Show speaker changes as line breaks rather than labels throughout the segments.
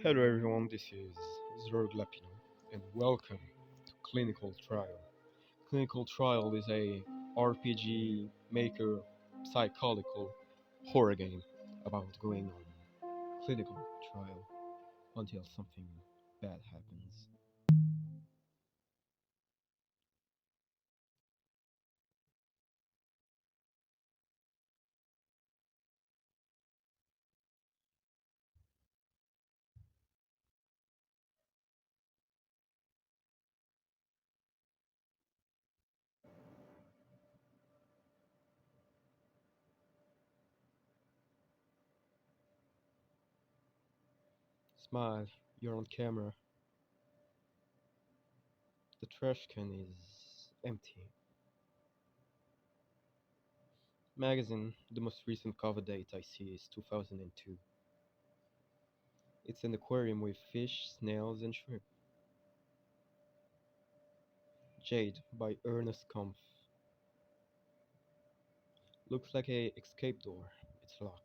Hello everyone, this is Zerg Lapino and welcome to Clinical Trial. Clinical Trial is a RPG maker psychological horror game about going on clinical trial until something bad happens. Smile, you're on camera. The trash can is empty. Magazine, the most recent cover date I see is 2002. It's an aquarium with fish, snails, and shrimp. Jade by Ernest Kampf. Looks like a escape door. It's locked.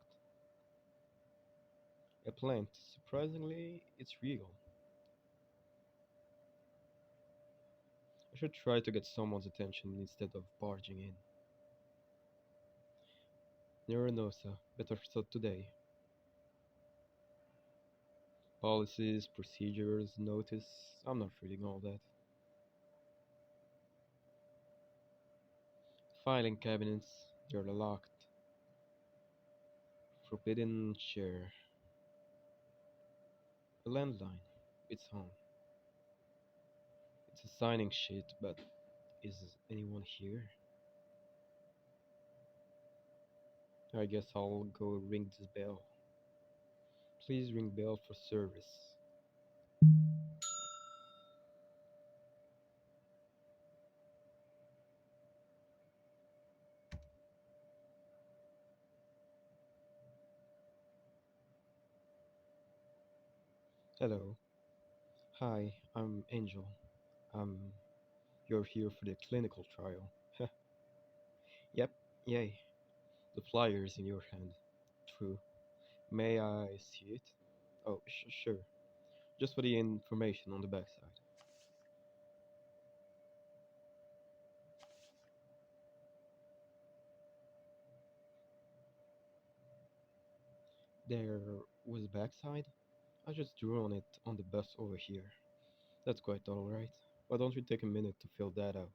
A plant. Surprisingly, it's real. I should try to get someone's attention instead of barging in. Neuronosa. Better thought today. Policies, procedures, notice. I'm not reading all that. Filing cabinets. They're locked. Forbidden chair. A landline. It's home. It's a signing sheet, but is anyone here? I guess I'll go ring this bell. Please ring bell for service. Hello. Hi, I'm Angel. Um, you're here for the clinical trial. Yep, yay. The flyer's in your hand. True. May I see it? Oh, sure. Just for the information on the backside. There was backside? I just drew on it on the bus over here. That's quite alright. Why don't you take a minute to fill that out?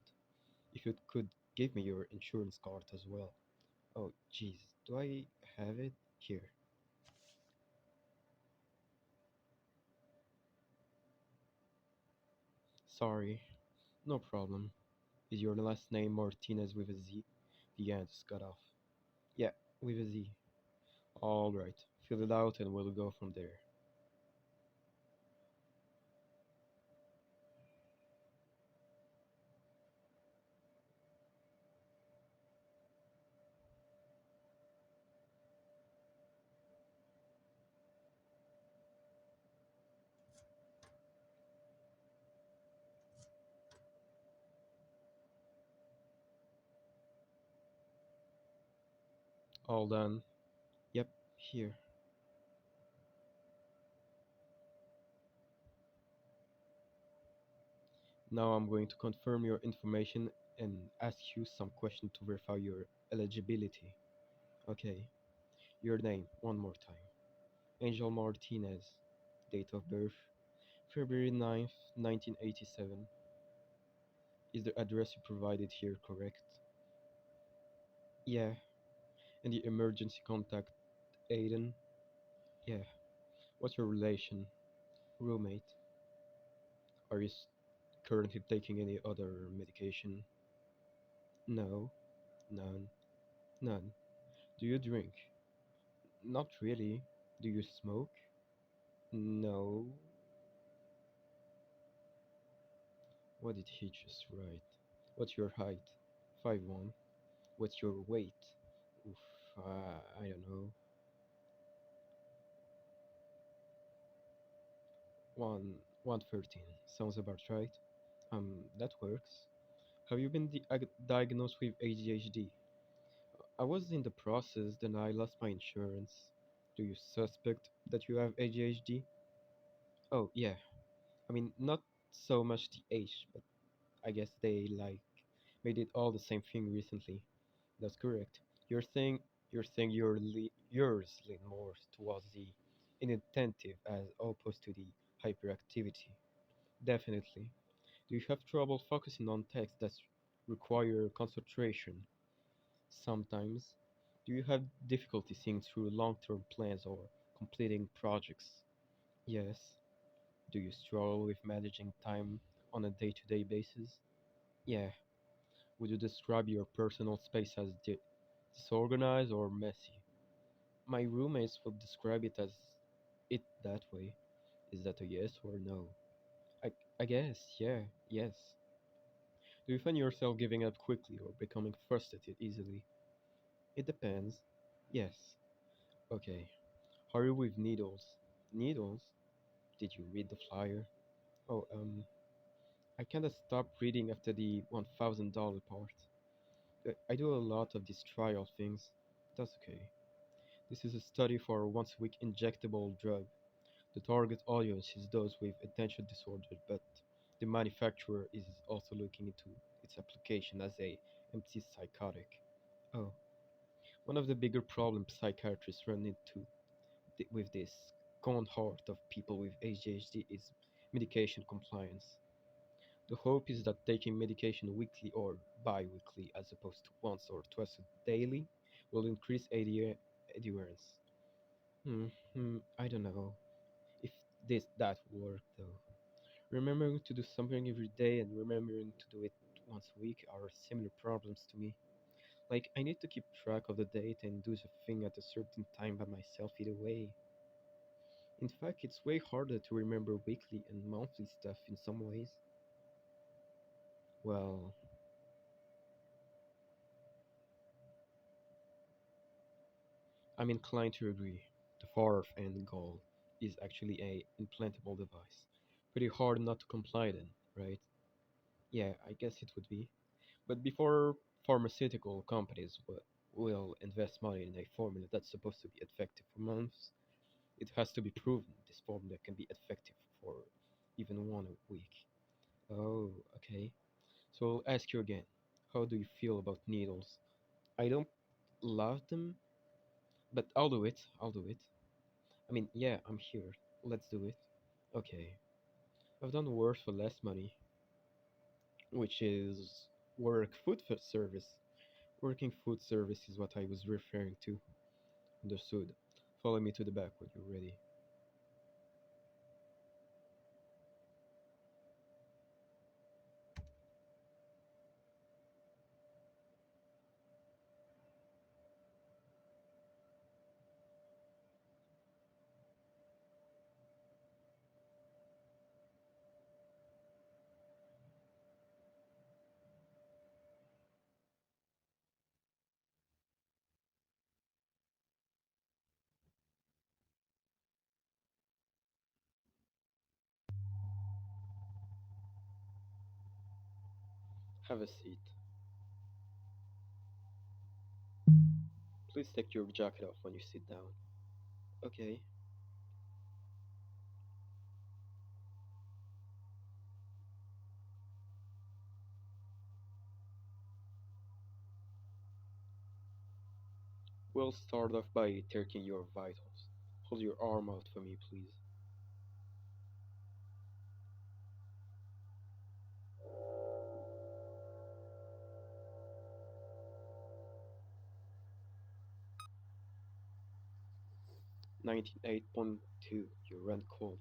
If you could give me your insurance card as well. Oh, jeez. Do I have it? Here. Sorry. No problem. Is your last name Martinez with a Z? The end is cut off. Yeah, with a Z. Alright, fill it out and we'll go from there. All done. Yep, here. Now I'm going to confirm your information and ask you some questions to verify your eligibility. Okay, your name, one more time. Angel Martinez. Date of birth, February 9th, 1987. Is the address you provided here correct? Yeah. And the emergency contact, Aiden? Yeah. What's your relation? Roommate? Are you currently taking any other medication? No. None. None. Do you drink? Not really. Do you smoke? No. What did he just write? What's your height? 5'1". What's your weight? Oof, I don't know. 113. Sounds about right. That works. Have you been diagnosed with ADHD? I was in the process, then I lost my insurance. Do you suspect that you have ADHD? Oh, yeah. I mean, not so much the age, but I guess they like made it all the same thing recently. That's correct. You're saying yours lean more towards the inattentive as opposed to the hyperactivity. Definitely. Do you have trouble focusing on text that require concentration? Sometimes. Do you have difficulty seeing through long-term plans or completing projects? Yes. Do you struggle with managing time on a day-to-day basis? Yeah. Would you describe your personal space as disorganized or messy? My roommates would describe it that way. Is that a yes or no? I, I guess, yeah, yes. Do you find yourself giving up quickly or becoming frustrated easily? It depends. Yes. Okay. How are you with needles? Needles? Did you read the flyer? Oh, I kinda stopped reading after the $1,000 part. I do a lot of these trial things. That's okay. This is a study for a once a week injectable drug. The target audience is those with attention disorder, but the manufacturer is also looking into its application as a antipsychotic. Oh, one of the bigger problems psychiatrists run into with this cohort of people with ADHD is medication compliance. The hope is that taking medication weekly or bi-weekly as opposed to once or twice daily will increase adherence. I don't know if that work though. Remembering to do something every day and remembering to do it once a week are similar problems to me. Like I need to keep track of the date and do the thing at a certain time by myself either way. In fact, it's way harder to remember weekly and monthly stuff in some ways. Well, I'm inclined to agree. The fourth end goal is actually a implantable device. Pretty hard not to comply then, right? Yeah, I guess it would be. But before pharmaceutical companies will invest money in a formula that's supposed to be effective for months, it has to be proven this formula can be effective for even 1 week. Oh, okay. So I'll ask you again. How do you feel about needles? I don't love them, but I'll do it. I'll do it. I mean, yeah, I'm here. Let's do it. Okay. I've done worse for less money, which is work food service. Working food service is what I was referring to. Understood. Follow me to the back when you're ready. Have a seat. Please take your jacket off when you sit down. Okay. 'We'll start off by taking your vitals. Hold your arm out for me, please. 98.2. You run cold.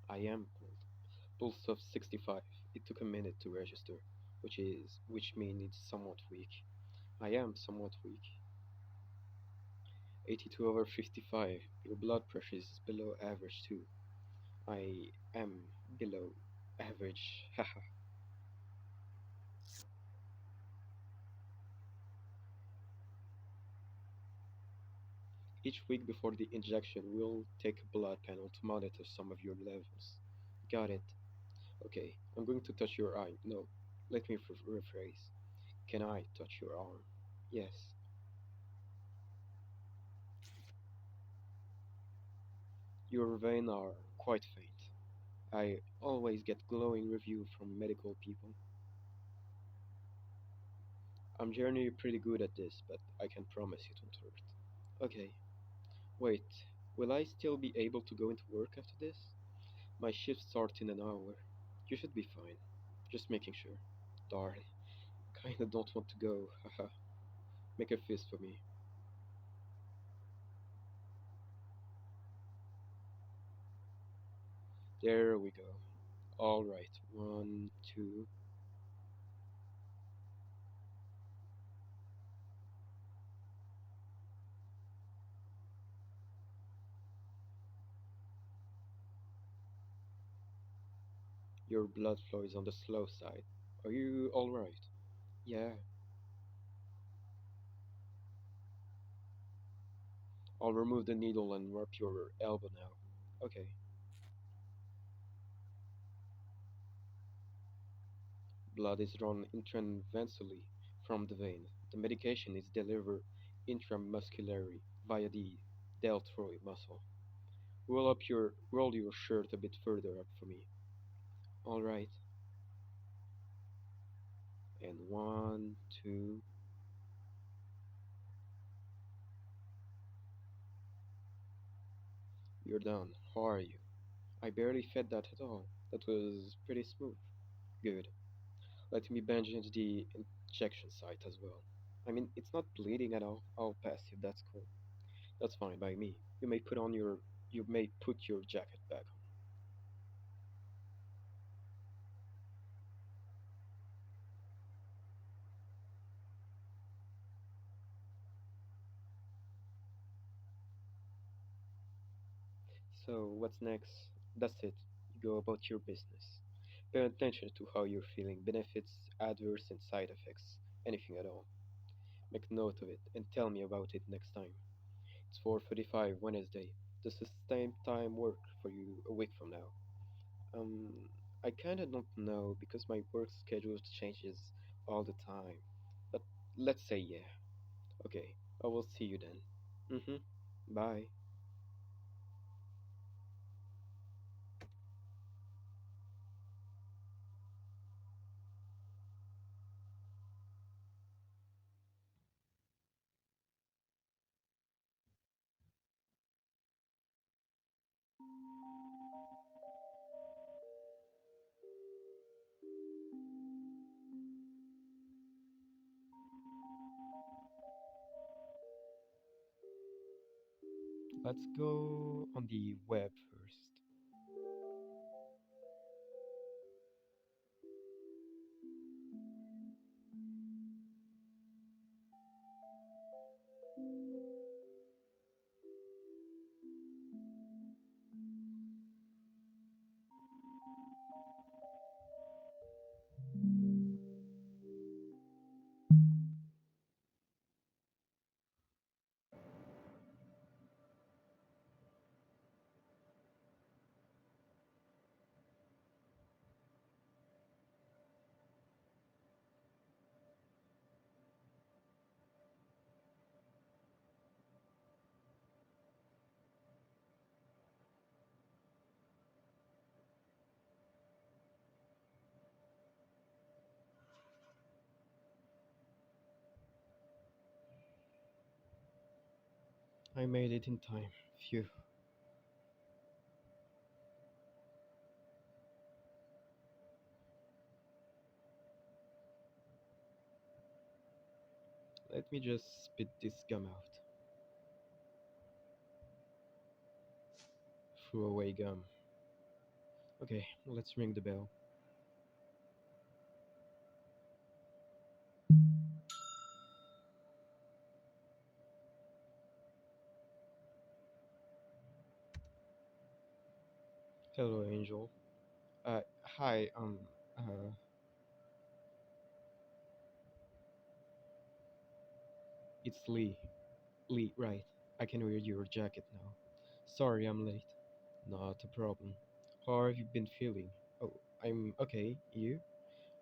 I am cold. Pulse of 65. It took a minute to register, which means it's somewhat weak. I am somewhat weak. 82 over 55. Your blood pressure is below average too. I am below average. Haha. Each week before the injection, we'll take a blood panel to monitor some of your levels. Got it. Okay, I'm going to touch your eye. No, let me rephrase. Can I touch your arm? Yes. Your veins are quite faint. I always get glowing review from medical people. I'm generally pretty good at this, but I can promise it won't hurt. Okay, wait. Will I still be able to go into work after this? My shift starts in an hour. You should be fine. Just making sure. Darn. Kinda don't want to go. Haha. Make a fist for me. There we go. Alright. One, two. Your blood flow is on the slow side. Are you alright? Yeah. I'll remove the needle and wrap your elbow now. Okay. Blood is drawn intravenously from the vein. The medication is delivered intramuscularly via the deltoid muscle. Roll your shirt a bit further up for me. All right. And one, two. You're done. How are you? I barely fed that at all. That was pretty smooth. Good. Let me bandage the injection site as well. I mean, it's not bleeding at all. I'll pass if that's cool. That's fine by me. You may put your jacket back on. So what's next? That's it. You go about your business. Pay attention to how you're feeling, benefits, adverse, and side effects, anything at all. Make note of it and tell me about it next time. It's 4:45 Wednesday. Does the same time work for you a week from now? Um, I kinda don't know because my work schedule changes all the time. But let's say yeah. Okay, I will see you then. Mm-hmm. Bye. Let's go on the web first. I made it in time. Phew. Let me just spit this gum out. Threw away gum. Okay, let's ring the bell. Hello, Angel. Hi, it's Lee. Lee, right. I can wear your jacket now. Sorry I'm late. Not a problem. How have you been feeling? Oh, I'm okay. You?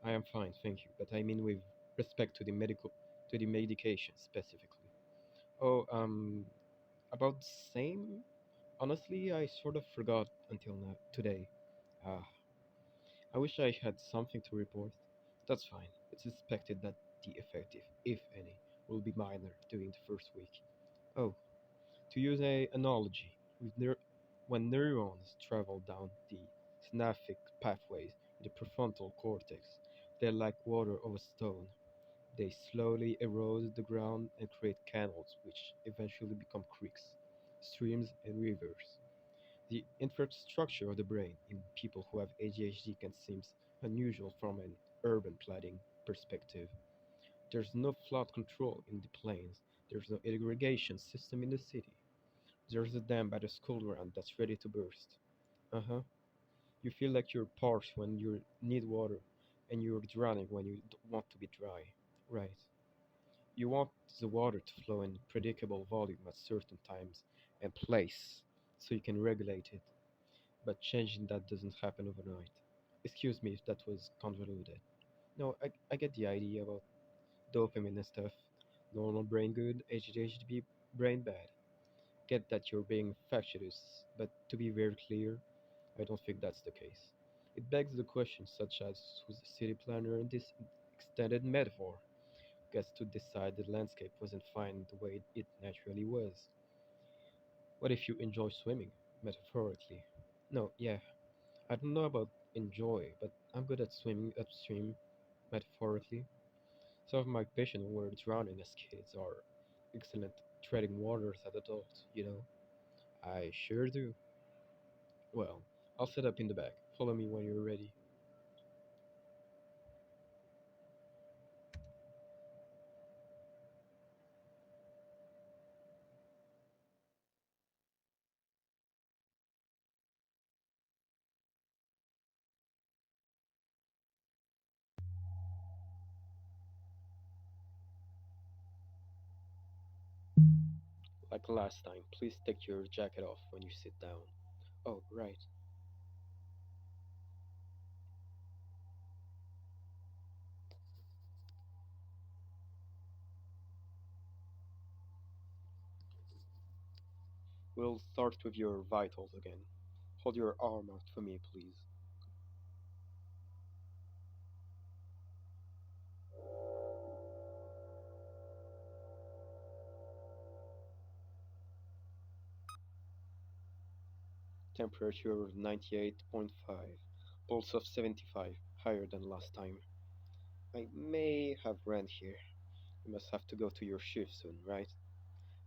I am fine, thank you. But I mean with respect to the medication specifically. Oh, about the same? Honestly, I sort of forgot until now, today. Ah, I wish I had something to report. That's fine. It's expected that the effect, if any, will be minor during the first week. Oh, to use a analogy, when neurons travel down the synaptic pathways in the prefrontal cortex, they're like water over stone. They slowly erode the ground and create canals, which eventually become creeks, streams, and rivers. The infrastructure of the brain in people who have ADHD can seem unusual from an urban planning perspective. There's no flood control in the plains, there's no irrigation system in the city. There's a dam by the school ground that's ready to burst. Uh huh. You feel like you're parched when you need water, and you're drowning when you want to be dry. Right. You want the water to flow in predictable volume at certain times and place, so you can regulate it. But changing that doesn't happen overnight. Excuse me if that was convoluted. No, I get the idea about dopamine and stuff. Normal brain good, ADHD brain bad. Get that you're being facetious, but to be very clear, I don't think that's the case. It begs the question such as who's the city planner in this extended metaphor gets to decide the landscape wasn't fine the way it naturally was. What if you enjoy swimming, metaphorically? No, yeah, I don't know about enjoy, but I'm good at swimming upstream, metaphorically. Some of my patients who were drowning as kids are excellent treading waters as adults, you know? I sure do. Well, I'll set up in the back. Follow me when you're ready. Like last time, please take your jacket off when you sit down. Oh, right. We'll start with your vitals again. Hold your arm out for me, please. Temperature 98.5. Pulse of 75. Higher than last time. I may have ran here. You must have to go to your shift soon, right?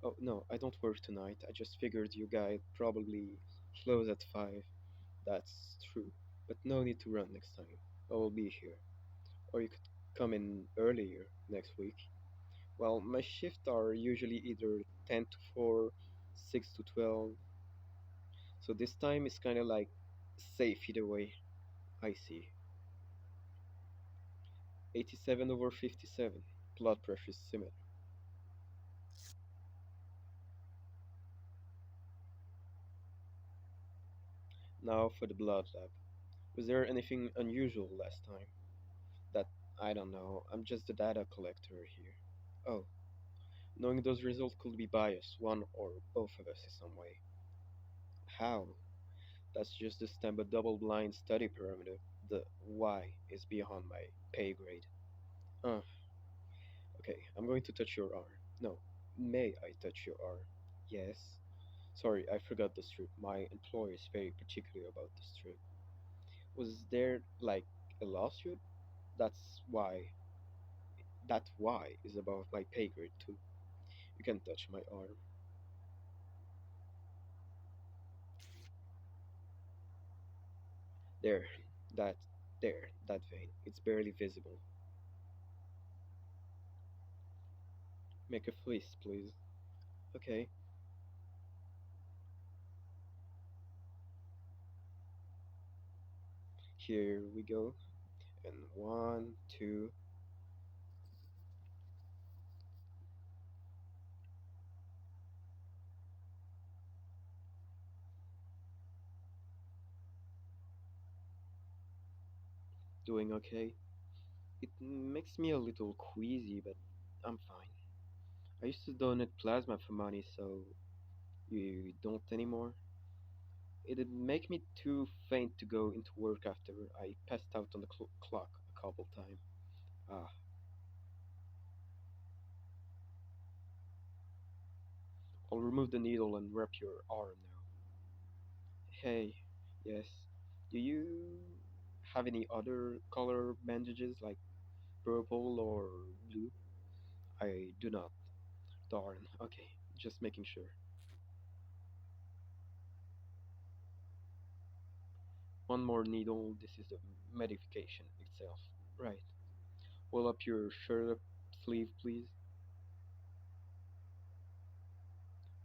Oh, no, I don't work tonight. I just figured you guys probably close at 5. That's true. But no need to run next time. I will be here. Or you could come in earlier next week. Well, my shifts are usually either 10 to 4, 6 to 12. So this time is kind of like safe either way. I see. 87 over 57. Blood pressure is similar. Now for the blood lab. Was there anything unusual last time? That I don't know. I'm just the data collector here. Oh, knowing those results could be biased, one or both of us in some way. How? That's just the standard double-blind study parameter. The why is beyond my pay grade. Uh, okay, I'm going to touch your arm. No, may I touch your arm? Yes. Sorry, I forgot the strip. My employer is very particular about the strip. Was there, like, a lawsuit? That's why. That why is above my pay grade, too. You can touch my arm. There, that, that vein. It's barely visible. Make a fist, please. Okay, here we go. And one, two, doing okay. It makes me a little queasy, but I'm fine. I used to donate plasma for money, so you don't anymore? It'd make me too faint to go into work after I passed out on the clock a couple times. Ah, I'll remove the needle and wrap your arm now. Hey, yes. Do you have any other color bandages like purple or blue? I do not. Darn. Okay, just making sure. One more needle. This is the medication itself. Right. Pull up your shirt up sleeve, please.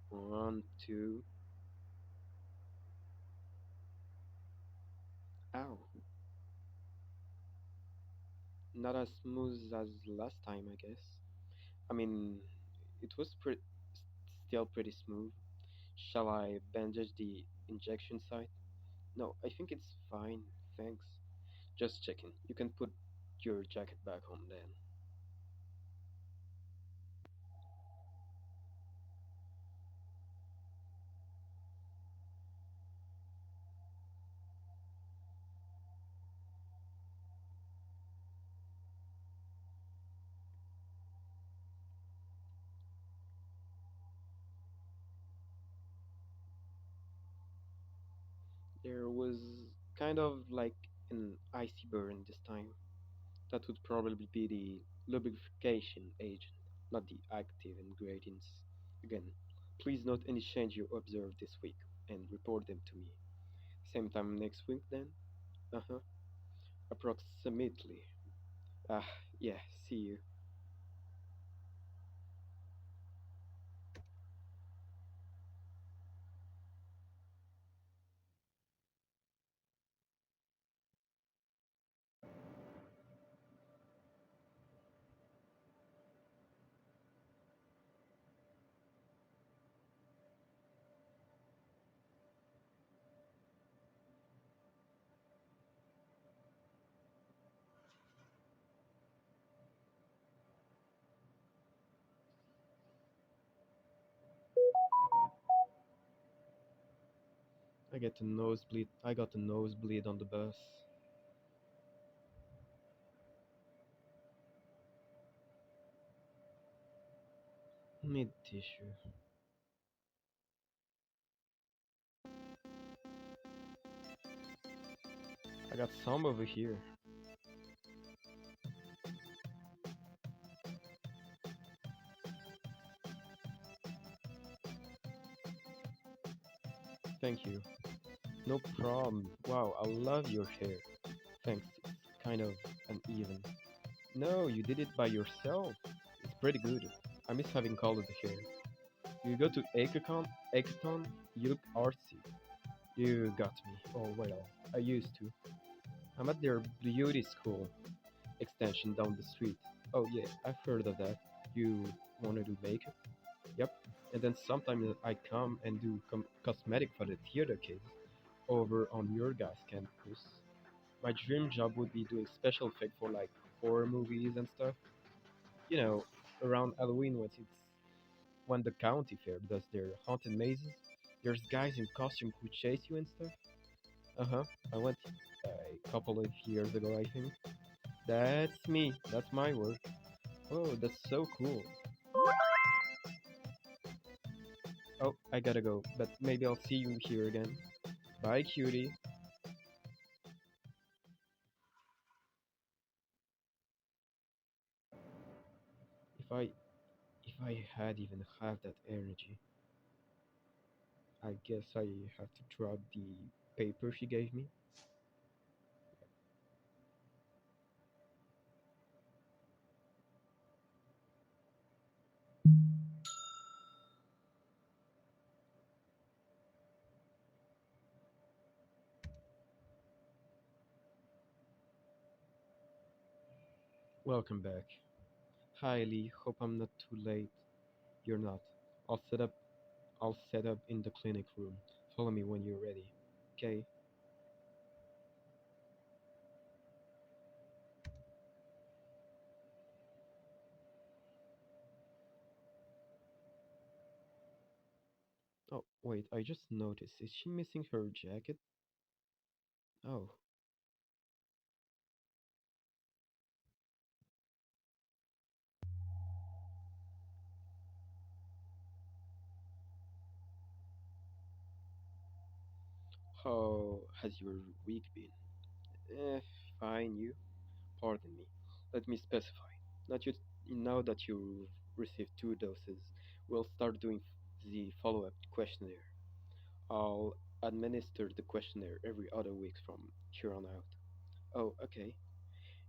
One, two. Ow. Not as smooth as last time, I guess. I mean, it was still pretty smooth. Shall I bandage the injection site? No, I think it's fine, thanks. Just checking. You can put your jacket back on then. There was kind of like an icy burn this time. That would probably be the lubrication agent, not the active ingredients. Again, please note any change you observe this week and report them to me. Same time next week then? Uh huh. Approximately. Ah, yeah, see you. I got a nosebleed on the bus. Need tissue. I got some over here. Thank you. No problem. Wow, I love your hair. Thanks. It's kind of uneven. No, you did it by yourself. It's pretty good. I miss having colored hair. You go to Acton, you look artsy. You got me. Oh well, I used to. I'm at their beauty school extension down the street. Oh yeah, I've heard of that. You wanna do makeup? Yep. And then sometimes I come and do cosmetic for the theater kids over on your guys' campus. My dream job would be doing special effects for like horror movies and stuff. You know, around Halloween when the county fair does their haunted mazes. There's guys in costume who chase you and stuff. Uh huh. I went a couple of years ago, I think. That's me. That's my work. Oh, that's so cool. Oh, I gotta go, but maybe I'll see you here again. Bye, cutie. If I if I had even had that energy, I guess I have to drop the paper she gave me. Welcome back. Hi, Lee. Hope I'm not too late. You're not. I'll set up. I'll set up in the clinic room. Follow me when you're ready. Okay. Oh, wait, I just noticed. Is she missing her jacket? Oh, how has your week been? Fine, you. Pardon me. Let me specify. Not you, now that you've received two doses, we'll start doing the follow-up questionnaire. I'll administer the questionnaire every other week from here on out. Oh, okay.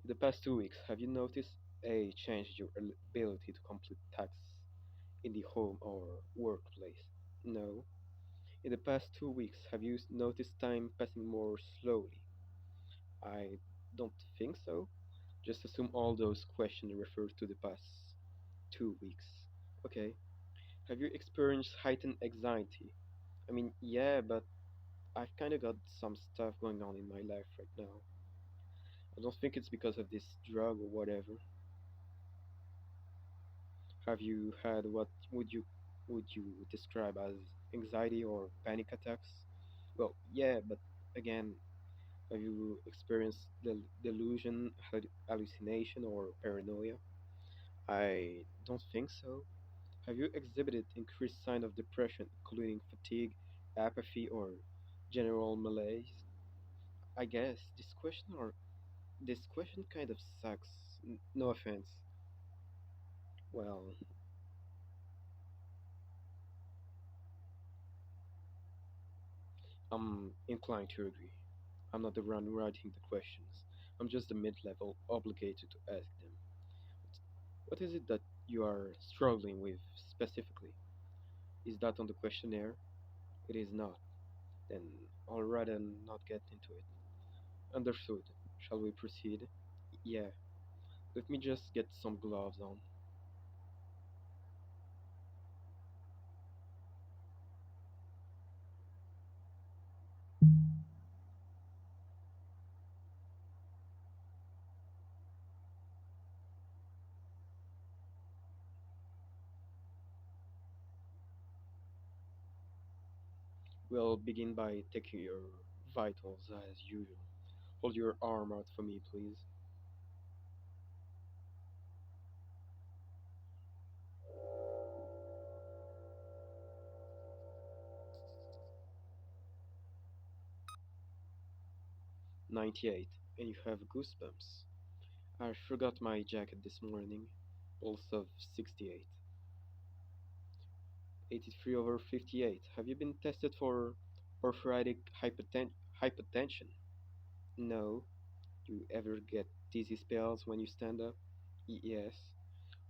In the past 2 weeks, have you noticed a change in your ability to complete tasks in the home or workplace? No. In the past 2 weeks, have you noticed time passing more slowly? I don't think so. Just assume all those questions refer to the past 2 weeks. Okay. Have you experienced heightened anxiety? I mean, yeah, but I've kind of got some stuff going on in my life right now. I don't think it's because of this drug or whatever. Have you had what would you describe as anxiety or panic attacks? Well, yeah, but again, have you experienced delusion, hallucination, or paranoia? I don't think so. Have you exhibited increased sign of depression, including fatigue, apathy, or general malaise? I guess this question kind of sucks. No offense. Well, I'm inclined to agree. I'm not the one writing the questions. I'm just the mid-level obligated to ask them. What is it that you are struggling with specifically? Is that on the questionnaire? It is not. Then I'll rather not get into it. Understood. Shall we proceed? Yeah. Let me just get some gloves on. 'We'll begin by taking your vitals as usual. Hold your arm out for me, please. 98. And you have goosebumps. I forgot my jacket this morning. Pulse of 68. 83 over 58. Have you been tested for orthotic hypotension? No. You ever get dizzy spells when you stand up? Yes.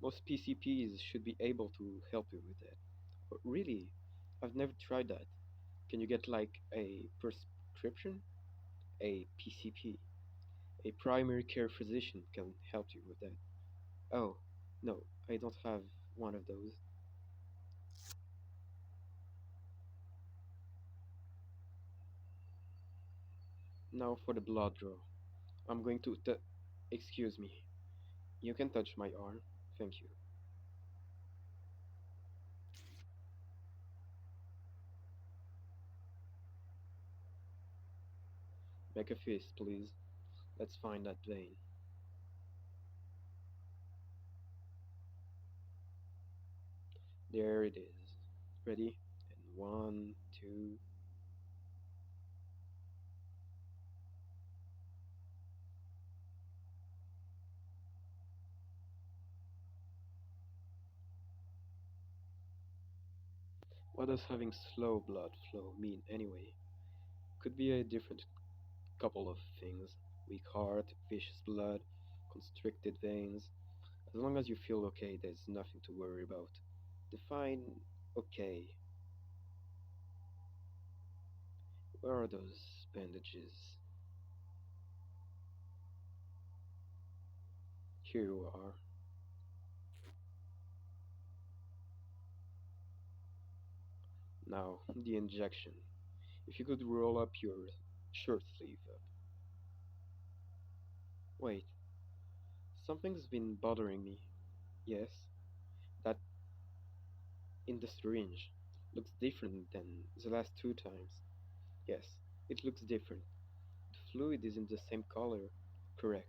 Most PCPs should be able to help you with that. But really, I've never tried that. Can you get like a prescription? A PCP, a primary care physician, can help you with that. Oh, no, I don't have one of those. Now for the blood draw. I'm going to excuse me. You can touch my arm. Thank you. Make a fist, please. Let's find that vein. There it is. Ready? And one, two. What does having slow blood flow mean anyway? Could be a different couple of things. Weak heart, vicious blood, constricted veins. As long as you feel okay, there's nothing to worry about. Define okay. Where are those bandages? Here you are. Now, the injection. If you could roll up your shirt sleeve up. Wait, something's been bothering me. Yes, that in the syringe. looks different than the last two times. Yes, it looks different. The fluid isn't the same color. Correct.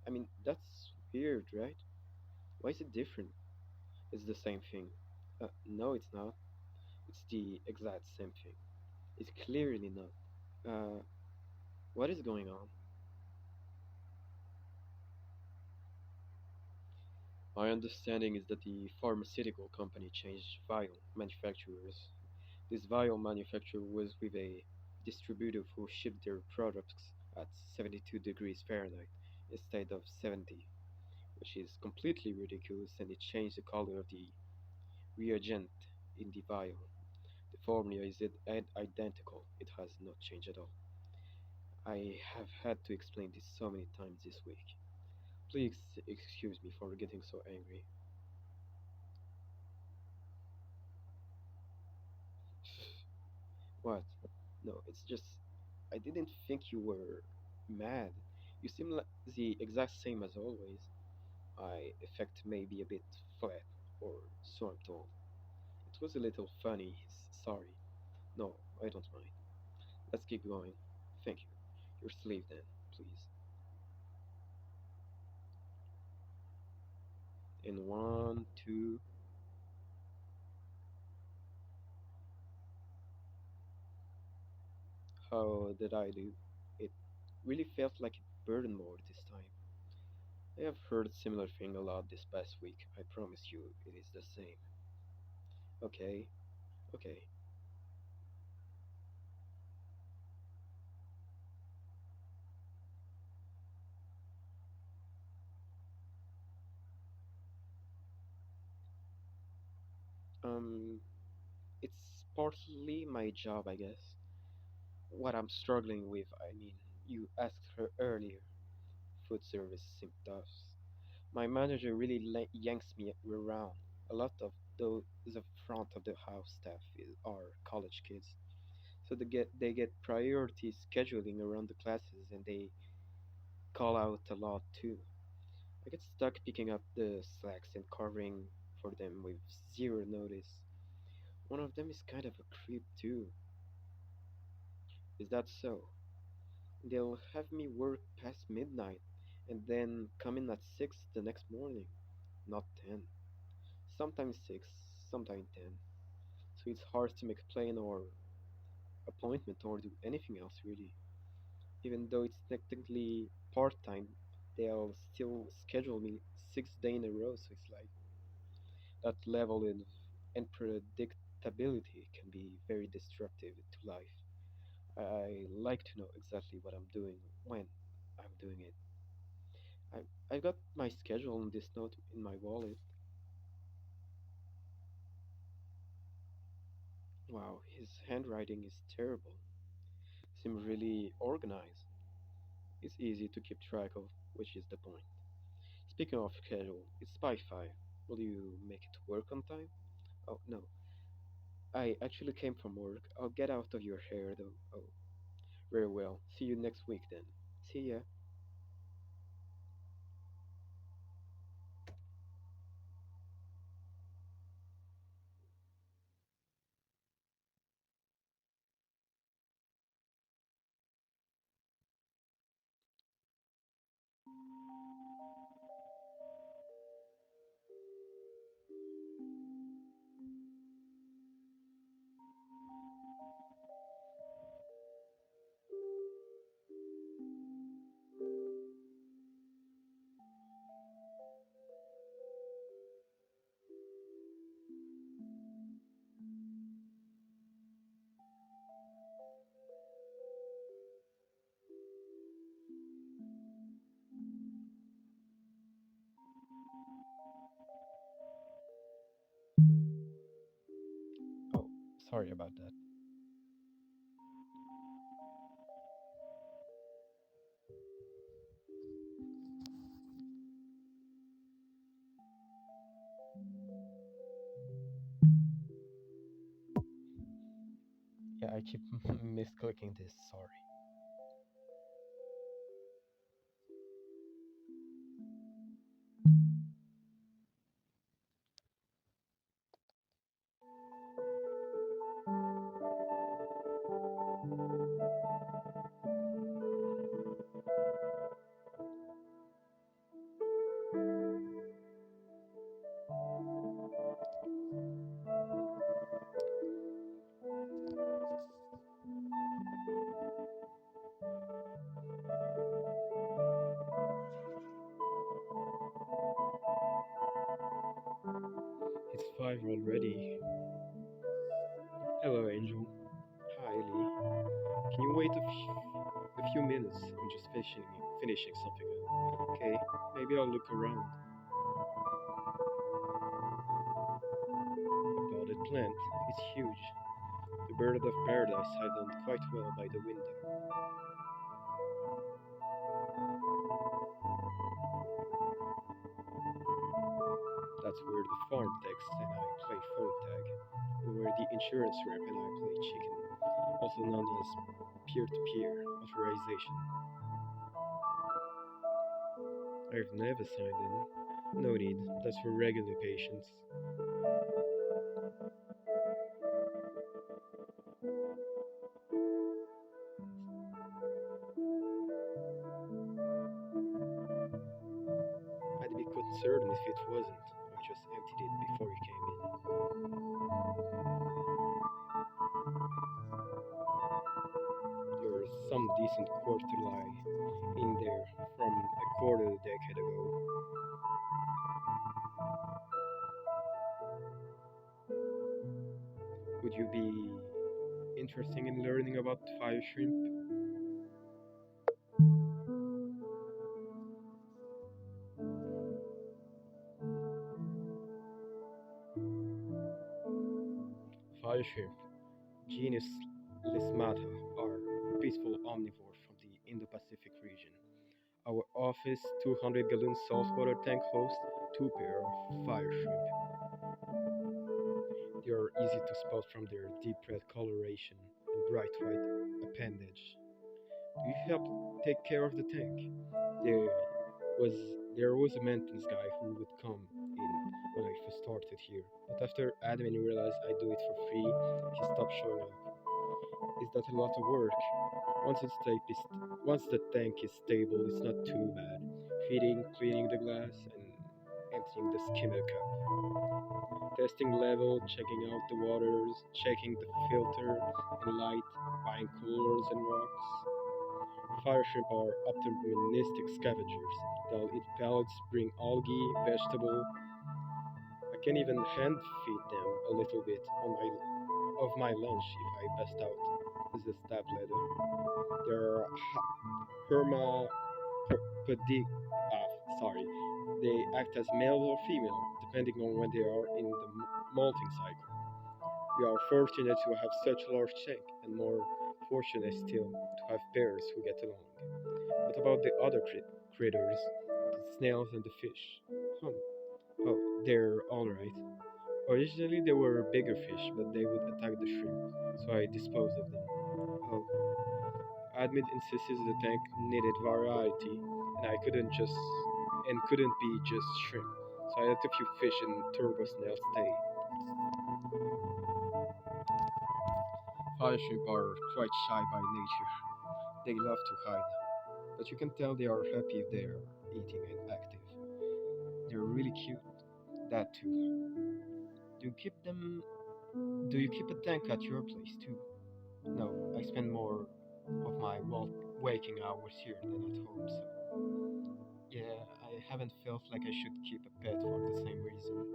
I mean, that's weird, right? Why is it different? It's the same thing. No, it's not. It's the exact same thing. It's clearly not. Uh, what is going on? My understanding is that the pharmaceutical company changed vial manufacturers. This vial manufacturer was with a distributor who shipped their products at 72 degrees Fahrenheit instead of 70, which is completely ridiculous, and it changed the color of the reagent in the vial. The formula is identical, it has not changed at all. I have had to explain this so many times this week. Please excuse me for getting so angry. What? No, it's just I didn't think you were mad. You seem like the exact same as always. My effect may be a bit flat, or so I'm told. It was a little funny. Sorry. No, I don't mind. Let's keep going. Thank you. Your sleeve then, please. In one, two. How did I do? It really felt like it burned more this time. I have heard similar thing a lot this past week. I promise you, it is the same. Okay, okay. Um, it's partly my job, I guess. What I'm struggling with, I mean, you asked her earlier. Food service symptoms. My manager really yanks me around. A lot of the front of the house staff are college kids, so they get priority scheduling around the classes, and they call out a lot too. I get stuck picking up the slacks and covering for them with zero notice. One of them is kind of a creep too. Is that so? They'll have me work past midnight and then come in at 6 the next morning. Not 10. Sometimes 6, sometimes 10. So it's hard to make a plan or appointment or do anything else really. Even though it's technically part time, they'll still schedule me 6 days in a row. So it's like that level of unpredictability can be very destructive to life. I like to know exactly what I'm doing when I'm doing it. I've got my schedule on this note in my wallet. Wow, his handwriting is terrible. Seems really organized. It's easy to keep track of, which is the point. Speaking of schedule, it's Spy 5. Will you make it to work on time? Oh, no. I actually came from work. I'll get out of your hair, though. Oh, very well. See you next week then. See ya. Oh, sorry about that. Yeah, I keep misclicking this. Sorry. live already. Hello, Angel. Hi, Lee. Can you wait a few minutes? I'm just finishing something up. Okay, maybe I'll look around. A potted plant. It's huge. The bird of paradise I done quite well by the window. That's where the farm text and I play phone tag, and where the insurance rep and I play chicken, also known as peer-to-peer authorization. I've never signed in. No need, that's for regular patients. I'd be concerned if it wasn't. I just emptied it before you came in. There's some decent quarterly in there from a quarter decade ago. Would you be interested in learning about fire shrimp? Fire shrimp, genus Lismata, are peaceful omnivores from the Indo-Pacific region. Our office 200-gallon saltwater tank hosts two pair of fire shrimp. They are easy to spot from their deep red coloration and bright white appendage. Do you help take care of the tank? There was there was a maintenance guy who would come in when I first started here, but after admin realized I do it for free, he stopped showing up. Is that a lot of work? Once it's tape is, Once the tank is stable, it's not too bad. Feeding, cleaning the glass, and emptying the skimmer cup. Testing level, checking out the waters, checking the filter and light, buying coolers and rocks. Fire shrimp are opportunistic scavengers. They'll eat pellets, bring algae, vegetable. I can even hand feed them a little bit of my lunch if I bust out as a step ladder. There are hermaphroditic. Sorry, they act as male or female depending on when they are in the molting cycle. We are fortunate to have such a large tank, and more fortunate still to have pairs who get along. What about the other critters, the snails and the fish? Hmm. Oh, they're alright. Originally they were bigger fish, but they would attack the shrimp, so I disposed of them. Oh, Admit insisted the tank needed variety, and I couldn't be just shrimp, so I let a few fish and turbo snails stay. Fire shrimp are quite shy by nature. They love to hide, but you can tell they are happy if they are eating and active. They're really cute. That too. Do you keep them? Do you keep a tank at your place too? No, I spend more of my waking hours here than at home, so yeah, I haven't felt like I should keep a pet for the same reason.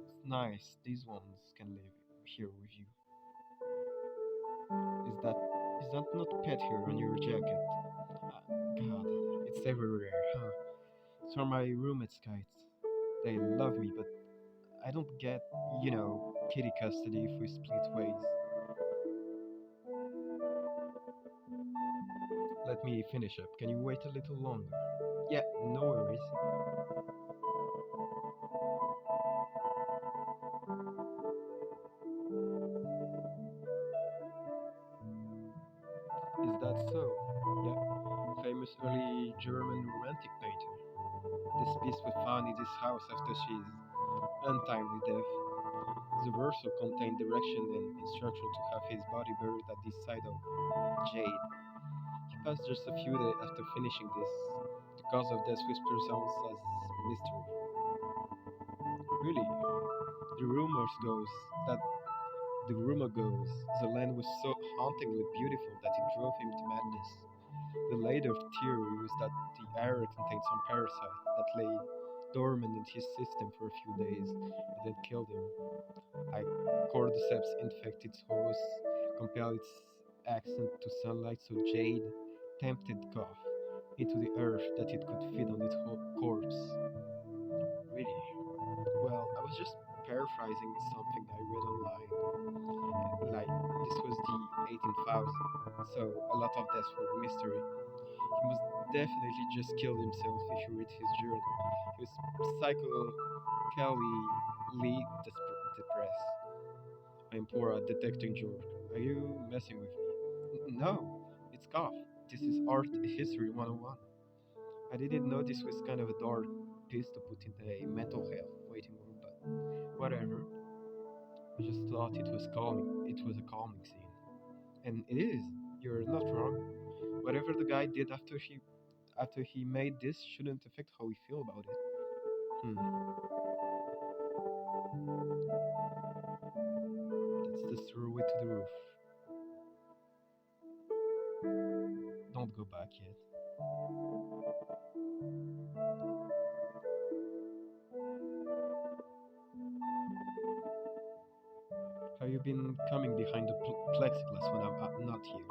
It's nice, these ones can live here with you. Is that is that not pet hair on your jacket? God, it's everywhere, huh? So are my roommate's kites. They love me, but I don't get, kitty custody if we split ways. Let me finish up. Can you wait a little longer? Yeah, no worries. Is that so? Yeah, famous early German romantic painter. This piece was found in his house after his untimely death. The verso contained direction and instruction to have his body buried at the site of Jade. He passed just a few days after finishing this. The cause of death whispers on as mystery. Really, the rumors goes that the rumor goes the land was so hauntingly beautiful that it drove him to madness. The later theory was that the air contained some parasite that lay dormant in his system for a few days, but then killed him. Like cordyceps infect its host, compel its accent to sunlight so Jade tempted Goff into the earth that it could feed on its corpse. Really? Well, I was just paraphrasing something I read online. Like, this was the 18,000, so a lot of deaths were mystery. He must definitely just killed himself if you read his journal. He was psychologically depressed. I'm poor at detecting joke. Are you messing with me? No, it's Goff. This is art history 101. I didn't know this was kind of a dark piece to put in a mental health waiting room, but whatever. I just thought it was calming. It was a calming scene. And it is. You're not wrong. Whatever the guy did after he made this shouldn't affect how we feel about it. Hmm. Let's just throw it to the roof. Don't go back yet. Have you been coming behind the plexiglass when I'm not here?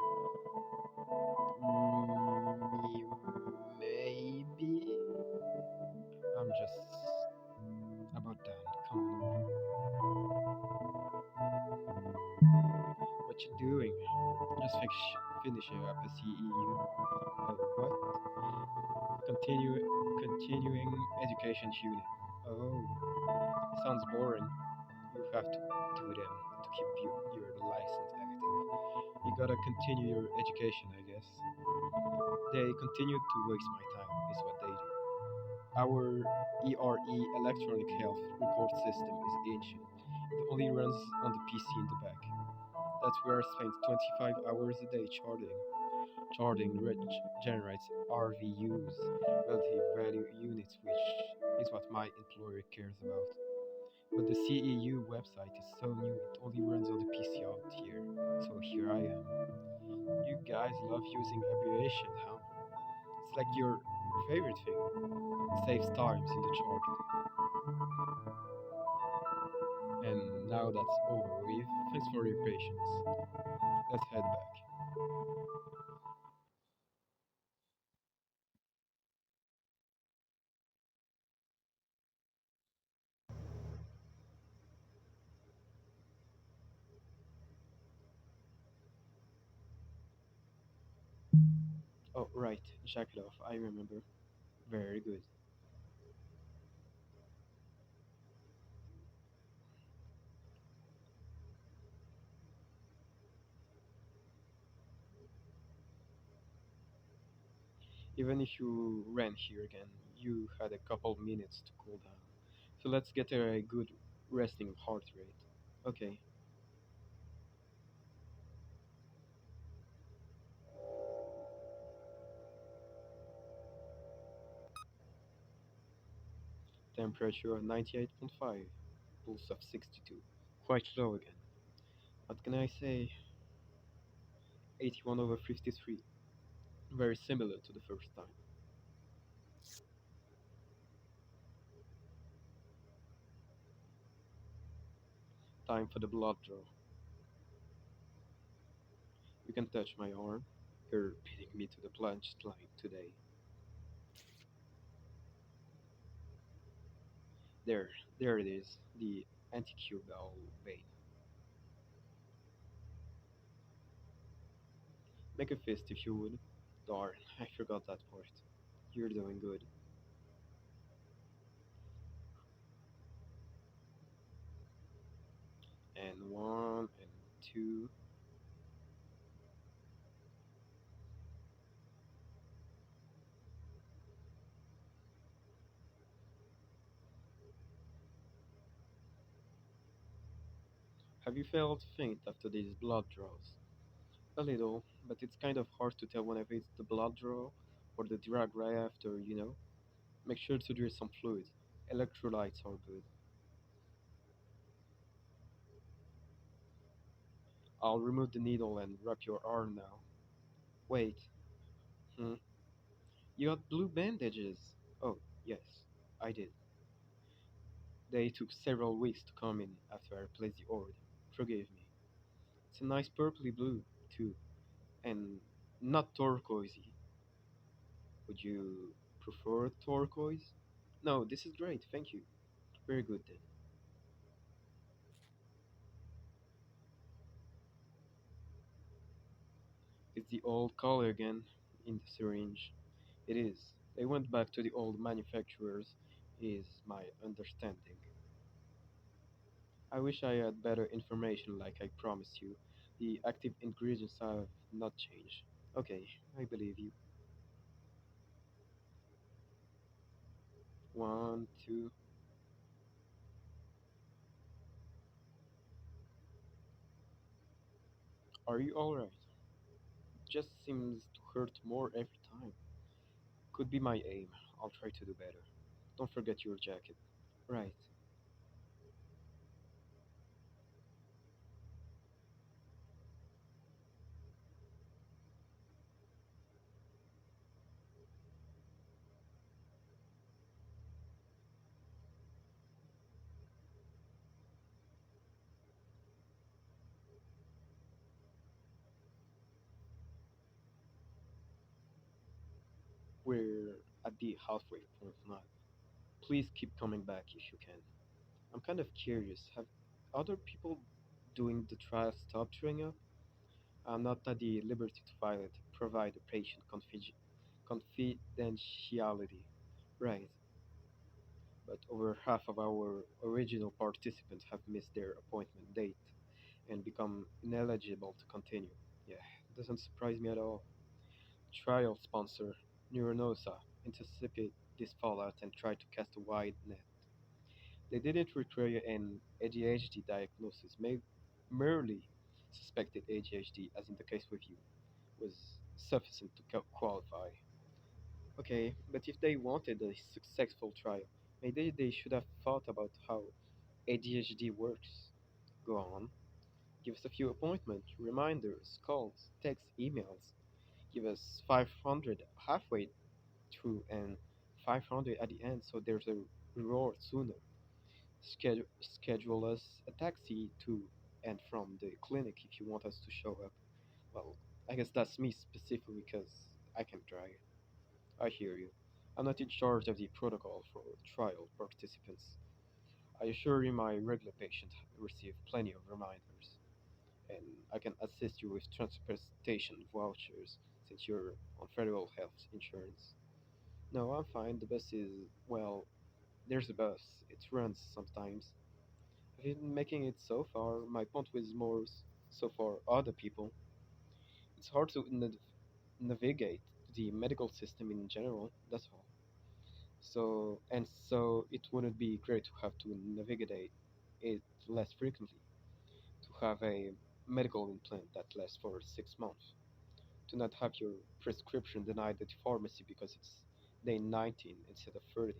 Maybe. I'm just about done. Come on over. What you doing? Just finishing up a CEU. What? Continue, continuing education unit. Oh, sounds boring. You have to do them to keep your license active. You gotta continue your education, I guess. They continue to waste my time, is what they do. Our ERE electronic health record system is ancient. It only runs on the PC in the back. That's where I spend 25 hours a day charting. Charting generates RVUs, relative value units, which is what my employer cares about. But the CEU website is so new, it only runs on the PC out here. So here I am. You guys love using abbreviation, huh? It's like your favorite thing. Saves times in the chart. And now that's over with. Thanks for your patience. Let's head back. Oh, right, jack it off. I remember. Very good. Even if you ran here again, you had a couple minutes to cool down. So let's get a good resting heart rate. Okay, temperature 98.5, pulse of 62. Quite low again. What can I say? 81 over 53. Very similar to the first time. Time for the blood draw. You can touch my arm. You're beating me to the plunged line today. There, there it is, the anticubal vein. Make a fist if you would. Darn, I forgot that part. You're doing good. And one, and two. Have you felt faint after these blood draws? A little, but it's kind of hard to tell whenever it's the blood draw or the drag right after. Make sure to drink some fluid. Electrolytes are good. I'll remove the needle and wrap your arm now. Wait, hmm, you got blue bandages. Oh, yes, I did. They took several weeks to come in after I placed the order. Forgive me. It's a nice purpley blue, too, and not turquoisey. Would you prefer turquoise? No, this is great, thank you. Very good then. It's the old color again in the syringe. It is. They went back to the old manufacturers, is my understanding. I wish I had better information like I promised you. The active ingredients have not changed. Okay, I believe you. One, two. Are you alright? Just seems to hurt more every time. Could be my aim. I'll try to do better. Don't forget your jacket. Right. We're at the halfway point now. Please keep coming back if you can. I'm kind of curious. Have other people doing the trial stopped showing up? I'm not at the liberty to provide the patient confidentiality. Right, but over half of our original participants have missed their appointment date and become ineligible to continue. Yeah, doesn't surprise me at all. Trial sponsor Neuronosa anticipate this fallout and try to cast a wide net. They didn't require an ADHD diagnosis, merely suspected ADHD, as in the case with you, was sufficient to qualify. Okay, but if they wanted a successful trial, maybe they should have thought about how ADHD works. Go on. Give us a few appointments, reminders, calls, texts, emails. Give us 500 halfway through and 500 at the end so there's a reward sooner. Schedule us a taxi to and from the clinic if you want us to show up. Well, I guess that's me specifically because I can drive. I hear you. I'm not in charge of the protocol for trial participants. I assure you my regular patients receive plenty of reminders, and I can assist you with transportation vouchers since you're on federal health insurance. No, I'm fine. The bus is, well, there's a bus. It runs sometimes. I've been making it so far. My point was more so for other people. It's hard to navigate the medical system in general, that's all. So it wouldn't be great to have to navigate it less frequently, to have a medical implant that lasts for 6 months, to not have your prescription denied at the pharmacy because it's day 19 instead of 30.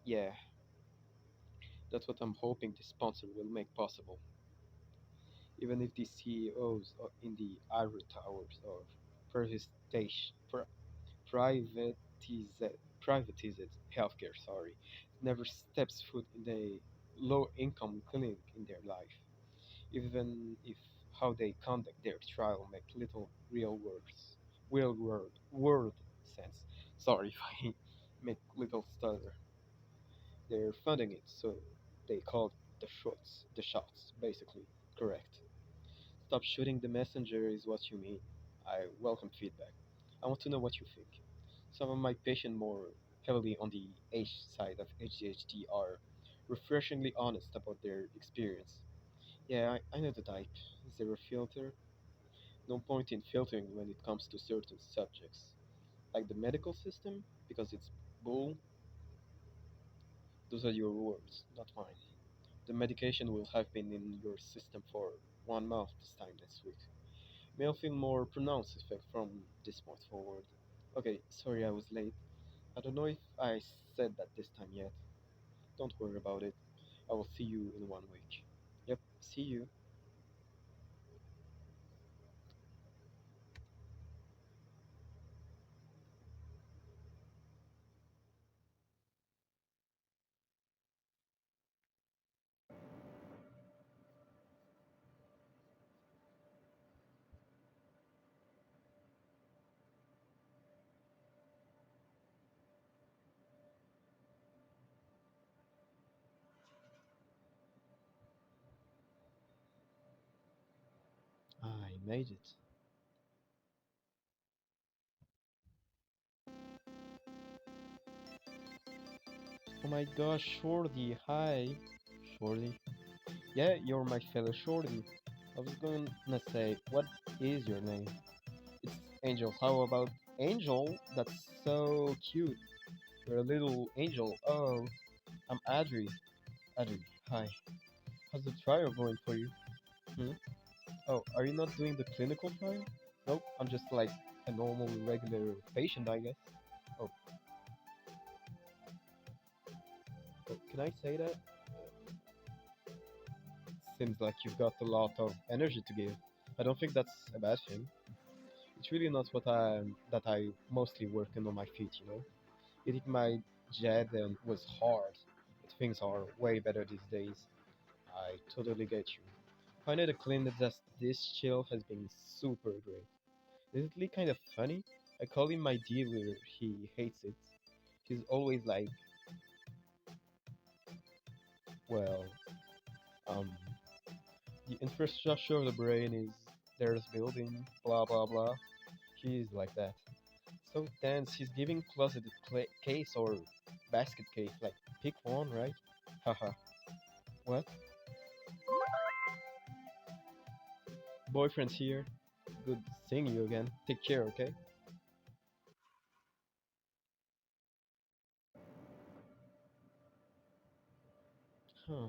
Yeah, that's what I'm hoping the sponsor will make possible. Even if the CEOs in the ivory towers of privatization, privatized, privatized healthcare, sorry, never steps foot in a low-income clinic in their life, even if how they conduct their trial make little real world sense. Sorry if I make little stutter. They're funding it, so they call it the shots, basically. Correct. Stop shooting the messenger is what you mean. I welcome feedback. I want to know what you think. Some of my patients more heavily on the H side of ADHD are refreshingly honest about their experience. Yeah, I know the type. Zero filter. No point in filtering when it comes to certain subjects. Like the medical system, because it's bull. Those are your words, not mine. The medication will have been in your system for 1 month this time next week. May I feel more pronounced effect from this point forward. Okay, sorry I was late. I don't know if I said that this time yet. Don't worry about it. I will see you in 1 week. Yep, see you. made it. Oh my gosh, Shorty, hi. Shorty. Yeah, you're my fellow Shorty. I was gonna say, what is your name? It's Angel. How about Angel? That's so cute. You're a little angel. Oh, I'm Adri. Adri, hi. How's the trial going for you? Hmm? Oh, are you not doing the clinical trial? Nope, I'm just like a normal, regular patient, I guess. Oh, oh, can I say that? Seems like you've got a lot of energy to give. I don't think that's a bad thing. It's really not that I mostly working on my feet, you know. Getting my jet and was hard, but things are way better these days. I totally get you. Finding a clinic that's this chill has been super great. Isn't it kind of funny? I call him my dealer. He hates it. He's always like, well, um, the infrastructure of the brain is there's building, blah blah blah. He's like that. So tense. He's giving closeted case or basket case. Like, pick one, right? Haha. What? Boyfriend's here. Good seeing you again. Take care, okay? Huh.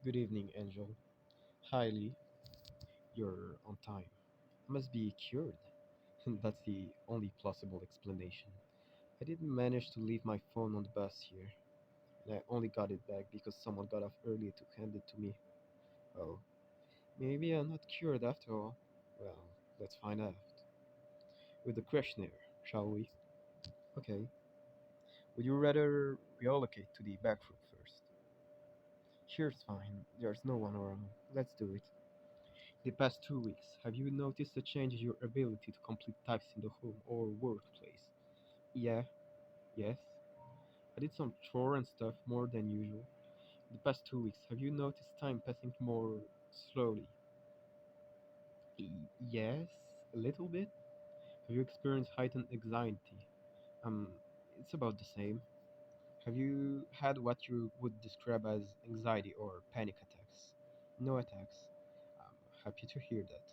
Good evening, Angel. Hi, Lee. You're on time. I must be cured. That's the only plausible explanation. I didn't manage to leave my phone on the bus here, and I only got it back because someone got off early to hand it to me. Oh, maybe I'm not cured after all. Well, let's find out. With the questionnaire, shall we? Okay. Would you rather relocate to the back room first? Here's fine. There's no one around. Let's do it. The past 2 weeks, have you noticed a change in your ability to complete tasks in the home or workplace? Yeah, yes. I did some chore and stuff more than usual. The past 2 weeks, have you noticed time passing more slowly? Yes, a little bit. Have you experienced heightened anxiety? Um, it's about the same. Have you had what you would describe as anxiety or panic attacks? No attacks. I'm happy to hear that.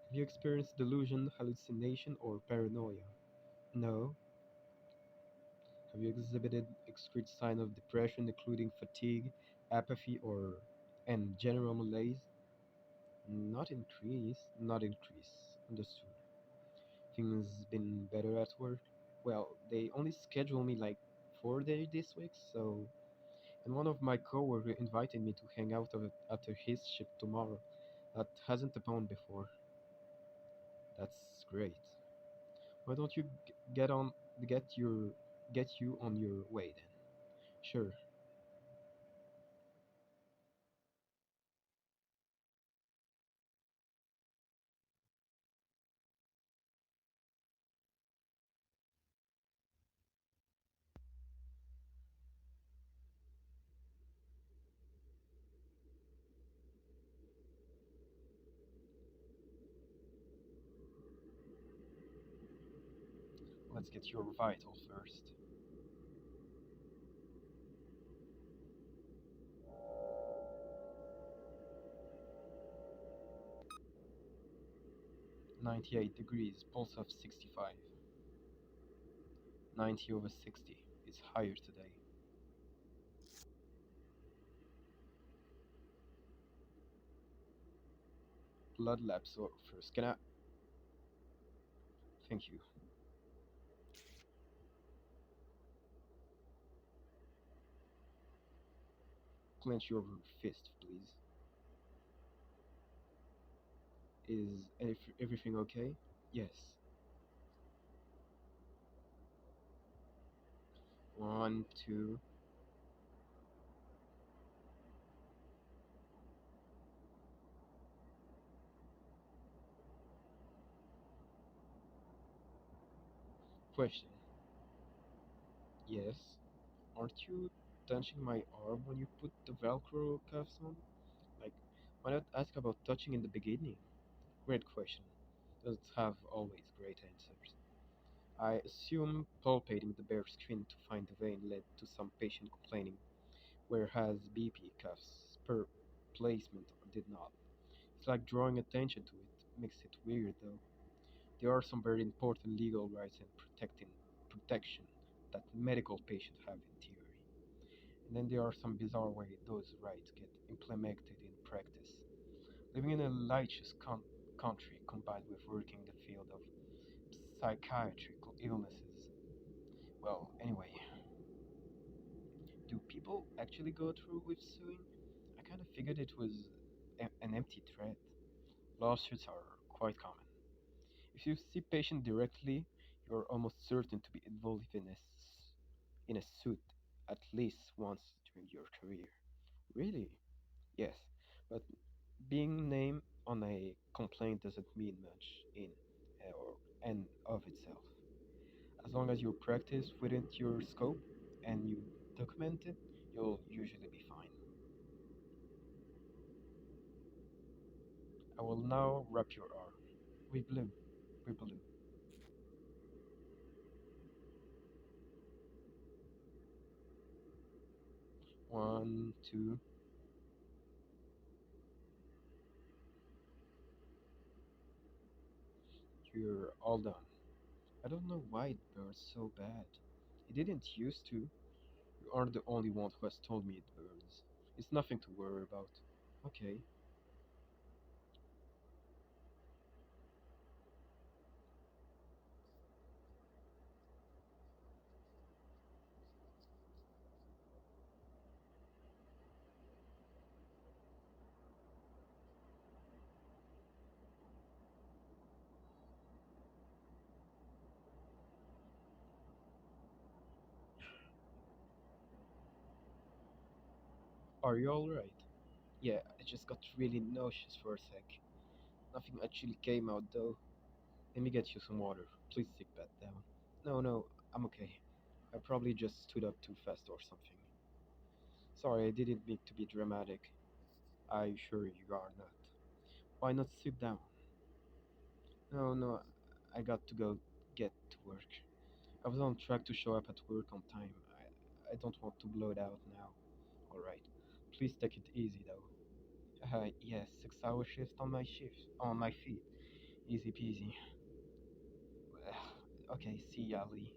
Have you experienced delusion, hallucination, or paranoia? No. Have you exhibited discrete signs of depression, including fatigue, apathy, or and general malaise? Not increase. Understood. Things been better at work? Well, they only schedule me like 4 days this week, so and one of my coworkers invited me to hang out after his shift tomorrow. That hasn't happened before. That's great. Why don't you get on get you on your way then? Sure. Let's get your vital first. 98 degrees, pulse of 65. 90 over 60. It's higher today. Blood labs or first. Can I? Thank you. Clench your fist, please. Is everything okay? Yes. One, two. question. Yes. Aren't you touching my arm when you put the Velcro cuffs on? Like, why not ask about touching in the beginning? Great question. Doesn't have always great answers. I assume palpating the bare skin to find the vein led to some patient complaining, whereas BP cuffs per placement did not. It's like drawing attention to it. Makes it weird though. There are some very important legal rights and protection that medical patients have in theory. And then there are some bizarre way those rights get implemented in practice. Living in a litigious country combined with working in the field of psychiatrical illnesses. Well, anyway, do people actually go through with suing? I kind of figured it was an empty threat. Lawsuits are quite common. If you see patient directly, you're almost certain to be involved in a suit at least once during your career. Really? Yes, but being named on a complaint doesn't mean much in or and of itself. As long as you practice within your scope and you document it, you'll usually be fine. I will now wrap your arm. We blue. We blue. One, two. You're all done. I don't know why it burns so bad. It didn't used to. You aren't the only one who has told me it burns. It's nothing to worry about. Okay. Are you alright? Yeah, I just got really nauseous for a sec. Nothing actually came out though. Let me get you some water. Please sit back down. No, no, I'm okay. I probably just stood up too fast or something. Sorry, I didn't mean to be dramatic. I sure you are not. Why not sit down? No, no, I got to go get to work. I was on track to show up at work on time. I don't want to blow it out now. Alright. Please take it easy though. Yes, 6 hour shift on my on my feet. Easy peasy. Okay, see ya, Lee.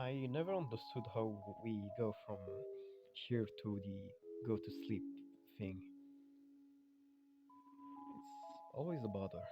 I never understood how we go from here to the go to sleep thing. It's always a bother.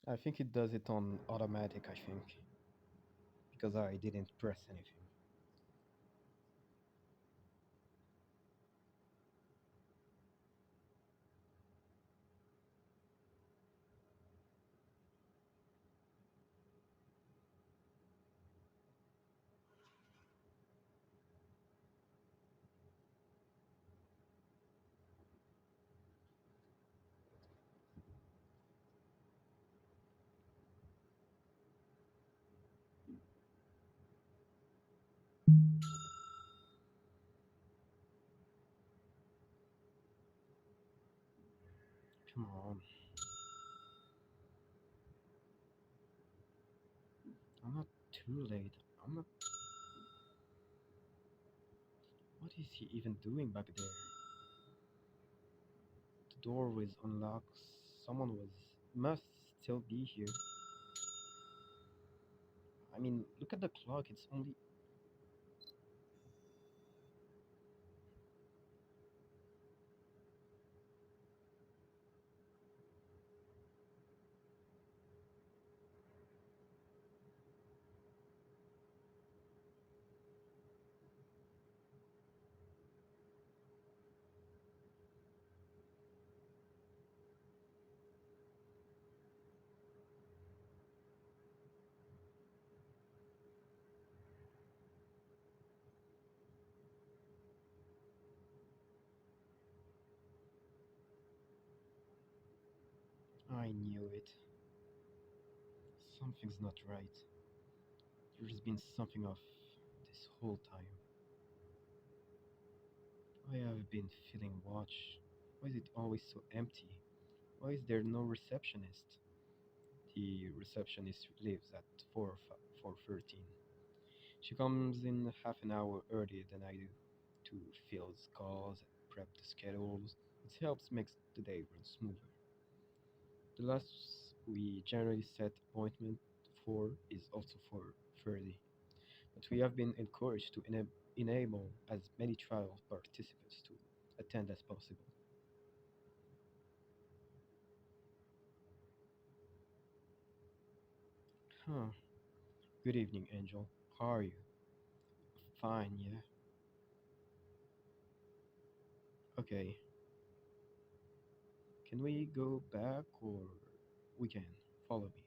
I think it does it on automatic, I think, because I didn't press anything. Come on. I'm not too late. I'm not. What is he even doing back there? The door was unlocked. Someone must still be here. I mean, look at the clock. It's only. I knew it. Something's not right. There's been something off this whole time. I have been feeling watched. Why is it always so empty? Why is there no receptionist? The receptionist leaves at 4:13. She comes in half an hour earlier than I do to field calls and prep the schedules. It helps make the day run smoother. The last we generally set appointment for is also 4:30, but we have been encouraged to enable as many trial participants to attend as possible. Huh. Good evening, Angel. How are you? Fine, yeah. Okay. Can we go back or we can follow me?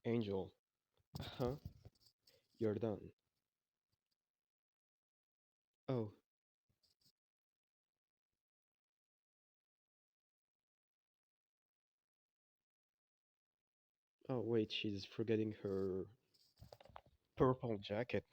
Angel, huh? You're done. Oh, oh, wait, she's forgetting her purple jacket.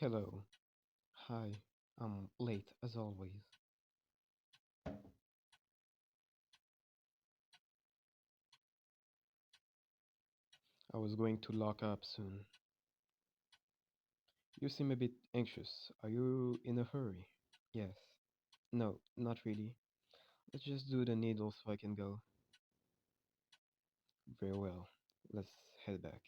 Hello. Hi. I'm late as always. I was going to lock up soon. You seem a bit anxious. Are you in a hurry? Yes. No, not really. Let's just do the needle so I can go. Very well. Let's head back.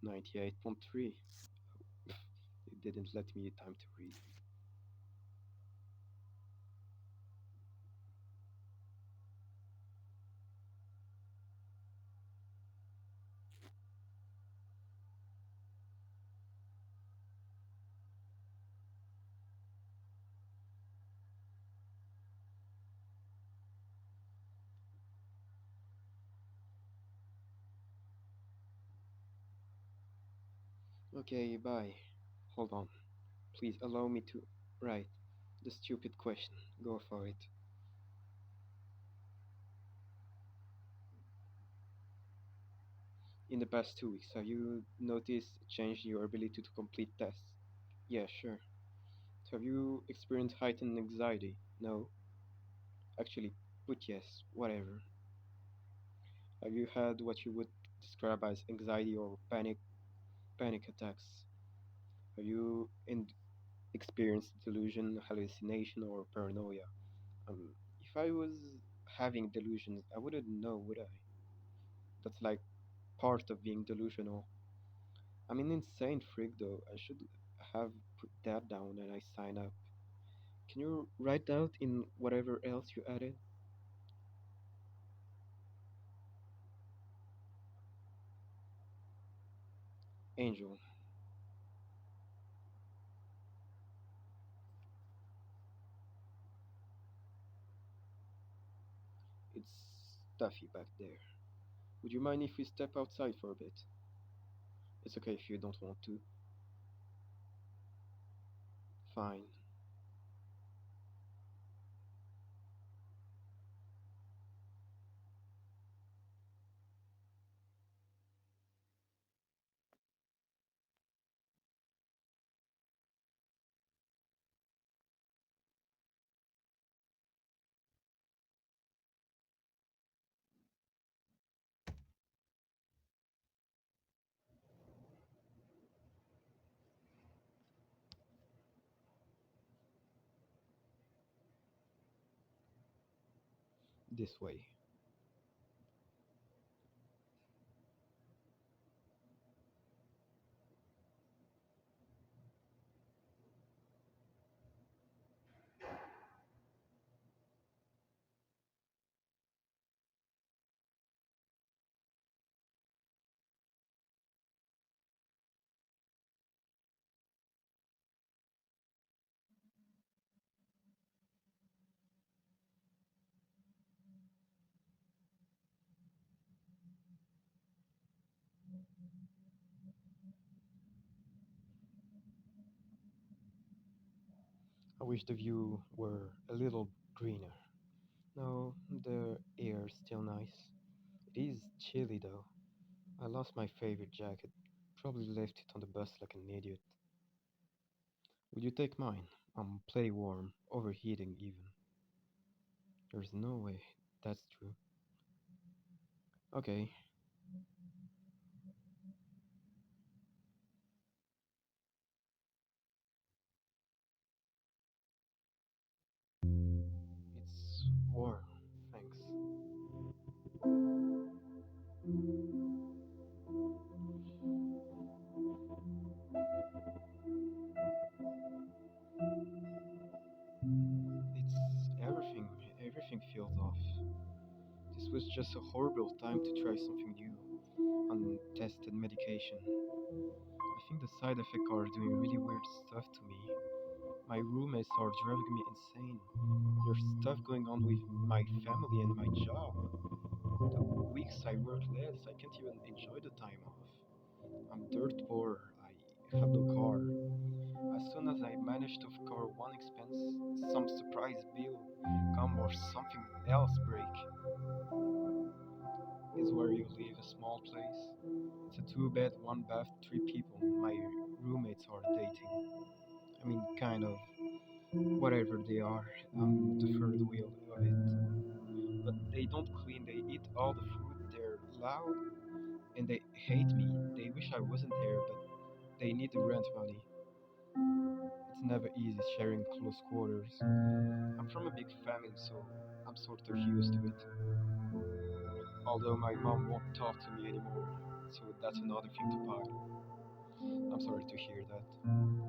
98.3. It didn't let me time to read. Okay, bye. Hold on. Please allow me to write the stupid question. Go for it. In the past 2 weeks, have you noticed a change in your ability to complete tests? Yeah, sure. Have you experienced heightened anxiety? No. Actually, put yes, whatever. Have you had what you would describe as anxiety or panic attacks? Have you experienced delusion, hallucination, or paranoia? If I was having delusions, I wouldn't know, would I? That's like part of being delusional. I'm an insane freak, though. I should have put that down and I sign up. Can you write out in whatever else you added? Angel. It's stuffy back there. Would you mind if we step outside for a bit? It's okay if you don't want to. Fine. This way. I wish the view were a little greener. No, the air's still nice. It is chilly though. I lost my favorite jacket. Probably left it on the bus like an idiot. Would you take mine? I'm plenty warm, overheating even. There's no way. That's true. Okay, it's warm. Thanks. It's everything. Everything feels off. This was just a horrible time to try something new. Untested medication. I think the side effects are doing really weird stuff to me. My roommates are driving me insane. There's stuff going on with my family and my job. The weeks I work less, I can't even enjoy the time off. I'm dirt poor. I have no car. As soon as I manage to cover one expense, some surprise bill come or something else break. Is where you live a small place? It's a two bed, one bath, three people. My roommates are dating. I mean, kind of. Whatever they are, I'm the third wheel of it. But they don't clean, they eat all the food, they're loud, and they hate me. They wish I wasn't there, but they need the rent money. It's never easy sharing close quarters. I'm from a big family, so I'm sort of used to it. Although my mom won't talk to me anymore, so that's another thing to pile. I'm sorry to hear that.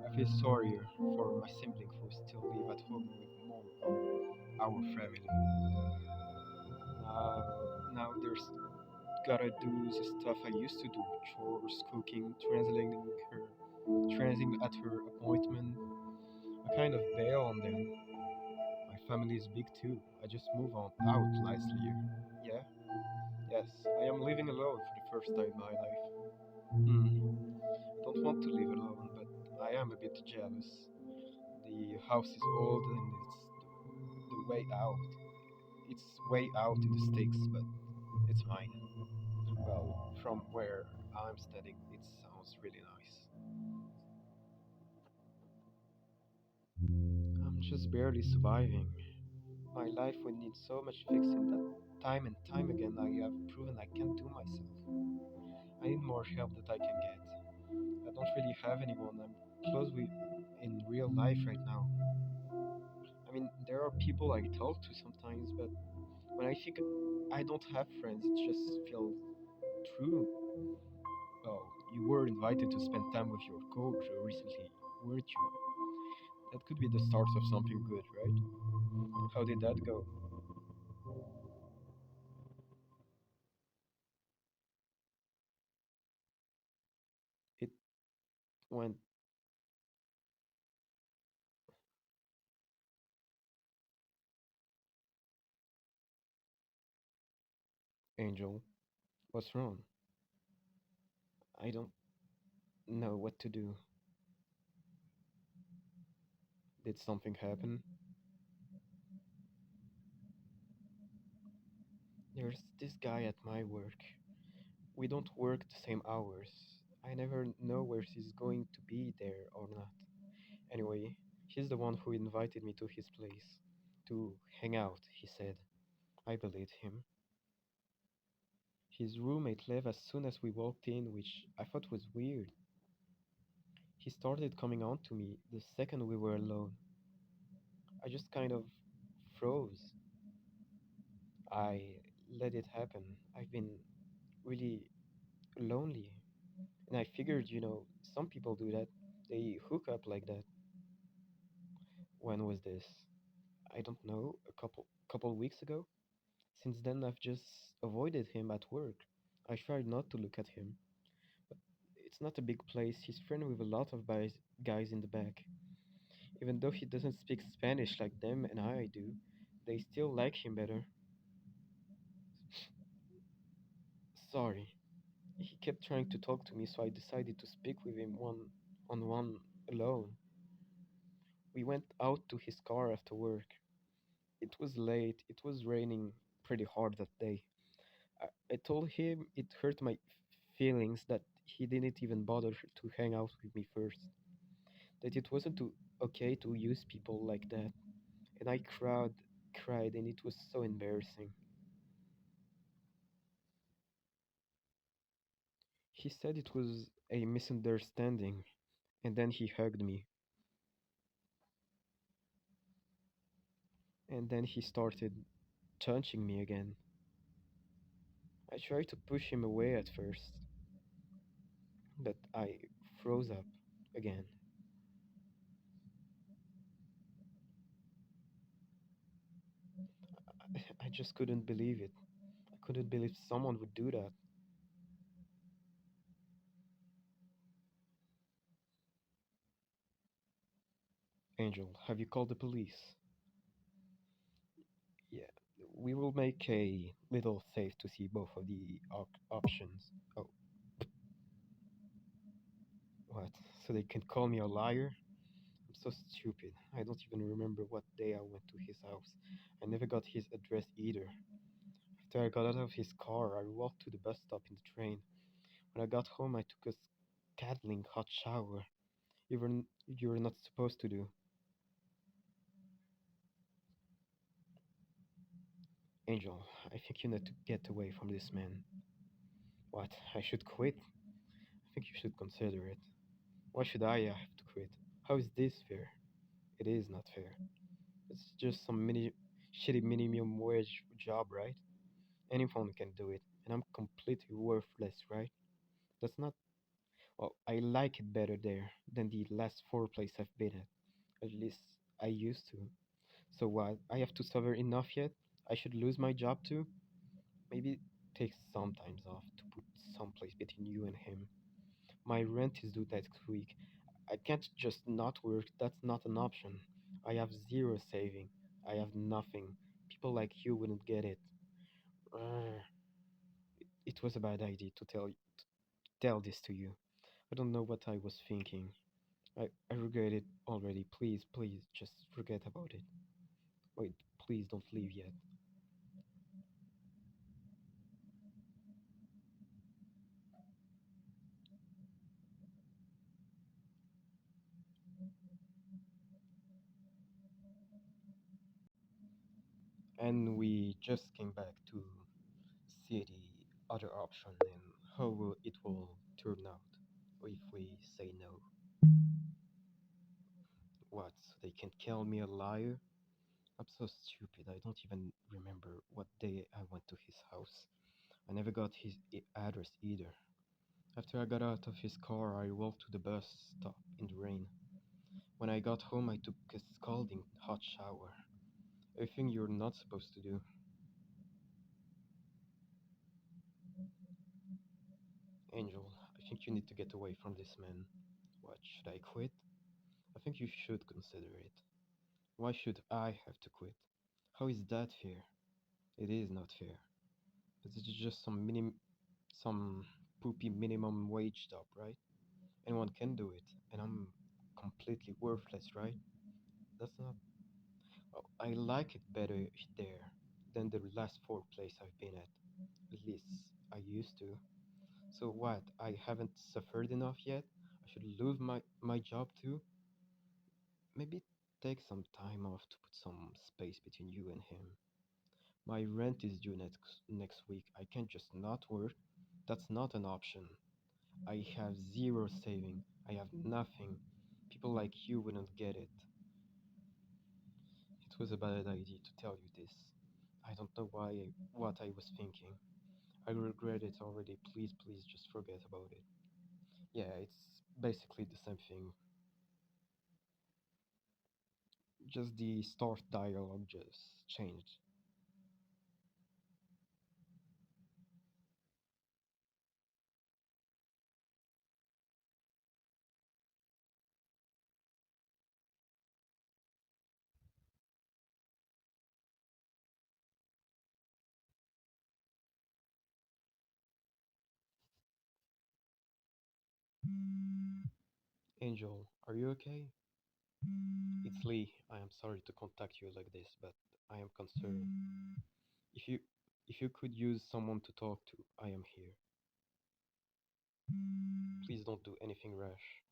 I feel sorrier for my sibling who still live at home with more of our family. Now, now there's gotta do the stuff I used to do: chores, cooking, translating at her appointment. I kind of bail on them. My family is big too. I just move on out last year. Yeah, yes, I am living alone for the first time in my life. I don't want to live alone, but I am a bit jealous. The house is old and it's the way out. It's way out in the sticks, but it's mine. Well, from where I'm standing, it sounds really nice. I'm just barely surviving. My life would need so much fixing that time and time again I have proven I can't do myself. I need more help that I can get. I don't really have anyone I'm close with in real life right now. I mean, there are people I talk to sometimes, but when I think I don't have friends, it just feels true. Well, you were invited to spend time with your coach recently, weren't you? That could be the start of something good, right? How did that go? It went, Angel. What's wrong? I don't know what to do. Did something happen? There's this guy at my work. We don't work the same hours. I never know where he's going to be there or not. Anyway, he's the one who invited me to his place. To hang out, he said. I believed him. His roommate left as soon as we walked in, which I thought was weird. He started coming on to me the second we were alone. I just kind of froze. I let it happen. I've been really lonely. And I figured, some people do that. They hook up like that. When was this? I don't know, a couple weeks ago. Since then I've just avoided him at work. I tried not to look at him. But it's not a big place. He's friendly with a lot of guys in the back. Even though he doesn't speak Spanish like them and I do, they still like him better. Sorry. He kept trying to talk to me, so I decided to speak with him one on one alone. We went out to his car after work. It was late, it was raining pretty hard that day. I told him it hurt my feelings that he didn't even bother to hang out with me first, that it wasn't okay to use people like that. And I cried, and it was so embarrassing. He said it was a misunderstanding, and then he hugged me, and then he started touching me again. I tried to push him away at first, but I froze up again. I just couldn't believe it. I couldn't believe someone would do that. Angel, have you called the police? Yeah, we will make a little safe to see both of the options. Oh, what? So they can call me a liar? I'm so stupid. I don't even remember what day I went to his house. I never got his address either. After I got out of his car, I walked to the bus stop in the train. When I got home, I took a scalding hot shower. You were not supposed to do. Angel, I think you need to get away from this man. What? I should quit? I think you should consider it. Why should I have to quit? How is this fair? It is not fair. It's just some shitty minimum wage job, right? Anyone can do it, and I'm completely worthless, right? That's not. Well, I like it better there than the last four places I've been at. At least I used to. So what? I have to suffer enough yet? I should lose my job too? Maybe take some times off to put someplace between you and him. My rent is due next week. I can't just not work. That's not an option. I have zero saving. I have nothing. People like you wouldn't get it. Urgh. It was a bad idea to tell this to you. I don't know what I was thinking. I regret it already. Please, just forget about it. Wait, please don't leave yet. And we just came back to see the other option and how it will turn out if we say no. What? So they can call me a liar? I'm so stupid. I don't even remember what day I went to his house. I never got his address either. After I got out of his car, I walked to the bus stop in the rain. When I got home, I took a scalding hot shower. A thing you're not supposed to do. Angel, I think you need to get away from this man. What, should I quit? I think you should consider it. Why should I have to quit? How is that fair? It is not fair. This is just some poopy minimum wage job, right? Anyone can do it, and I'm completely worthless, right? That's not. Oh, I like it better there than the last four places I've been at. At least I used to. So what? I haven't suffered enough yet? I should lose my job too? Maybe take some time off to put some space between you and him. My rent is due next week. I can't just not work. That's not an option. I have zero saving. I have nothing. People like you wouldn't get it. It was a bad idea to tell you this. I don't know what I was thinking. I regret it already. Please just forget about it. Yeah, it's basically the same thing. Just the start dialogue just changed. Angel, are you okay? It's Lee. I am sorry to contact you like this, but I am concerned. If you if you could use someone to talk to, I am here. Please don't do anything rash.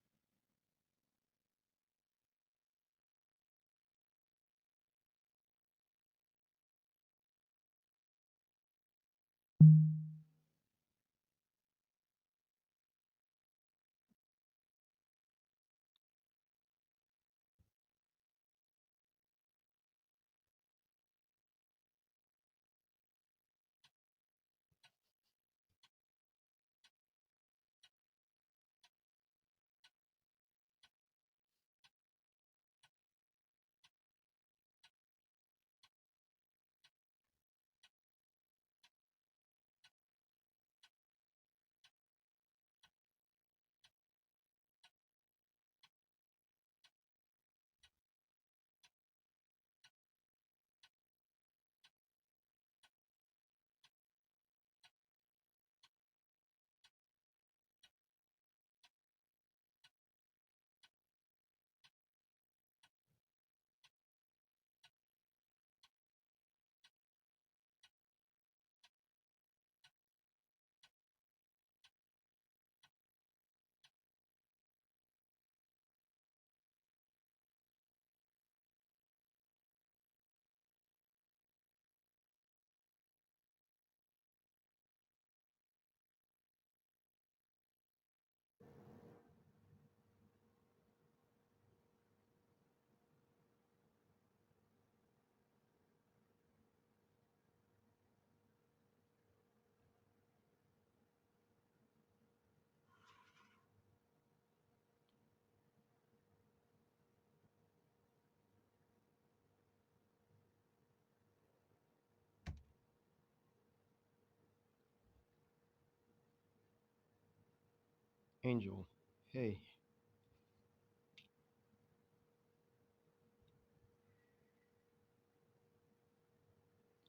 Angel, hey,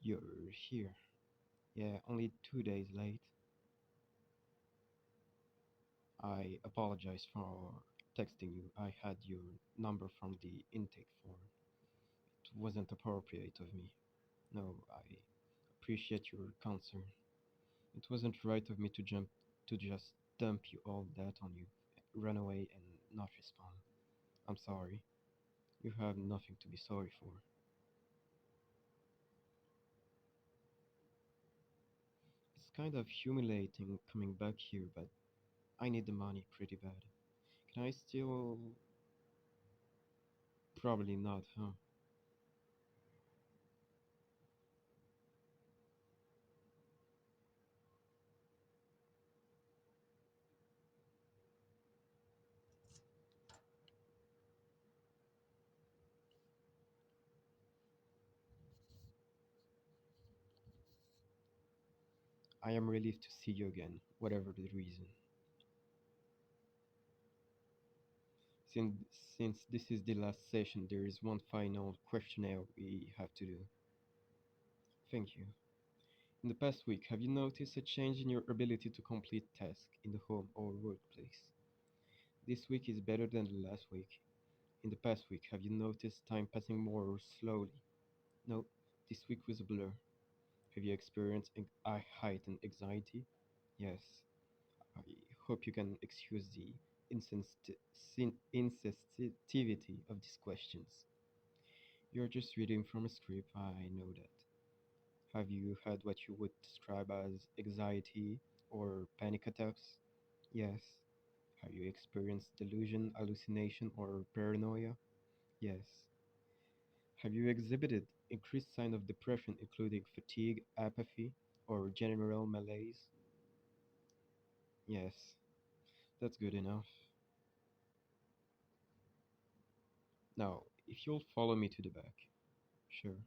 you're here. Yeah, only 2 days late. I apologize for texting you. I had your number from the intake form. It wasn't appropriate of me. No, I appreciate your concern. It wasn't right of me to just dump you all that on you, run away and not respond. I'm sorry. You have nothing to be sorry for. It's kind of humiliating coming back here, but I need the money pretty bad. Can I still? Probably not, huh? I am relieved to see you again, whatever the reason. Since, since this is the last session, there is one final questionnaire we have to do. Thank you. In the past week, have you noticed a change in your ability to complete tasks in the home or workplace? This week is better than the last week. In the past week, have you noticed time passing more slowly? No, this week was a blur. Have you experienced a heightened anxiety? Yes. I hope you can excuse the insensitivity of these questions. You're just reading from a script, I know that. Have you had what you would describe as anxiety or panic attacks? Yes. Have you experienced delusion, hallucination, or paranoia? Yes. Have you exhibited increased sign of depression, including fatigue, apathy, or general malaise? Yes. That's good enough. Now, if you'll follow me to the back. Sure.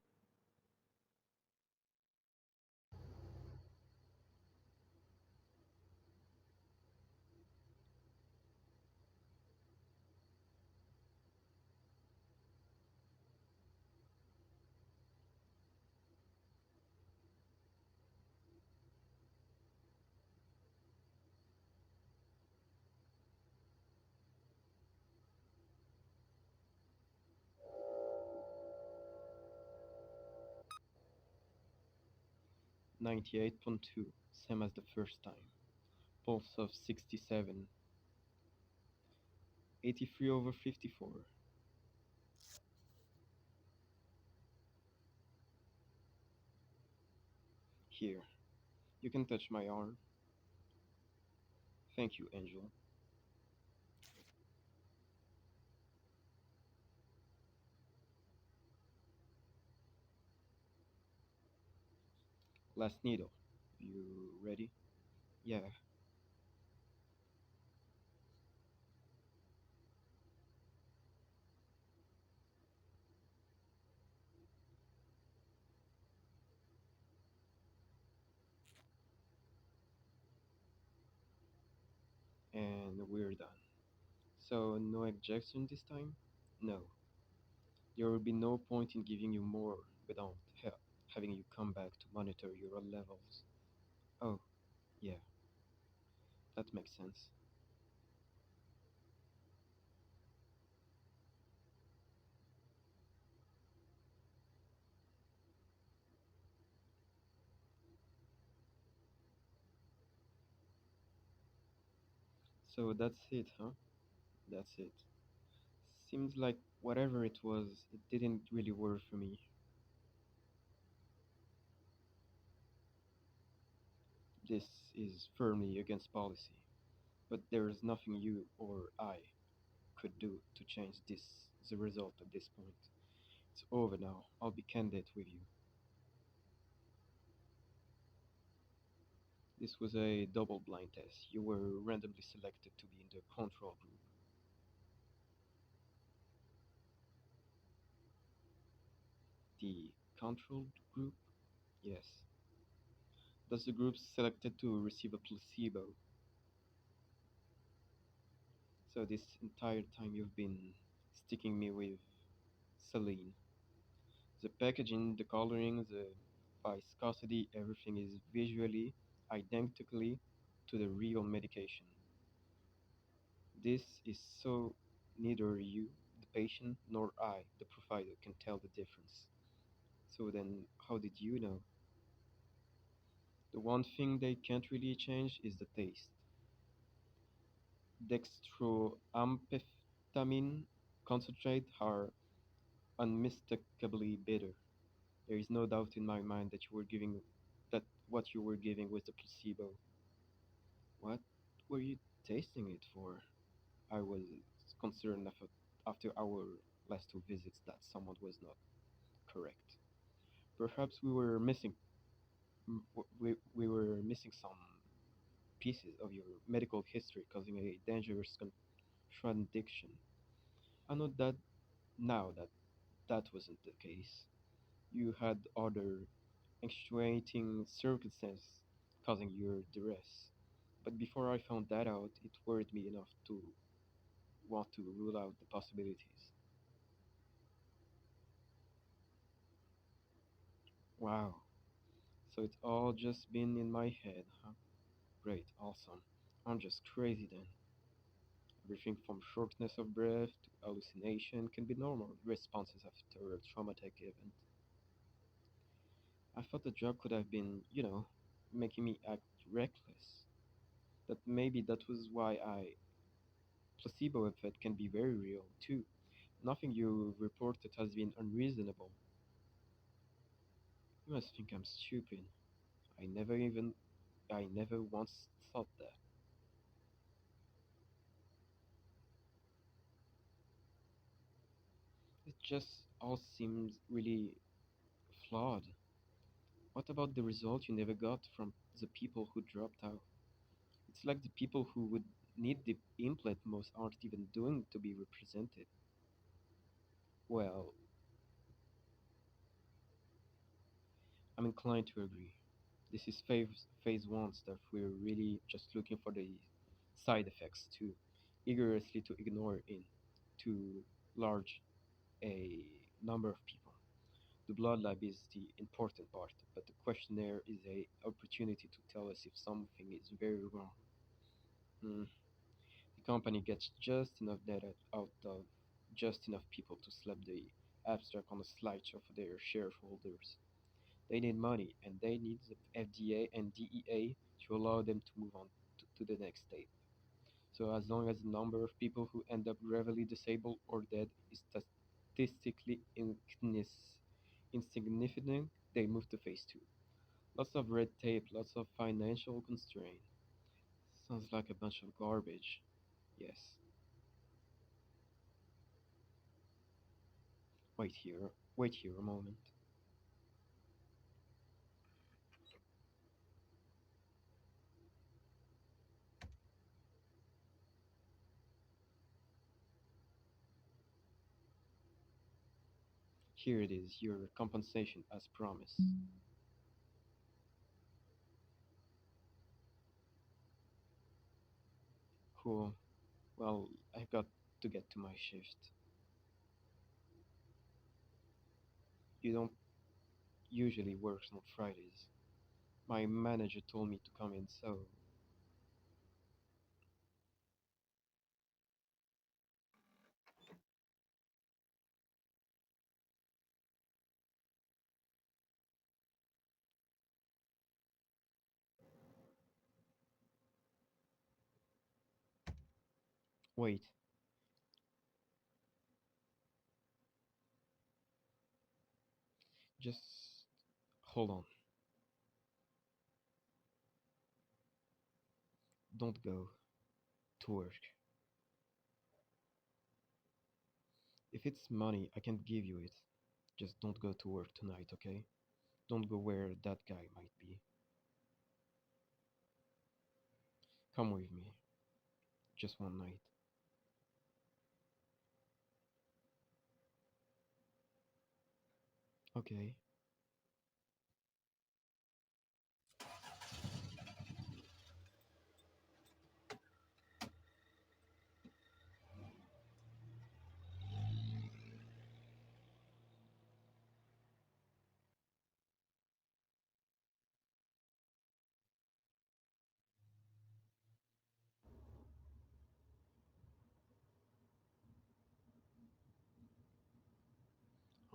98.2, same as the first time. Pulse of 67, 83 over 54. Here, you can touch my arm. Thank you, Angel. Last needle. You ready? Yeah, and we're done. So, no ejection this time? No. There will be no point in giving you more without having you come back to monitor your levels. Oh, yeah, that makes sense. So that's it, huh? That's it. Seems like whatever it was, it didn't really work for me. This is firmly against policy, but there is nothing you or I could do to change this the result at this point. It's over now. I'll be candid with you. This was a double blind test. You were randomly selected to be in the control group. The controlled group? Yes. That's the group selected to receive a placebo. So this entire time you've been sticking me with saline. The packaging, the coloring, the viscosity, everything is visually identically to the real medication. This is so neither you, the patient, nor I, the provider, can tell the difference. So then, how did you know? The one thing they can't really change is the taste. Dextroamphetamine concentrate are unmistakably bitter. There is no doubt in my mind that what you were giving was the placebo. What were you tasting it for? I was concerned after our last two visits that someone was not correct. Perhaps we were missing some pieces of your medical history causing a dangerous contradiction. I know that now that that wasn't the case. You had other extenuating circumstances causing your duress. But before I found that out, it worried me enough to want to rule out the possibilities. Wow, so it's all just been in my head, huh? Great, awesome. I'm just crazy then. Everything from shortness of breath to hallucination can be normal responses after a traumatic event. I thought the drug could have been, making me act reckless. That maybe that was why I placebo effect can be very real too. Nothing you reported has been unreasonable. You must think I'm stupid. I never even I never once thought that. It just all seems really flawed. What about the result you never got from the people who dropped out? It's like the people who would need the implant most aren't even doing to be represented. Well, I'm inclined to agree. This is phase one stuff. We're really just looking for the side effects to eagerly to ignore in too large a number of people. The blood lab is the important part, but the questionnaire is a opportunity to tell us if something is very wrong. Hmm. The company gets just enough data out of just enough people to slap the abstract on a slideshow for their shareholders. They need money, and they need the FDA and DEA to allow them to move on to the next step. So as long as the number of people who end up gravely disabled or dead is statistically insignificant, they move to phase two. Lots of red tape, lots of financial constraint. Sounds like a bunch of garbage. Yes. Wait here a moment. Here it is, your compensation as promised. Cool. Well, I've got to get to my shift. You don't usually work on Fridays. My manager told me to come in, so wait, just hold on. Don't go to work. If it's money, I can give you it. Just don't go to work tonight, okay? Don't go where that guy might be. Come with me. Just one night. Okay.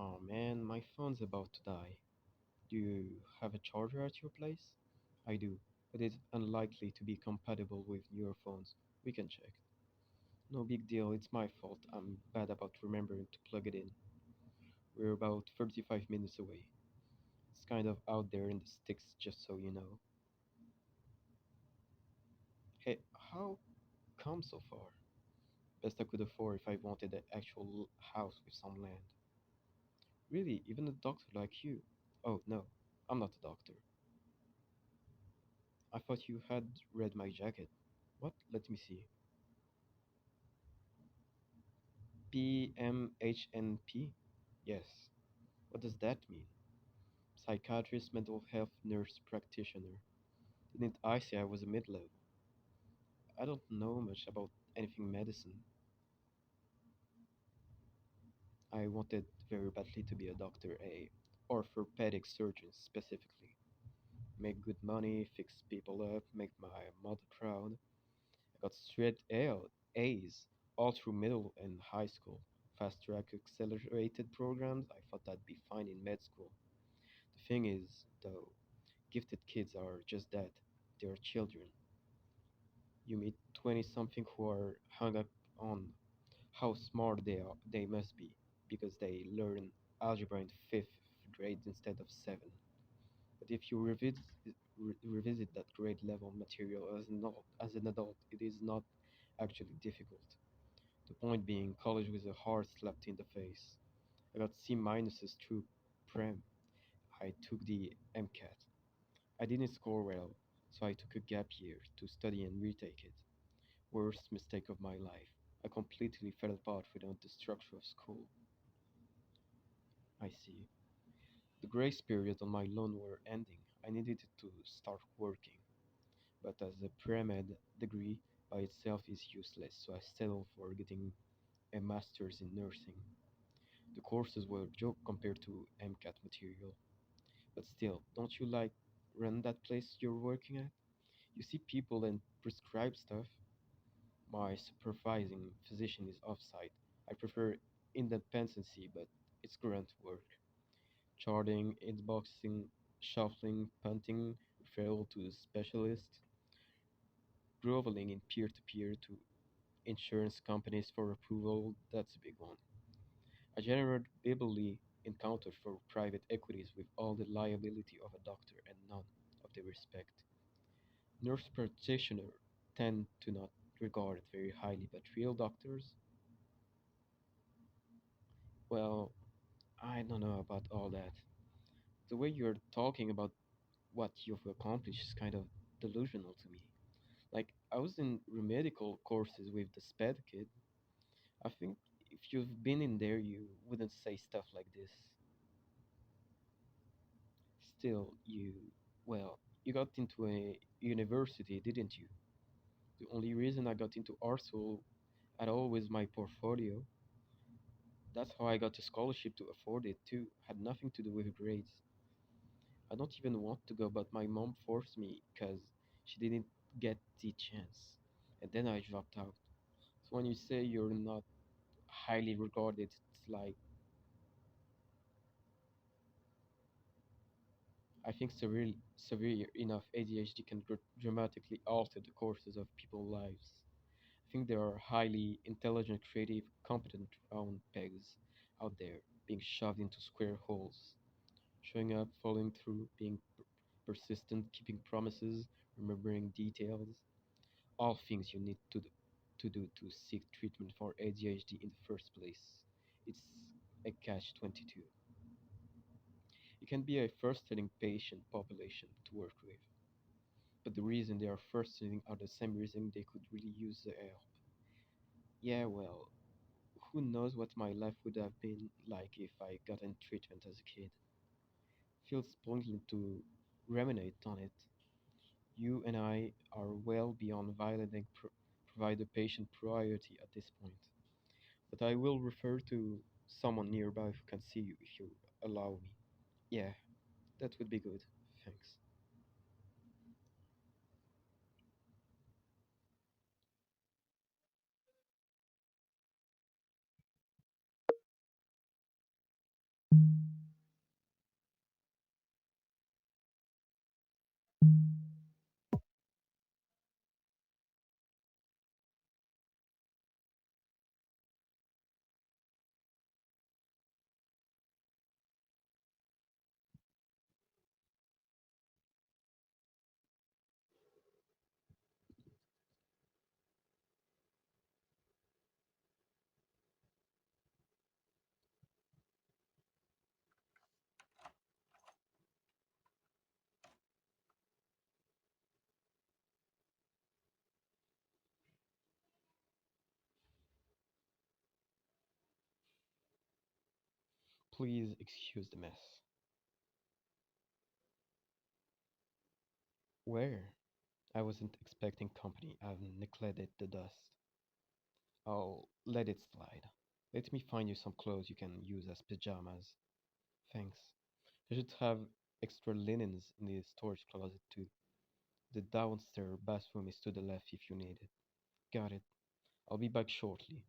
Oh man, my phone's about to die. Do you have a charger at your place? I do, but it's unlikely to be compatible with your phones. We can check. No big deal, it's my fault. I'm bad about remembering to plug it in. We're about 35 minutes away. It's kind of out there in the sticks, just so you know. Hey, how come so far? Best I could afford if I wanted an actual house with some land. Really, even a doctor like you? Oh, no, I'm not a doctor. I thought you had read my jacket. What? Let me see. PMHNP? Yes. What does that mean? Psychiatrist, mental health nurse practitioner. Didn't I say I was a mid level? I don't know much about anything medicine. I wanted very badly to be a doctor, a orthopedic surgeon specifically. Make good money, fix people up, make my mother proud. I got straight A's all through middle and high school. Fast track accelerated programs, I thought I'd be fine in med school. The thing is, though, gifted kids are just that. They're children. You meet 20 something who are hung up on how smart they must be because they learn algebra in fifth grade instead of seven. But if you revisit that grade level material as an adult, it is not actually difficult. The point being, college was a hard slap in the face. I got C minuses through Prem. I took the MCAT. I didn't score well, so I took a gap year to study and retake it. Worst mistake of my life. I completely fell apart without the structure of school. I see. The grace period on my loan were ending. I needed to start working. But as a pre-med degree by itself is useless, so I settled for getting a master's in nursing. The courses were a joke compared to MCAT material. But still, don't you like run that place you're working at? You see people and prescribe stuff. My supervising physician is off-site. I prefer independency, but it's grunt work. Charting, inboxing, shuffling, punting, referral to specialists, groveling in peer-to-peer to insurance companies for approval, that's a big one. A general biblically encounter for private equities with all the liability of a doctor and none of the respect. Nurse practitioners tend to not regard it very highly, but real doctors, well, I don't know about all that. The way you're talking about what you've accomplished is kind of delusional to me. Like, I was in remedical courses with the SPED kid. I think if you've been in there, you wouldn't say stuff like this. Still, well, you got into a university, didn't you? The only reason I got into art school at all was my portfolio. That's how I got a scholarship to afford it too. Had nothing to do with grades. I don't even want to go, but my mom forced me because she didn't get the chance. And then I dropped out. So when you say you're not highly regarded, it's like I think severe enough ADHD can dramatically alter the courses of people's lives. I think there are highly intelligent, creative, competent round pegs out there being shoved into square holes. Showing up, following through, being persistent, keeping promises, remembering details, all things you need to seek treatment for ADHD in the first place. It's a catch 22. It can be a frustrating patient population to work with, but the reason they are frustrating are the same reason they could really use the help. Yeah, well, who knows what my life would have been like if I got in treatment as a kid. Feels pointless to ruminate on it. You and I are well beyond violating provide a patient priority at this point. But I will refer to someone nearby who can see you if you allow me. Yeah, that would be good. Thanks. Please excuse the mess. Where? I wasn't expecting company. I've neglected the dust. I'll let it slide. Let me find you some clothes you can use as pajamas. Thanks. I should have extra linens in the storage closet too. The downstairs bathroom is to the left if you need it. Got it. I'll be back shortly.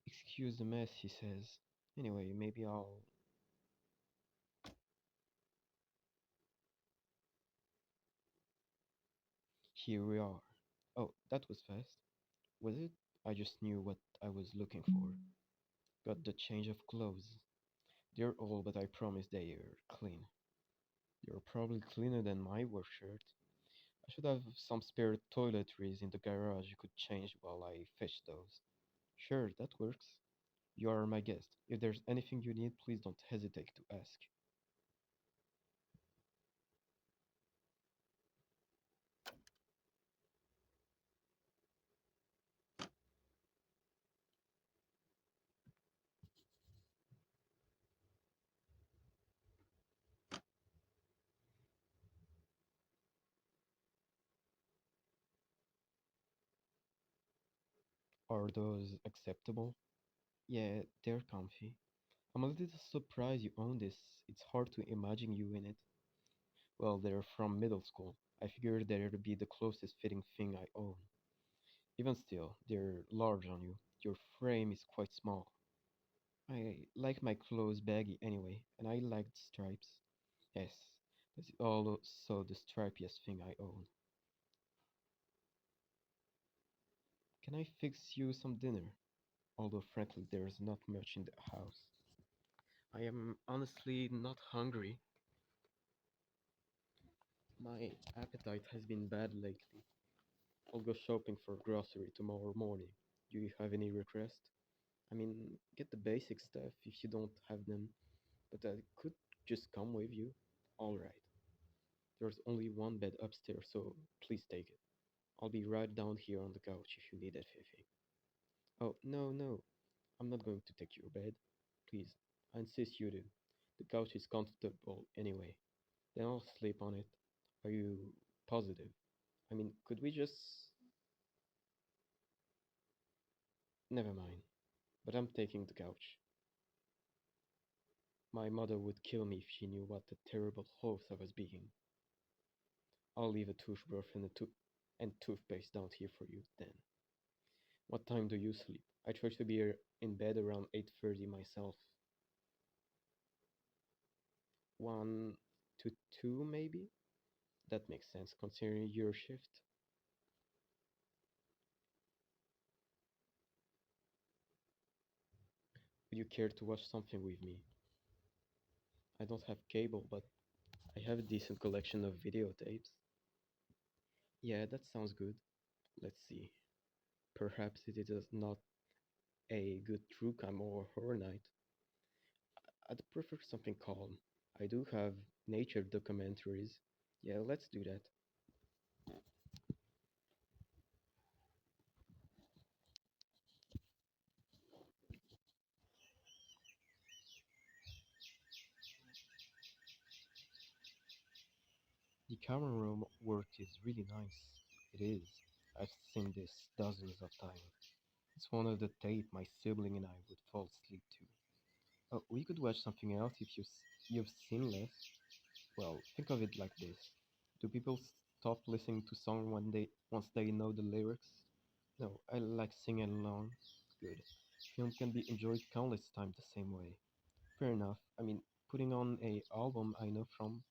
Excuse the mess, he says. Anyway, maybe I'll. Here we are. Oh, that was fast. Was it? I just knew what I was looking for. Got the change of clothes. They're old, but I promise they're clean. They're probably cleaner than my work shirt. I should have some spare toiletries in the garage you could change while I fetch those. Sure, that works. You are my guest. If there's anything you need, please don't hesitate to ask. Are those acceptable? Yeah, they're comfy. I'm a little surprised you own this. It's hard to imagine you in it. Well, they're from middle school. I figured they'd be the closest fitting thing I own. Even still, they're large on you. Your frame is quite small. I like my clothes baggy anyway, and I like the stripes. Yes, that's also the stripiest thing I own. Can I fix you some dinner? Although frankly, there's not much in the house. I am honestly not hungry. My appetite has been bad lately. I'll go shopping for grocery tomorrow morning. Do you have any requests? I mean, get the basic stuff if you don't have them, but I could just come with you. Alright. There's only one bed upstairs, so please take it. I'll be right down here on the couch if you need anything. Oh, no, no, I'm not going to take your bed. Please, I insist you do. The couch is comfortable anyway. Then I'll sleep on it. Are you positive? I mean, could we just. Never mind. But I'm taking the couch. My mother would kill me if she knew what a terrible host I was being. I'll leave a toothbrush and toothpaste down here for you then. What time do you sleep? I try to be in bed around 8:30 myself. 1 to 2 maybe? That makes sense considering your shift. Would you care to watch something with me? I don't have cable, but I have a decent collection of videotapes. Yeah, that sounds good. Let's see. Perhaps it is not a good true crime or horror night. I'd prefer something calm. I do have nature documentaries. Yeah, let's do that. The camera room work is really nice. It is. I've seen this dozens of times. It's one of the tape my sibling and I would fall asleep to. Oh, we could watch something else if you've seen less. Well, think of it like this. Do people stop listening to song once they know the lyrics? No, I like singing along. Good. Film can be enjoyed countless times the same way. Fair enough. I mean, putting on a album I know from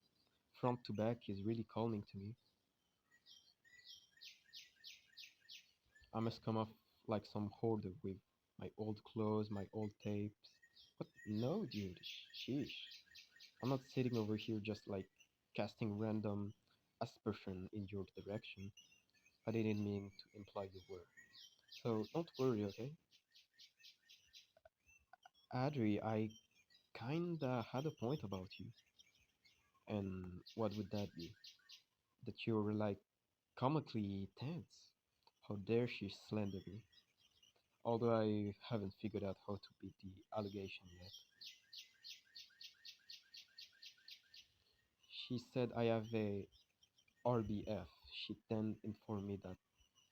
front to back is really calming to me. I must come off like some hoarder with my old clothes, my old tapes. What? No, dude. Sheesh. I'm not sitting over here just like casting random aspersion in your direction. I didn't mean to imply you were. So don't worry, okay? Adri, I kinda had a point about you. And what would that be? That you're like comically tense? How dare she slander me? Although I haven't figured out how to beat the allegation yet. She said I have a RBF. She then informed me that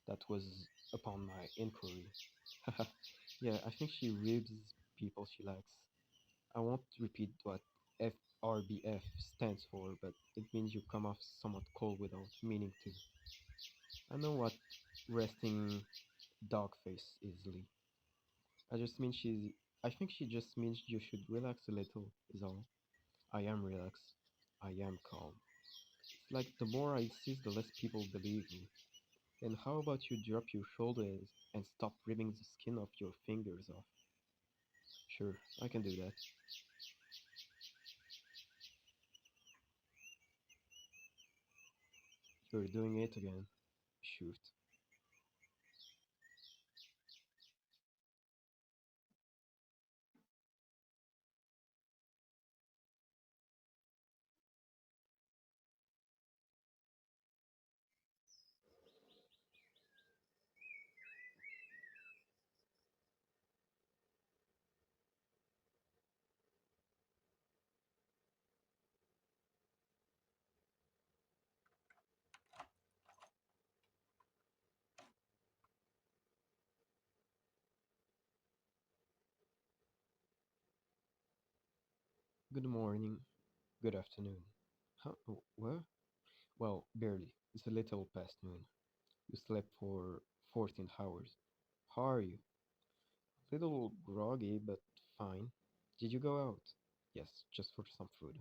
that was upon my inquiry. Yeah, I think she ribs people she likes. I won't repeat what FRBF stands for, but it means you come off somewhat cold without meaning to. I know what resting dog face is, Lee. I just mean she's. I think she just means you should relax a little, is all. I am relaxed. I am calm. It's like the more I insist, the less people believe me. And how about you drop your shoulders and stop ripping the skin off your fingers off? Sure, I can do that. You're doing it again. Shoot. Good morning. Good afternoon. Huh? What? Well, barely. It's a little past noon. You slept for 14 hours. How are you? Little groggy, but fine. Did you go out? Yes, just for some food.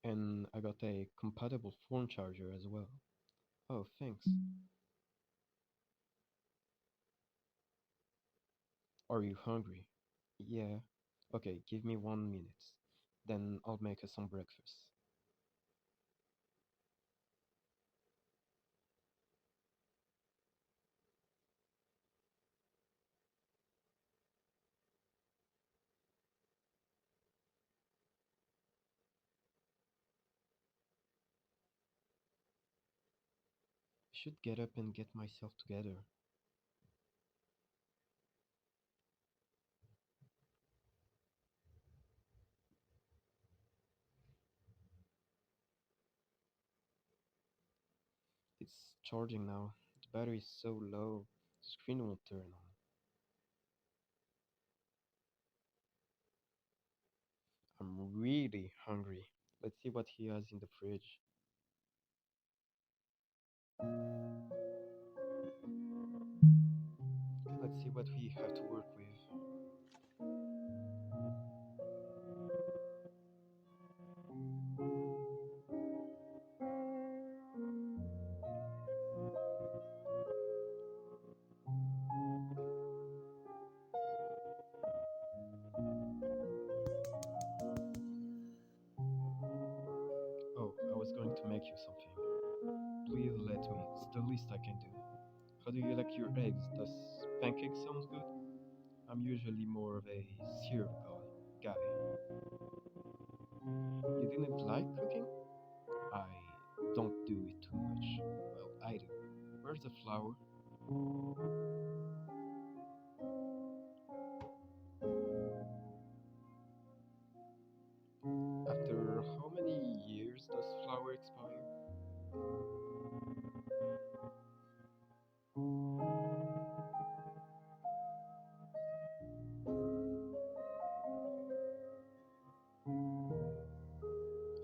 And I got a compatible phone charger as well. Oh, thanks. Are you hungry? Yeah. Okay, give me 1 minute. Then I'll make us some breakfast. I should get up and get myself together. It's charging now. The battery is so low, the screen won't turn on. I'm really hungry. Let's see what he has in the fridge. Let's see what we have to work with. Oh, I was going to make you something. Please let me. It's the least I can do. How do you like your eggs? Does pancake sounds good? I'm usually more of a syrup guy. You didn't like cooking? I don't do it too much. Well, I do. Where's the flour? After how many years does flour expire?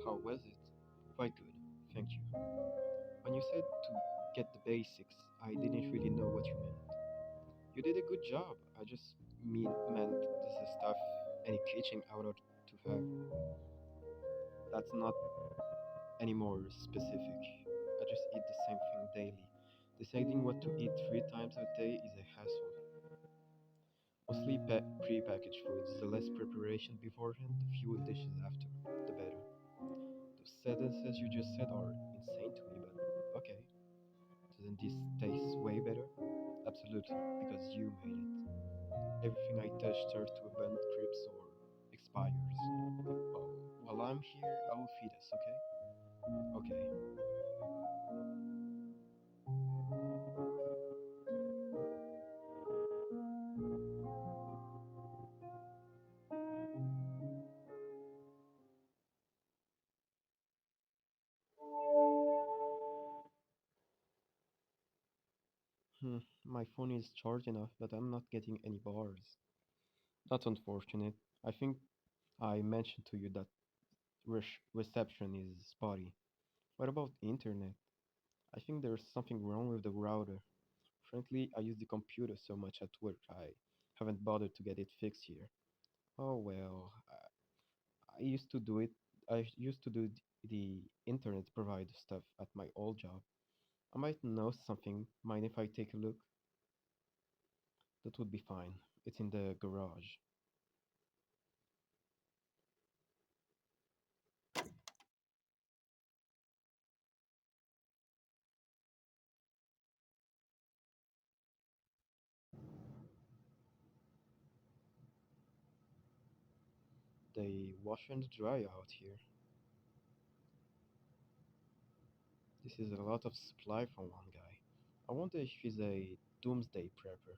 How was it? Quite good, thank you. When you said to get the basics, I didn't really know what you meant. You did a good job. I just meant the stuff any kitchen ought to have. That's not any more specific. I just eat the same thing daily. Deciding what to eat 3 times a day is a hassle. Mostly pre-packaged foods. The less preparation beforehand, the fewer dishes after, the better. Those sentences you just said are insane to me, but okay. Doesn't this taste way better? Absolutely, because you made it. Everything I touch turns to a burnt crisp or expires. Well, while I'm here, I will feed us, okay? Okay. My phone is charged enough, but I'm not getting any bars. That's unfortunate. I think I mentioned to you that reception is spotty. What about internet? I think there's something wrong with the router. Frankly, I use the computer so much at work, I haven't bothered to get it fixed here. Oh well, I used to do it. I used to do the internet provider stuff at my old job. I might know something. Mind if I take a look? That would be fine. It's in the garage. They wash and dry out here. This is a lot of supply for one guy. I wonder if he's a doomsday prepper.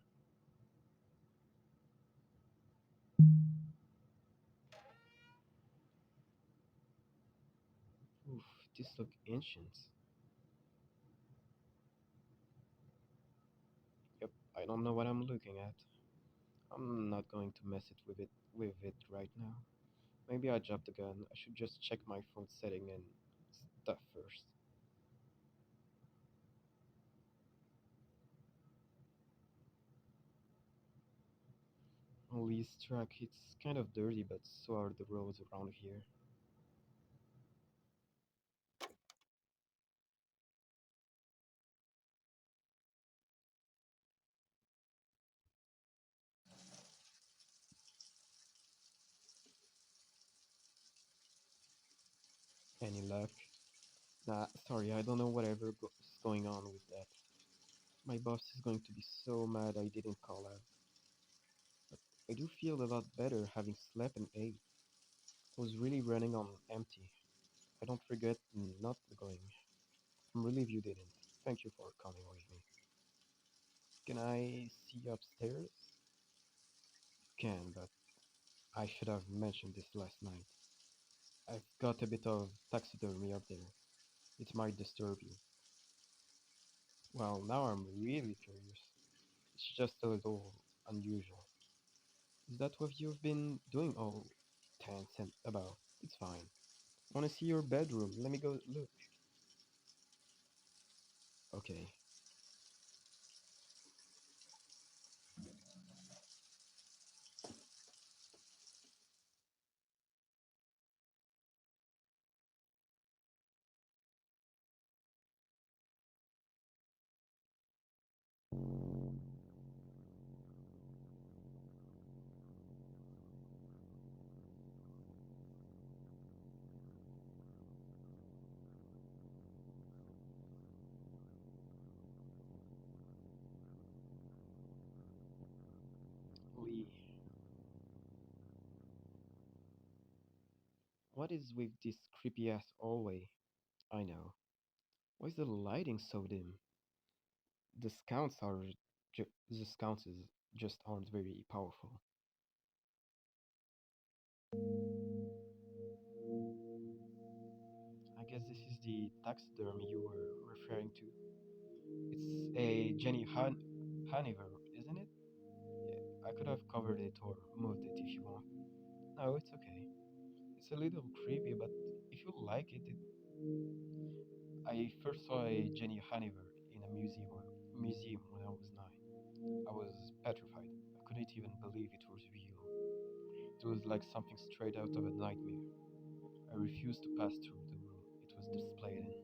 Oof, this look ancient. Yep, I don't know what I'm looking at. I'm not going to mess it with it right now. Maybe I jumped the gun. I should just check my phone setting and stuff first. Least track, it's kind of dirty, but so are the roads around here. Any luck? Nah, sorry, I don't know is going on with that. My boss is going to be so mad I didn't call out. But I do feel a lot better having slept and ate. I was really running on empty. I don't regret not going. I'm relieved you didn't. Thank you for coming with me. Can I see you upstairs? Can, but I should have mentioned this last night. I've got a bit of taxidermy up there. It might disturb you. Well, now I'm really curious. It's just a little unusual. Is that what you've been doing all tense and about? It's fine. Wanna see your bedroom? Let me go look. Okay. Lee, what is with this creepy ass hallway? I know. Why is the lighting so dim? The sconces just aren't very powerful. I guess this is the taxidermy you were referring to. It's a Hanover, isn't it? Yeah, I could have covered it or moved it if you want. No, it's okay. It's a little creepy, but if you like it. I first saw a Jenny Hanover in a museum when I was 9. I was petrified. I couldn't even believe it was real. It was like something straight out of a nightmare. I refused to pass through the room it was displayed in.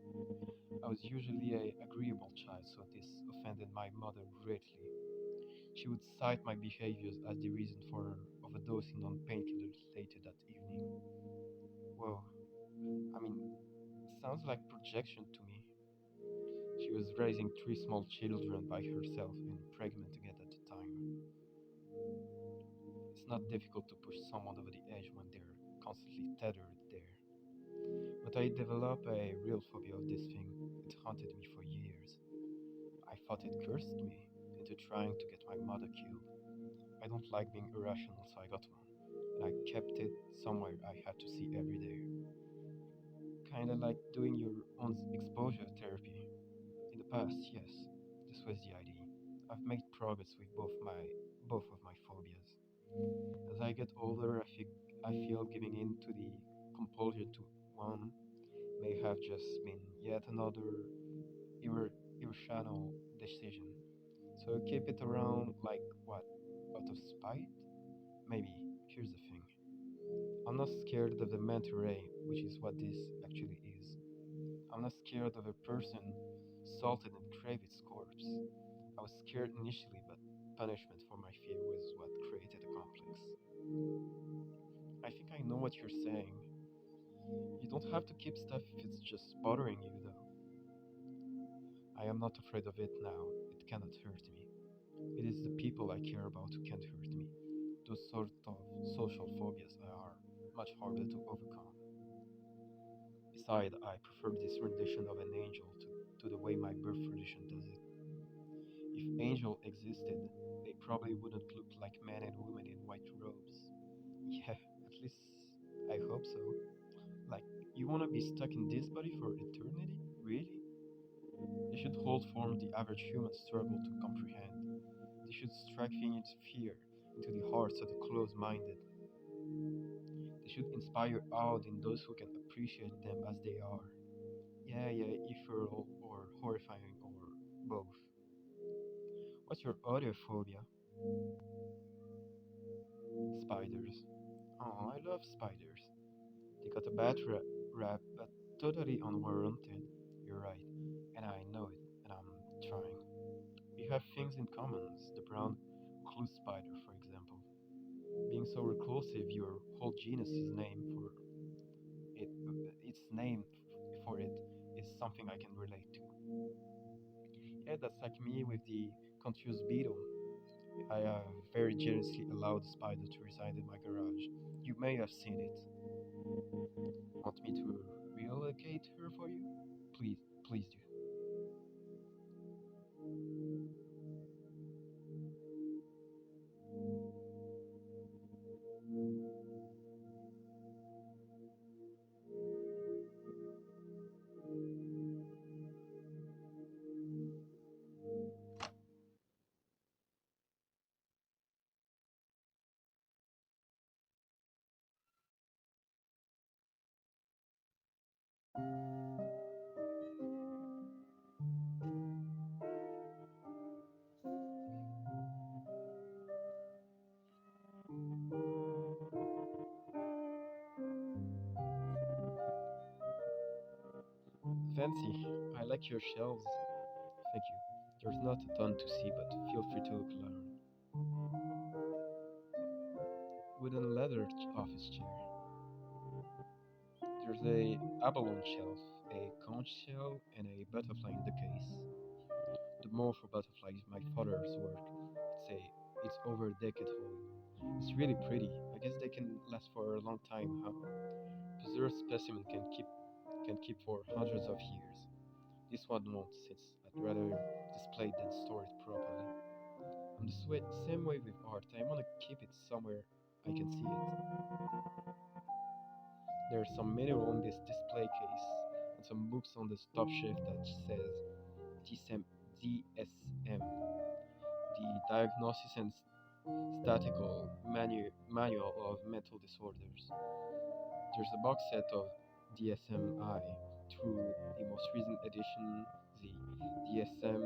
I was usually a agreeable child, so this offended my mother greatly. She would cite my behaviors as the reason for overdosing on painkillers later that evening. Whoa, I mean, sounds like projection to me. She was raising three small children by herself and pregnant again at the time. It's not difficult to push someone over the edge when they're constantly tethered there. But I developed a real phobia of this thing. It haunted me for years. I thought it cursed me into trying to get my mother killed. I don't like being irrational, so I got one. And I kept it somewhere I had to see every day. Kinda like doing your own exposure therapy. In the past, yes, this was the idea. I've made progress with both of my phobias. As I get older, I feel giving in to the compulsion to one may have just been yet another ir- irrational decision. So keep it around like what? Out of spite? Maybe. Here's the thing. I'm not scared of the manta ray, which is what this actually is. I'm not scared of a person salted and crave its corpse. I was scared initially, but punishment for my fear was what created the complex. I think I know what you're saying. You don't have to keep stuff if it's just bothering you, though. I am not afraid of it now. It cannot hurt me. It is the people I care about who can't hurt me. Those sort of social phobias are much harder to overcome. Besides, I prefer this rendition of an angel to the way my birth tradition does it. If angel existed, they probably wouldn't look like men and women in white robes. Yeah, at least I hope so. Like, you wanna be stuck in this body for eternity? Really? They should hold form the average human struggle to comprehend. They should strike fear into the hearts of the closed minded. They should inspire awe in those who can appreciate them as they are. Yeah, yeah, ethereal or horrifying or both. What's your other phobia? Spiders. Oh, I love spiders. They got a bad rap, but totally unwarranted. You're right, and I know it, and I'm trying. We have things in common. The brown clue spider, for example. Being so reclusive, your whole genus is named for it. Its name for it is something I can relate to. Yeah, that's like me with the confused beetle. I very generously allowed the spider to reside in my garage. You may have seen it. Want me to relocate her for you? Please, please do. Fancy. I like your shelves. Thank you. There's not a ton to see, but feel free to look around. Wooden leather office chair. There's a abalone shelf, a conch shell, and a butterfly in the case. The more for butterfly is my father's work. It's over a decade old. It's really pretty. I guess they can last for a long time, huh? Preserved specimen can keep for hundreds of years. This one won't, since I'd rather display it than store it properly. I'm the same way with art. I want to keep it somewhere I can see it. There's some manual on this display case and some books on the top shelf that says DSM, the Diagnosis and Statistical Manual of Mental Disorders. There's a box set of DSM-I through the most recent edition, the DSM-UVIVTR.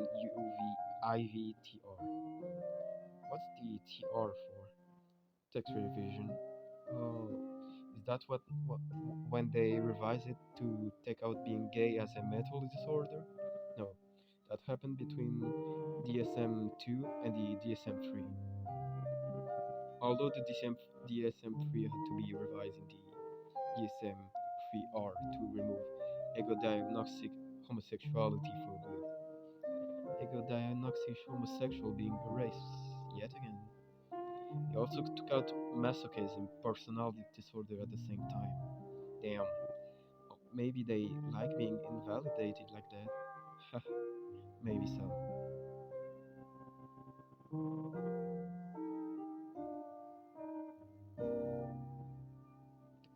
What's the TR for? Text revision. Oh, is that when they revise it to take out being gay as a mental disorder? No, that happened between DSM-2 and the DSM-3. Although the DSM-3 had to be revised in the DSM-3R to remove ego-diagnostic homosexuality for good. Ego-diagnostic homosexual being erased yet again. He also took out masochism, personality disorder at the same time. Damn, maybe they like being invalidated like that. Maybe so. The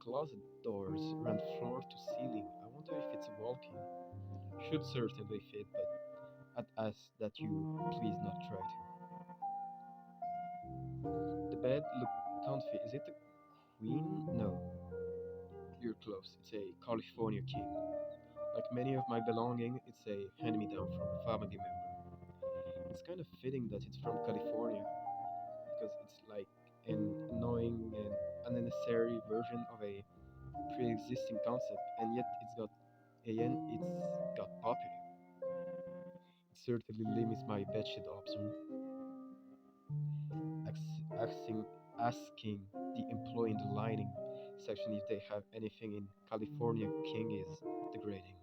closet doors run floor to ceiling. I wonder if it's a walk-in. Should certainly fit, but I'd ask that you please not try to. The bed looked comfy. Is it a queen? No, you're close. It's a California king. Like many of my belonging, it's a hand-me-down from a family member. It's kind of fitting that it's from California because it's like an annoying and unnecessary version of a pre-existing concept, and yet it's got popular. It certainly limits my bedsheet option. Asking asking the employee in the lining section if they have anything in California King is degrading.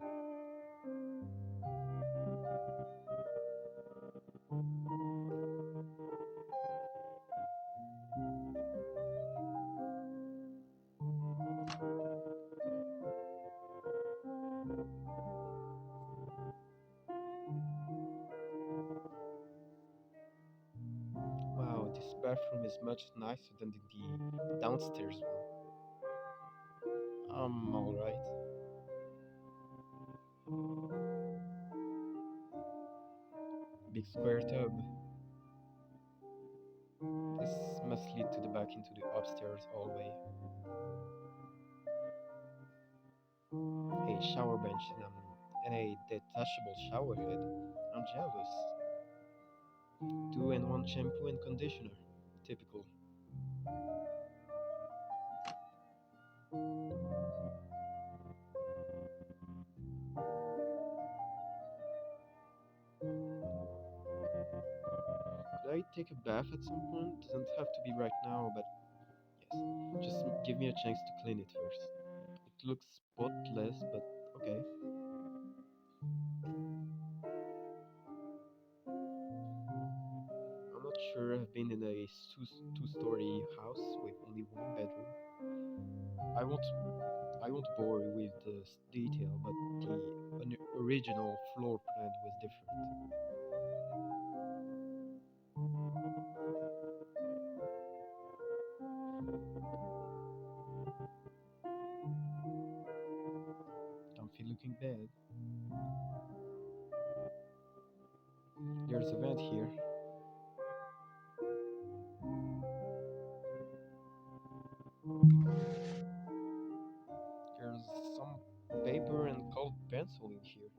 Wow, this bathroom is much nicer than the downstairs one. Alright. Big square tub. This must lead to the back into the upstairs hallway. A shower bench and a detachable shower head. I'm jealous. Two in one shampoo and conditioner. Typical. Could I take a bath at some point? Doesn't have to be right now, but yes. Just give me a chance to clean it first. It looks spotless, but okay. I'm not sure I've been in a two-story house with only one bedroom. I won't I won't bore you with the detail, but the original floor plan was different. Comfy looking bed. There's a vent here. There's some paper and colored pencil in here.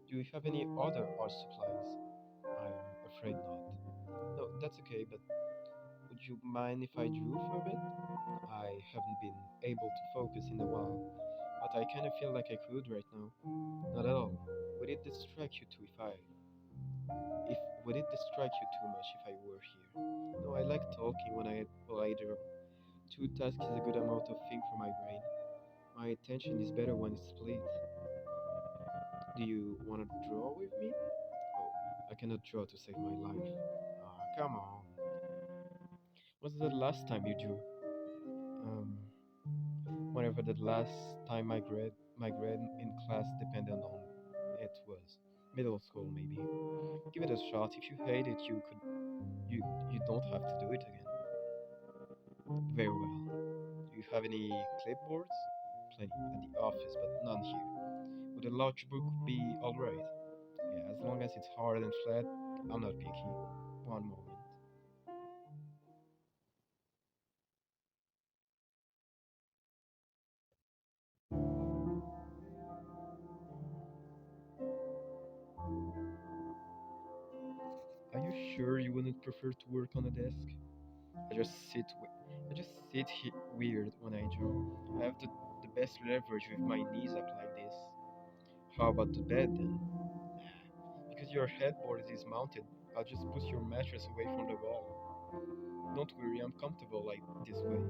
Do you have any other art supplies? I'm afraid not. No, that's okay, but would you mind if I drew for a bit? I haven't been able to focus in a while, but I kind of feel like I could right now. Not at all. Would it distract you too if would it distract you too much if I were here? No, I like talking when I draw. Two tasks is a good amount of thing for my brain. My attention is better when it's split. Do you want to draw with me? Oh, I cannot draw to save my life. Ah, come on. What's the last time you drew? Um, Whenever the last time my grade in class depended on it was. Middle school maybe. Give it a shot. If you hate it, you don't have to do it again. Very well. Do you have any clipboards? Plenty at the office, but none here. Would a large book be alright? Yeah, as long as it's hard and flat, I'm not picky. One moment. Are you sure you wouldn't prefer to work on a desk? I just I just sit weird when I draw. I have the best leverage with my knees up like this. How about the bed then? Because your headboard is mounted. I'll just put your mattress away from the wall. Don't worry, I'm comfortable like this way.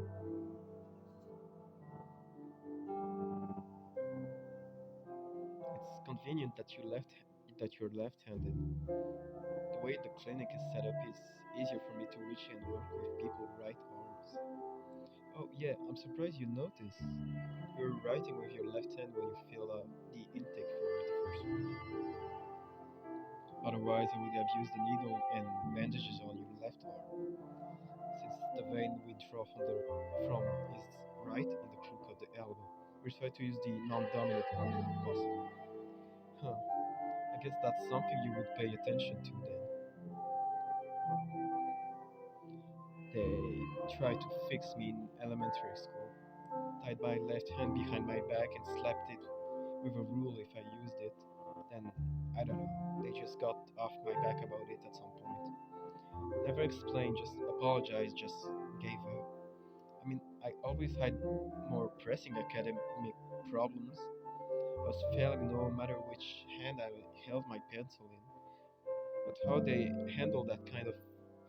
It's convenient that you're left-handed. The way the clinic is set up is easier for me to reach and work with people with right arms. Oh yeah, I'm surprised you noticed. You're writing with your left hand when you fill out the intake form at the first week. Otherwise, I would have used the needle and bandages on your left arm, since the vein we draw from is right in the crook of the elbow. We try to use the non-dominant arm if possible. Huh. I guess that's something you would pay attention to then. They tried to fix me in elementary school. Tied my left hand behind my back and slapped it with a rule if I used it. Then, I don't know, they just got off my back about it at some point. Never explained, just apologized, just gave up. I mean, I always had more pressing academic problems. I was failing no matter which hand I held my pencil in. But how they handle that kind of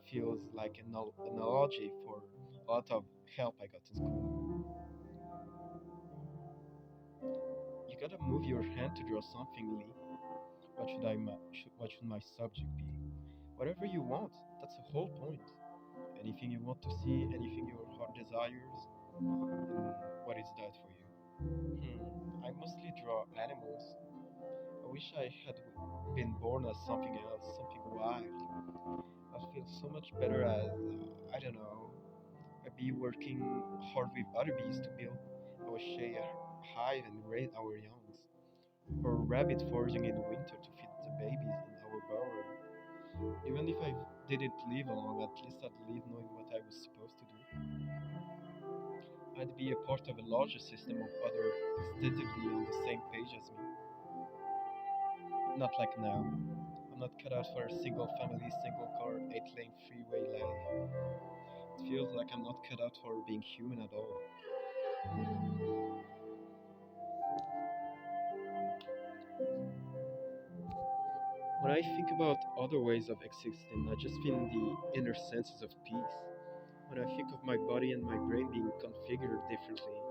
feels like an analogy for a lot of help I got in school. You gotta move your hand to draw something, Lee. What should my subject be? Whatever you want. That's the whole point. Anything you want to see, anything your heart desires. And what is that for you? I mostly draw animals. I wish I had been born as something else, something wild. I feel so much better as, I don't know, a bee working hard with other bees to build our share hive and raise our youngs, or a rabbit foraging in winter to feed the babies in our burrow. Even if I didn't live long, at least I'd live knowing what I was supposed to do. I'd be a part of a larger system of other instinctively on the same page as me. Not like now. I'm not cut out for a single family, single car, 8 lane freeway life. It feels like I'm not cut out for being human at all. When I think about other ways of existing, I just feel the inner senses of peace. When I think of my body and my brain being configured differently,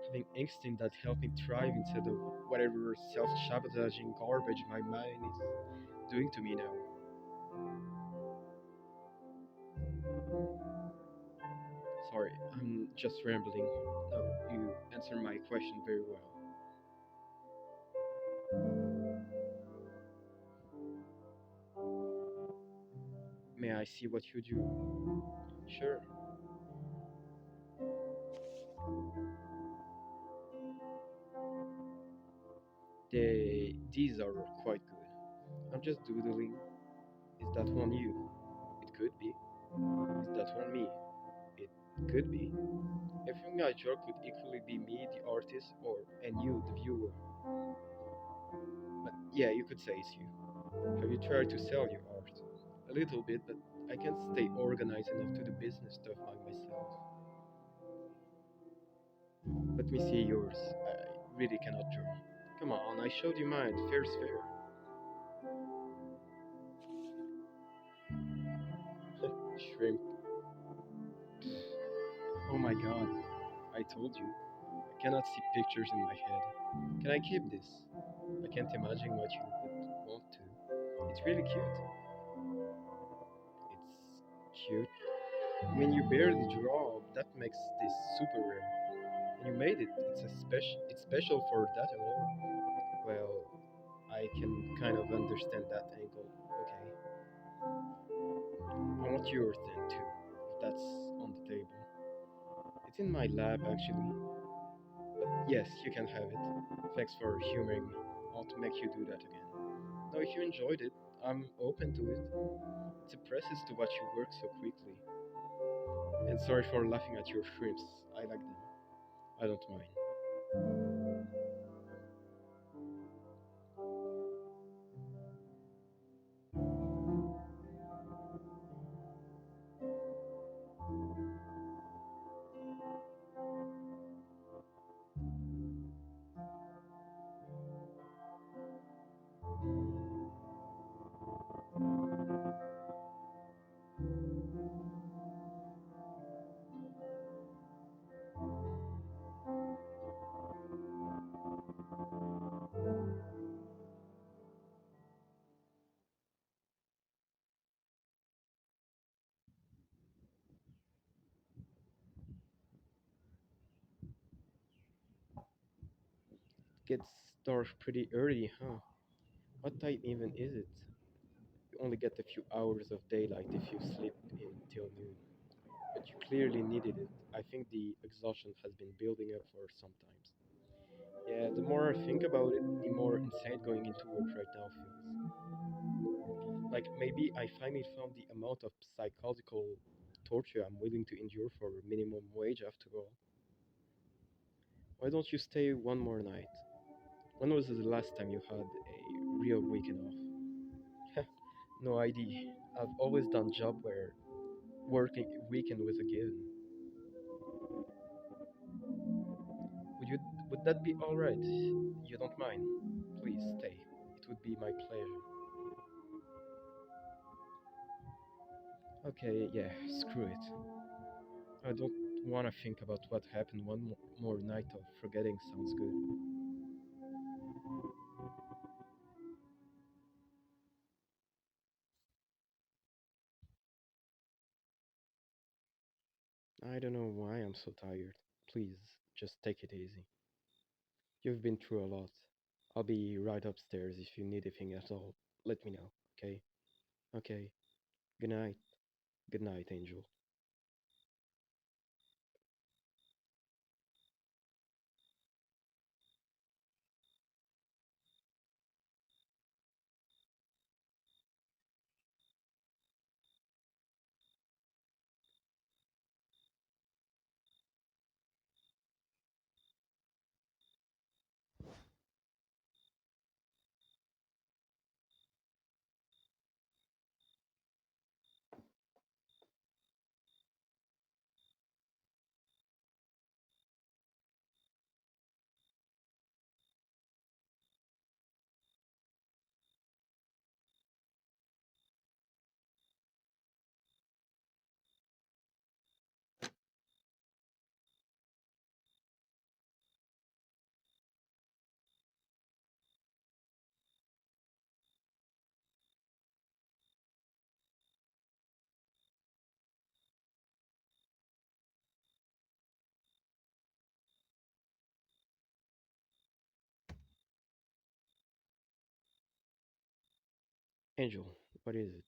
having instinct that help me thrive instead of whatever self-sabotaging garbage my mind is doing to me now. Sorry, I'm just rambling. No, you answered my question very well. May I see what you do? Sure. These are quite good. I'm just doodling. Is that one you? It could be. Is that one me? It could be. Everything I draw could equally be me, the artist, or and you, the viewer. But yeah, you could say it's you. Have you tried to sell your art? A little bit, but I can't stay organized enough to do business stuff by myself. Let me see yours. I really cannot draw. Come on, I showed you mine. Fair's fair. Shrimp. Oh my god, I told you. I cannot see pictures in my head. Can I keep this? I can't imagine what you would want to. It's really cute. It's cute. I mean, you barely draw. That makes this super rare. And you made it. It's special for that alone. Well, I can kind of understand that angle. Okay. I want yours then too, if that's on the table. It's in my lab actually. But yes, you can have it. Thanks for humoring me. I want to make you do that again. Now, if you enjoyed it, I'm open to it. It's impressive to watch you work so quickly. And sorry for laughing at your shrimps. I like them. I don't mind. gets dark pretty early, huh? What time even is it? You only get a few hours of daylight if you sleep in till noon. But you clearly needed it. I think the exhaustion has been building up for some times. Yeah, the more I think about it, the more insane going into work right now feels. Like maybe I finally found the amount of psychological torture I'm willing to endure for minimum wage after all. Why don't you stay one more night? When was the last time you had a real weekend off? No idea. I've always done job where working weekend was a given. Would you would that be all right? You don't mind? Please stay. It would be my pleasure. Okay, yeah, screw it. I don't want to think about what happened. One more night of forgetting sounds good. I don't know why I'm so tired. Please, just take it easy. You've been through a lot. I'll be right upstairs if you need anything at all. Let me know, okay? Okay. Good night. Good night, Angel. Angel, what is it?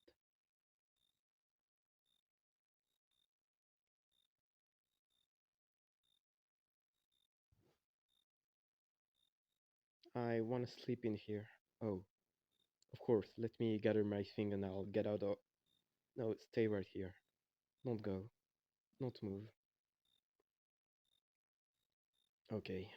I want to sleep in here. Oh, of course. Let me gather my thing and I'll get out of. No, stay right here. Don't go. Don't move. Okay.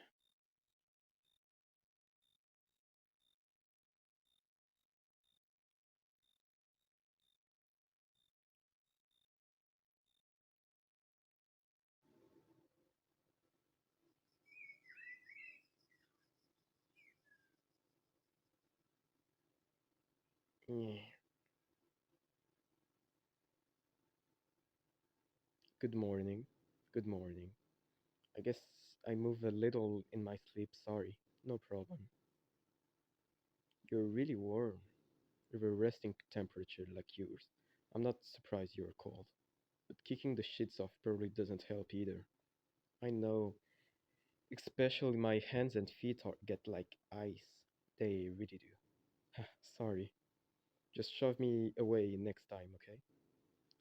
Yeah. Good morning. Good morning. I guess I move a little in my sleep. Sorry. No problem. You're really warm. You have a resting temperature like yours. I'm not surprised you're cold. But kicking the shits off probably doesn't help either. I know, especially my hands and feet get like ice. They really do. Sorry. Just shove me away next time, okay?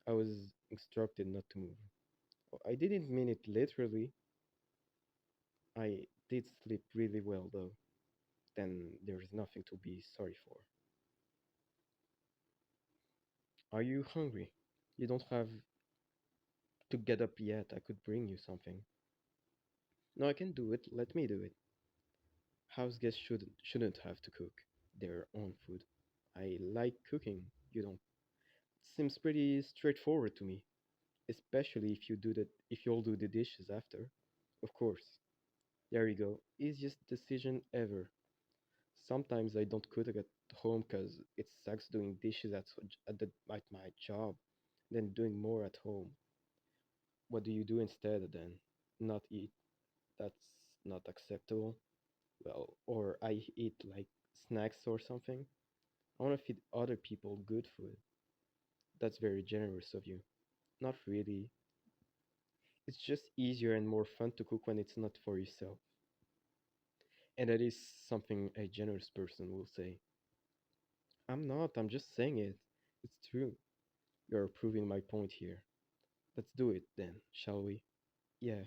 I was instructed not to move. Oh, I didn't mean it literally. I did sleep really well though. Then there's nothing to be sorry for. Are you hungry? You don't have to get up yet. I could bring you something. No, I can do it. Let me do it. House guests shouldn't have to cook their own food. I like cooking. You don't. Seems pretty straightforward to me, especially if you all do the dishes after. Of course. There you go. Easiest decision ever. Sometimes I don't cook at home because it sucks doing dishes at my job than doing more at home. What do you do instead then? Not eat. That's not acceptable. Well, or I eat like snacks or something. I want to feed other people good food. That's very generous of you. Not really. It's just easier and more fun to cook when it's not for yourself. And that is something a generous person will say. I'm not, I'm just saying it. It's true. You're proving my point here. Let's do it then, shall we? Yeah,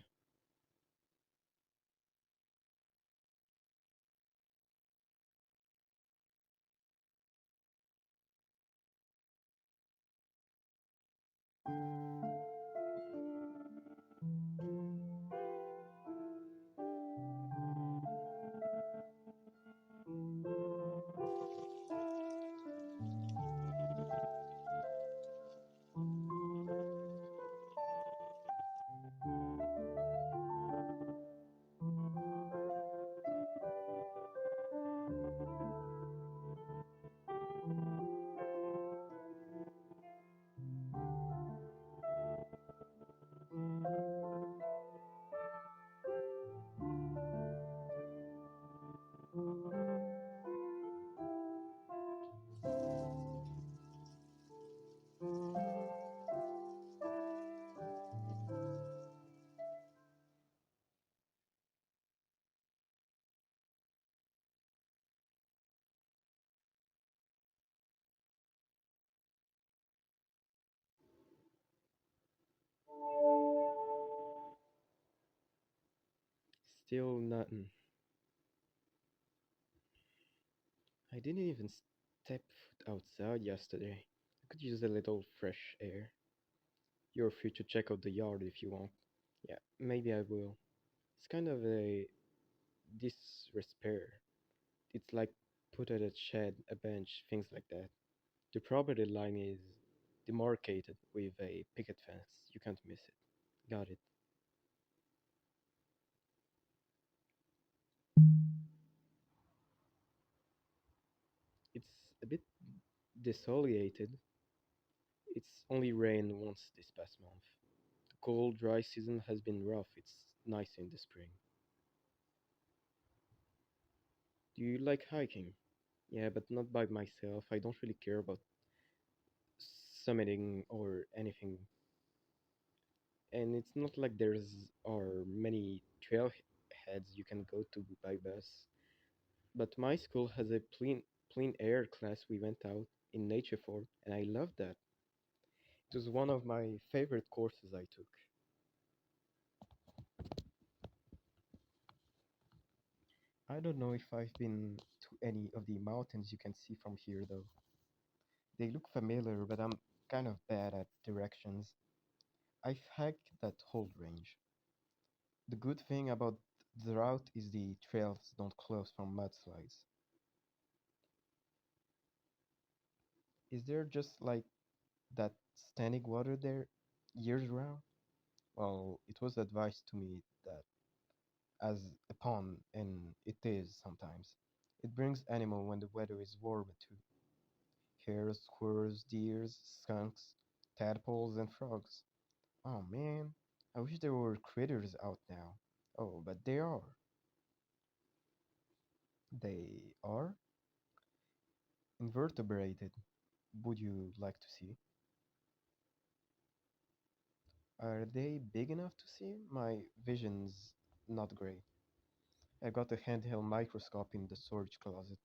still nothing. I didn't even step foot outside yesterday. I could use a little fresh air. You're free to check out the yard if you want. Yeah, maybe I will. It's kind of a disrepair. It's like put at a shed, a bench, things like that. The property line is demarcated with a picket fence. You can't miss it. Got it. It's a bit desolated. It's only rained once this past month. The cold, dry season has been rough. It's nice in the spring. Do you like hiking? Yeah, but not by myself. I don't really care about summiting or anything. And it's not like there's are many trailheads you can go to by bus. But my school has a clean air class we went out in nature for, and I loved that. It was one of my favorite courses I took. I don't know if I've been to any of the mountains you can see from here though. They look familiar, but I'm kind of bad at directions. I've hiked that whole range. The good thing about the route is the trails don't close from mudslides. Is there just like that standing water there years round? Well, it was advised to me that as a pond, and it is sometimes. It brings animal when the weather is warmer too. Hares, squirrels, deers, skunks, tadpoles, and frogs. Oh man, I wish there were critters out now. Oh, but they are. They are invertebrated. Would you like to see? Are they big enough to see? My vision's not great. I got a handheld microscope in the storage closet.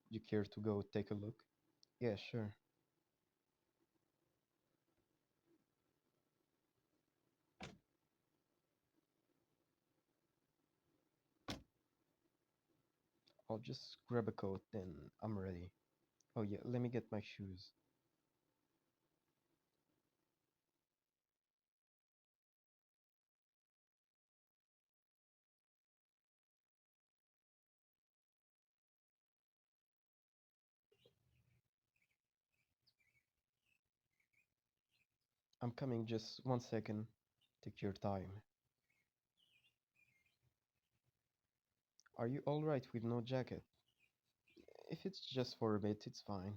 You care to go take a look? Yeah, sure. I'll just grab a coat, then I'm ready. Oh yeah, let me get my shoes. I'm coming, just 1 second. Take your time. Are you alright with no jacket? If it's just for a bit, it's fine.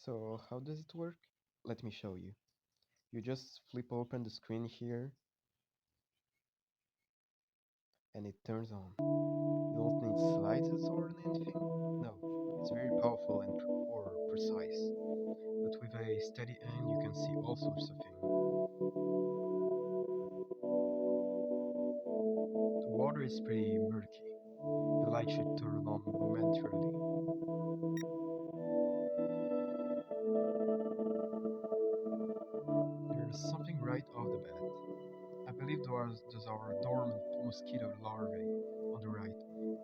So, how does it work? Let me show you. You just flip open the screen here and it turns on. You don't need slides or anything. No, it's very powerful and or precise. But with a steady hand, you can see all sorts of things. water is pretty murky. The light should turn on momentarily. There's something right off the bat. I believe those are dormant mosquito larvae on the right.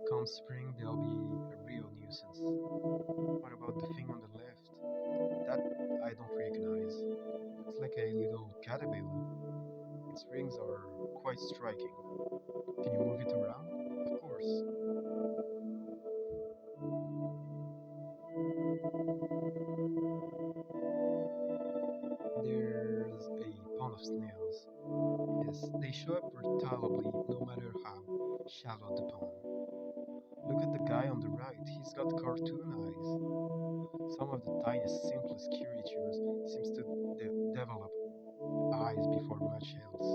Come spring, they'll be a real nuisance. What about the thing on the left? That I don't recognize. It's like a little caterpillar. Its rings are quite striking. Can you move it around? Of course. There's a pond of snails. Yes, they show up vertically no matter how shallow the pond. Look at the guy on the right, he's got cartoon eyes. Some of the tiniest, simplest creatures seems to develop eyes before much else.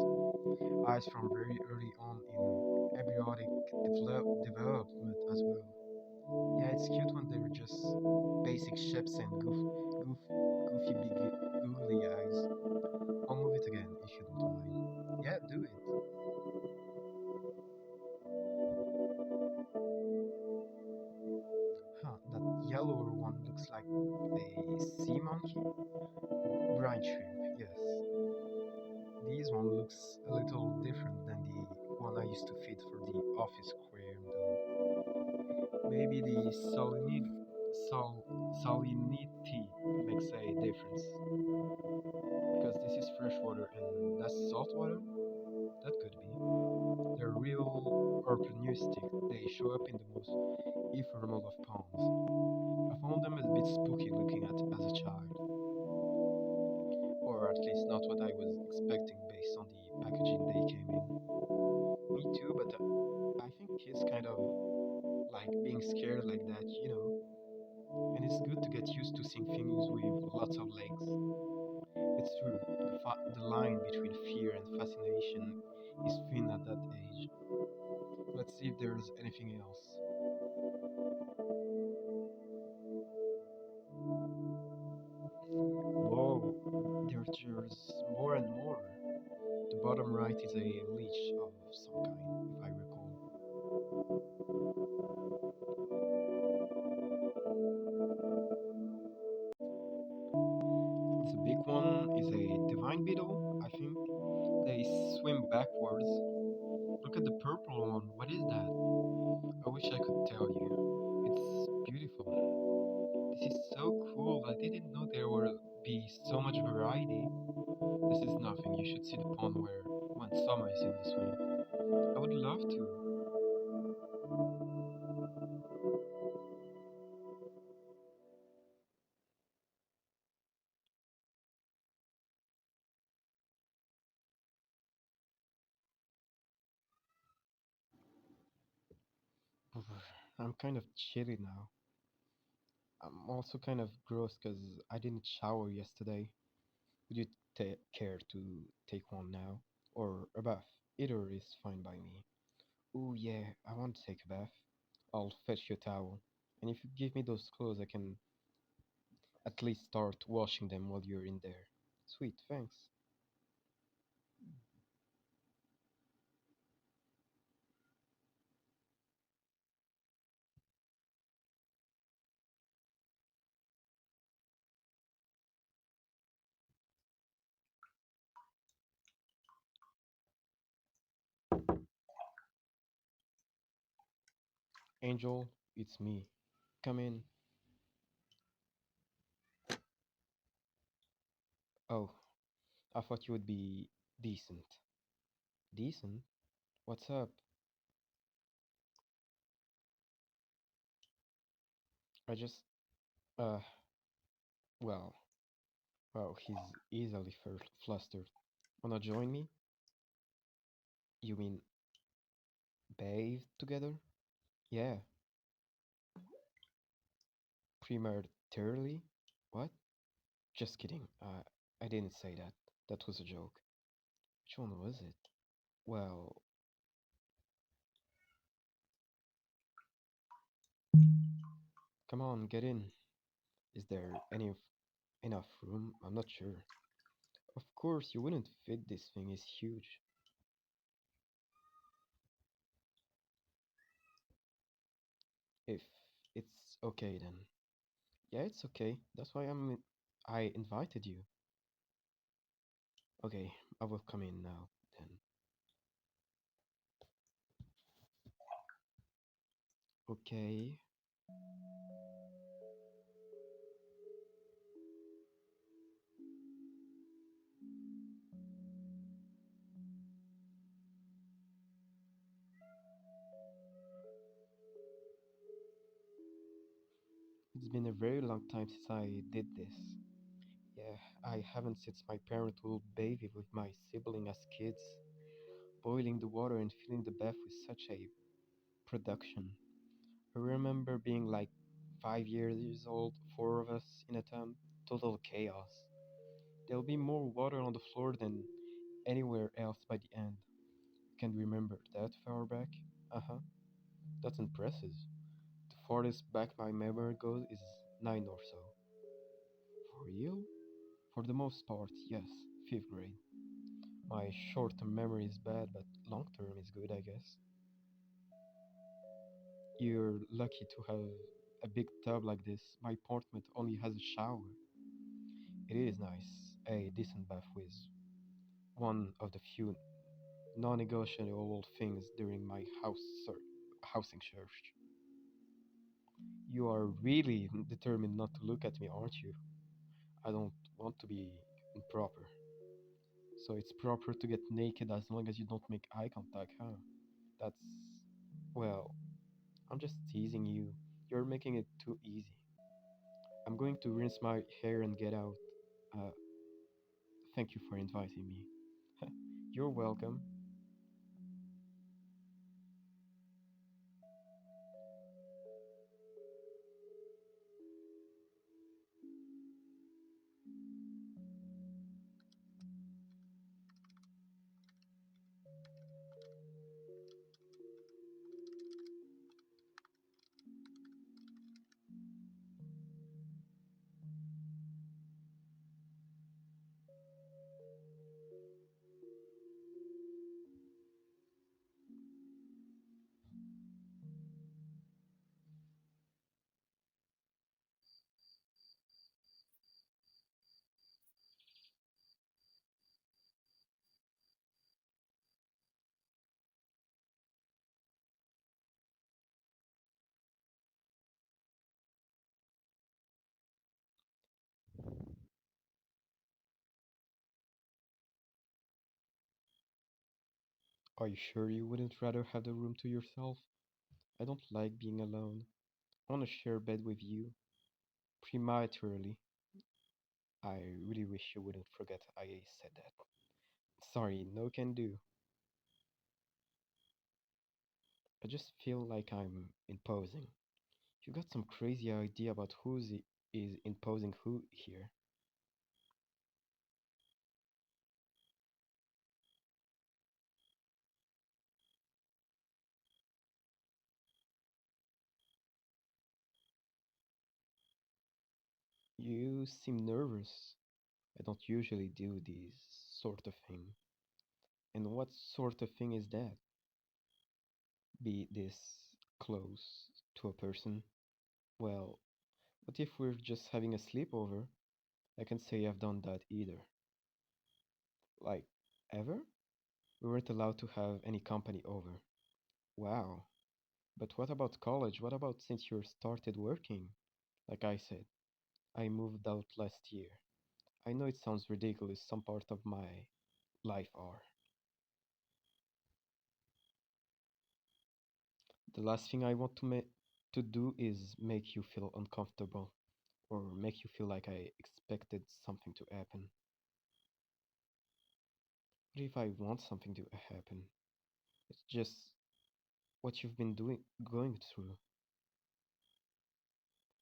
Eyes from very early on in embryonic development as well. Yeah, it's cute when they're just basic ships and goofy big googly eyes. I'll move it again if you don't mind. Yeah, do it. Huh, that yellower one looks like a sea monkey? Brine shrimp, yes. This one looks a little different than the one I used to feed for the office aquarium though. Maybe the salinity makes a difference. Because this is freshwater and that's saltwater? That could be. They're real opportunistic. They show up in the most ephemeral of ponds. I found them a bit spooky looking at as a child. Or at least not what I was expecting based on the packaging they came in. Me too, but I think kids kind of like being scared like that. And it's good to get used to seeing things with lots of legs. It's true, the line between fear and fascination is thin at that age. Let's see if there's anything else. Whoa, there's more and more. The bottom right is a leech of some kind, if I recall. The big one is a divine beetle, I think. They swim backwards. Look at the purple one. What is that? I wish I could tell you. It's beautiful. This is so cool. I didn't know there would be so much variety. This is nothing. You should see the pond where when summer is in the swing. I would love to. I'm kind of chilly now. I'm also kind of gross because I didn't shower yesterday. Would you care to take one now? Or a bath? Either is fine by me. Oh yeah, I want to take a bath. I'll fetch you a towel. And if you give me those clothes, I can at least start washing them while you're in there. Sweet, thanks. Angel, it's me. Come in. Oh, I thought you would be decent. Decent? What's up? I just, uh, well, he's easily flustered. Wanna join me? You mean bathe together? Yeah, prematurely? What? Just kidding. I didn't say that. That was a joke. Which one was it? Well, come on, get in. Is there enough room? I'm not sure. Of course, you wouldn't fit. This thing is huge. If it's okay then. Yeah, it's okay. That's why I invited you. Okay, I will come in now then. Okay. It's been a very long time since I did this. Yeah, I haven't since my parenthood baby with my sibling as kids, boiling the water and filling the bath with such a production. I remember being like 5 years old, four of us in a tub, total chaos. There'll be more water on the floor than anywhere else by the end. Can remember that far back? Uh huh, that's impressive. The farthest back my memory goes is 9 or so. For real? For the most part, yes, 5th grade. My short term memory is bad, but long term is good, I guess. You're lucky to have a big tub like this. My apartment only has a shower. It is nice, a decent bath with one of the few non negotiable things during my housing search. You are really determined not to look at me, aren't you? I don't want to be improper. So it's proper to get naked as long as you don't make eye contact, huh? That's. Well, I'm just teasing you. You're making it too easy. I'm going to rinse my hair and get out. Uh, Thank you for inviting me. You're welcome. Are you sure you wouldn't rather have the room to yourself? I don't like being alone. I want to share a bed with you. Prematurely. I really wish you wouldn't forget I said that. Sorry, no can do. I just feel like I'm imposing. You got some crazy idea about is imposing who here. You seem nervous. I don't usually do these sort of thing. And what sort of thing is that? Be this close to a person? Well, what if we're just having a sleepover? I can say I've done that either. Like, ever? We weren't allowed to have any company over. Wow. But what about college? What about since you started working? Like I said, I moved out last year. I know it sounds ridiculous, some part of my life are. The last thing I want to do is make you feel uncomfortable or make you feel like I expected something to happen. What if I want something to happen? It's just what you've been going through.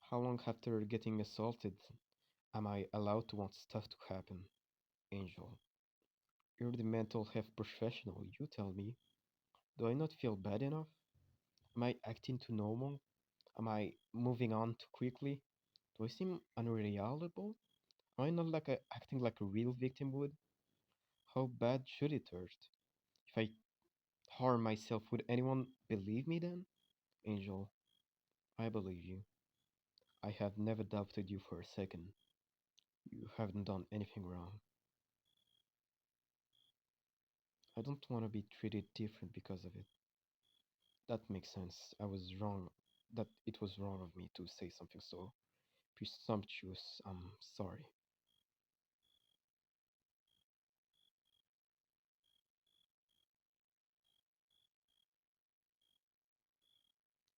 How long after getting assaulted am I allowed to want stuff to happen? Angel, you're the mental health professional, you tell me. Do I not feel bad enough? Am I acting too normal? Am I moving on too quickly? Do I seem unreliable? Am I not acting like a real victim would? How bad should it hurt? If I harm myself, would anyone believe me then? Angel, I believe you. I have never doubted you for a second. You haven't done anything wrong. I don't want to be treated different because of it. That makes sense. I was wrong. That it was wrong of me to say something so presumptuous. I'm sorry.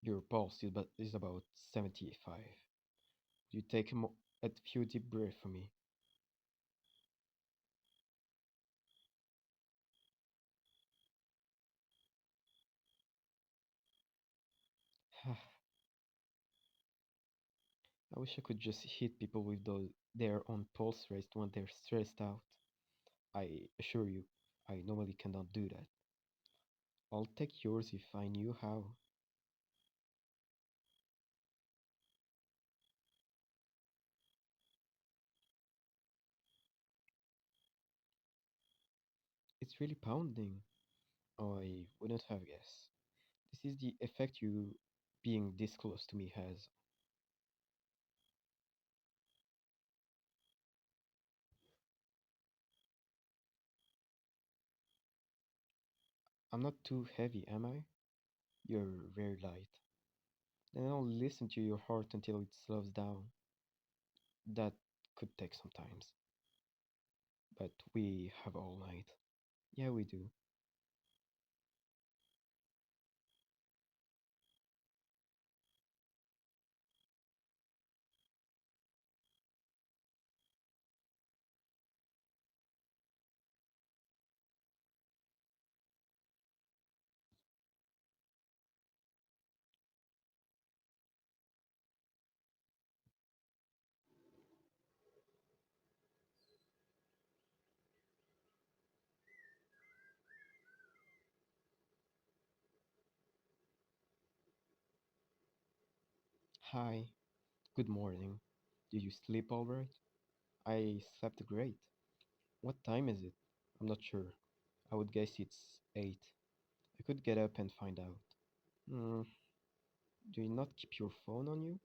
Your pulse is about 75. You take a few deep breaths for me. I wish I could just hit people with their own pulse rate when they're stressed out. I assure you, I normally cannot do that. I'll take yours if I knew how. It's really pounding. Oh, I wouldn't have guessed. This is the effect you being this close to me has. I'm not too heavy, am I? You're very light. Then I'll listen to your heart until it slows down. That could take some time, but we have all night. Yeah, we do. Hi, good morning. Did you sleep all right? I slept great. What time is it? I'm not sure. I would guess it's 8. I could get up and find out. Hmm, do you not keep your phone on you?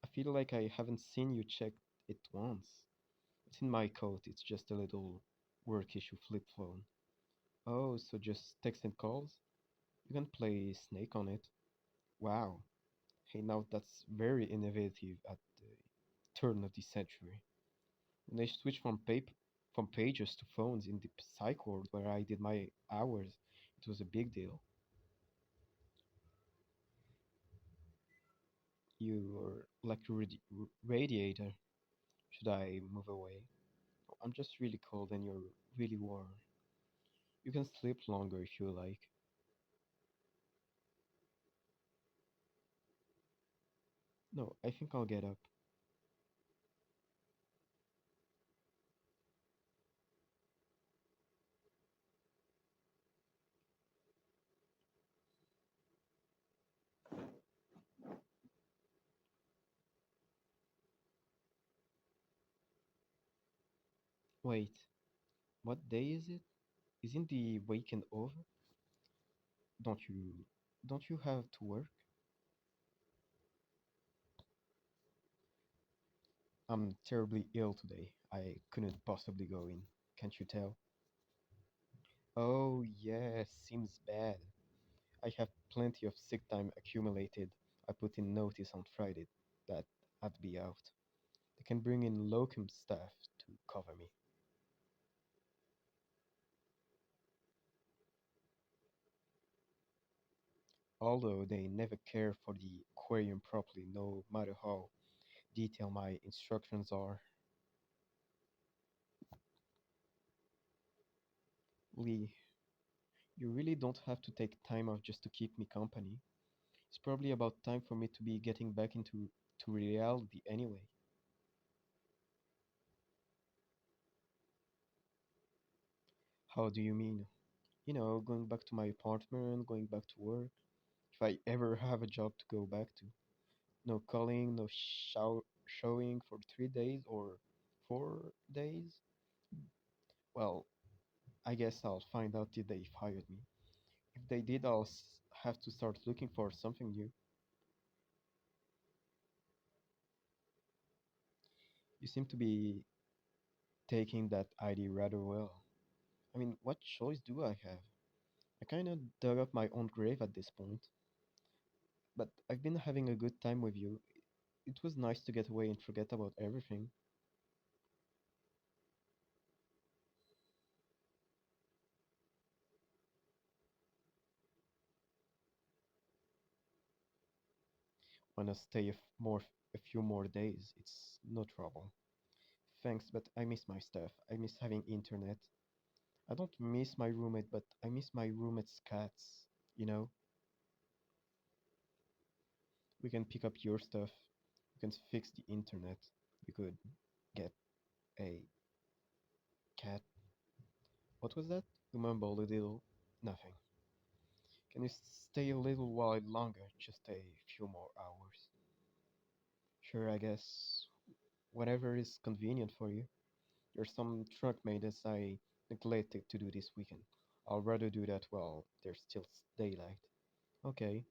I feel like I haven't seen you check it once. It's in my coat, it's just a little work issue flip phone. Oh, so just text and calls? You can play Snake on it. Wow. Hey, now that's very innovative at the turn of the century. When I switched from pages to phones in the psych ward where I did my hours, it was a big deal. You're like a radiator. Should I move away? I'm just really cold and you're really warm. You can sleep longer if you like. No, I think I'll get up. Wait, what day is it? Isn't the weekend over? Don't you don't you have to work? I'm terribly ill today. I couldn't possibly go in. Can't you tell? Oh, yeah, seems bad. I have plenty of sick time accumulated. I put in notice on Friday that I'd be out. They can bring in locum staff to cover me. Although they never care for the aquarium properly, no matter how detailed my instructions are. Lee, you really don't have to take time off just to keep me company. It's probably about time for me to be getting back into to reality anyway. How do you mean? You know, going back to my apartment, going back to work. If I ever have a job to go back to. No calling, no showing for 3 days or 4 days. Well, I guess I'll find out if they fired me. If they did, have to start looking for something new. You seem to be taking that idea rather well. I mean, what choice do I have? I kind of dug up my own grave at this point, but I've been having a good time with you. It was nice to get away and forget about everything. Wanna stay a few more days? It's no trouble. Thanks, but I miss my stuff. I miss having internet. I don't miss my roommate, but I miss my roommate's cats. You know, we can pick up your stuff. We can fix the internet. We could get a cat. What was that? You mumbled a little. Nothing. Can you stay a little while longer? Just a few more hours. Sure, I guess. Whatever is convenient for you. There's some trunk maintenance I neglected to do this weekend. I'll rather do that while there's still daylight. Okay.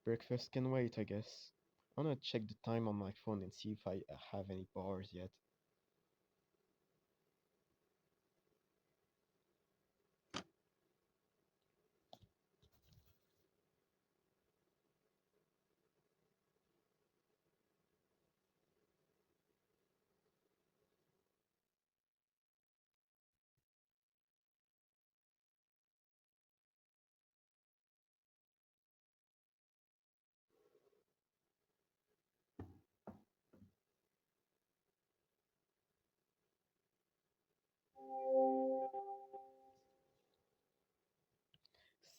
Breakfast can wait, I guess. I'm gonna check the time on my phone and see if I have any bars yet.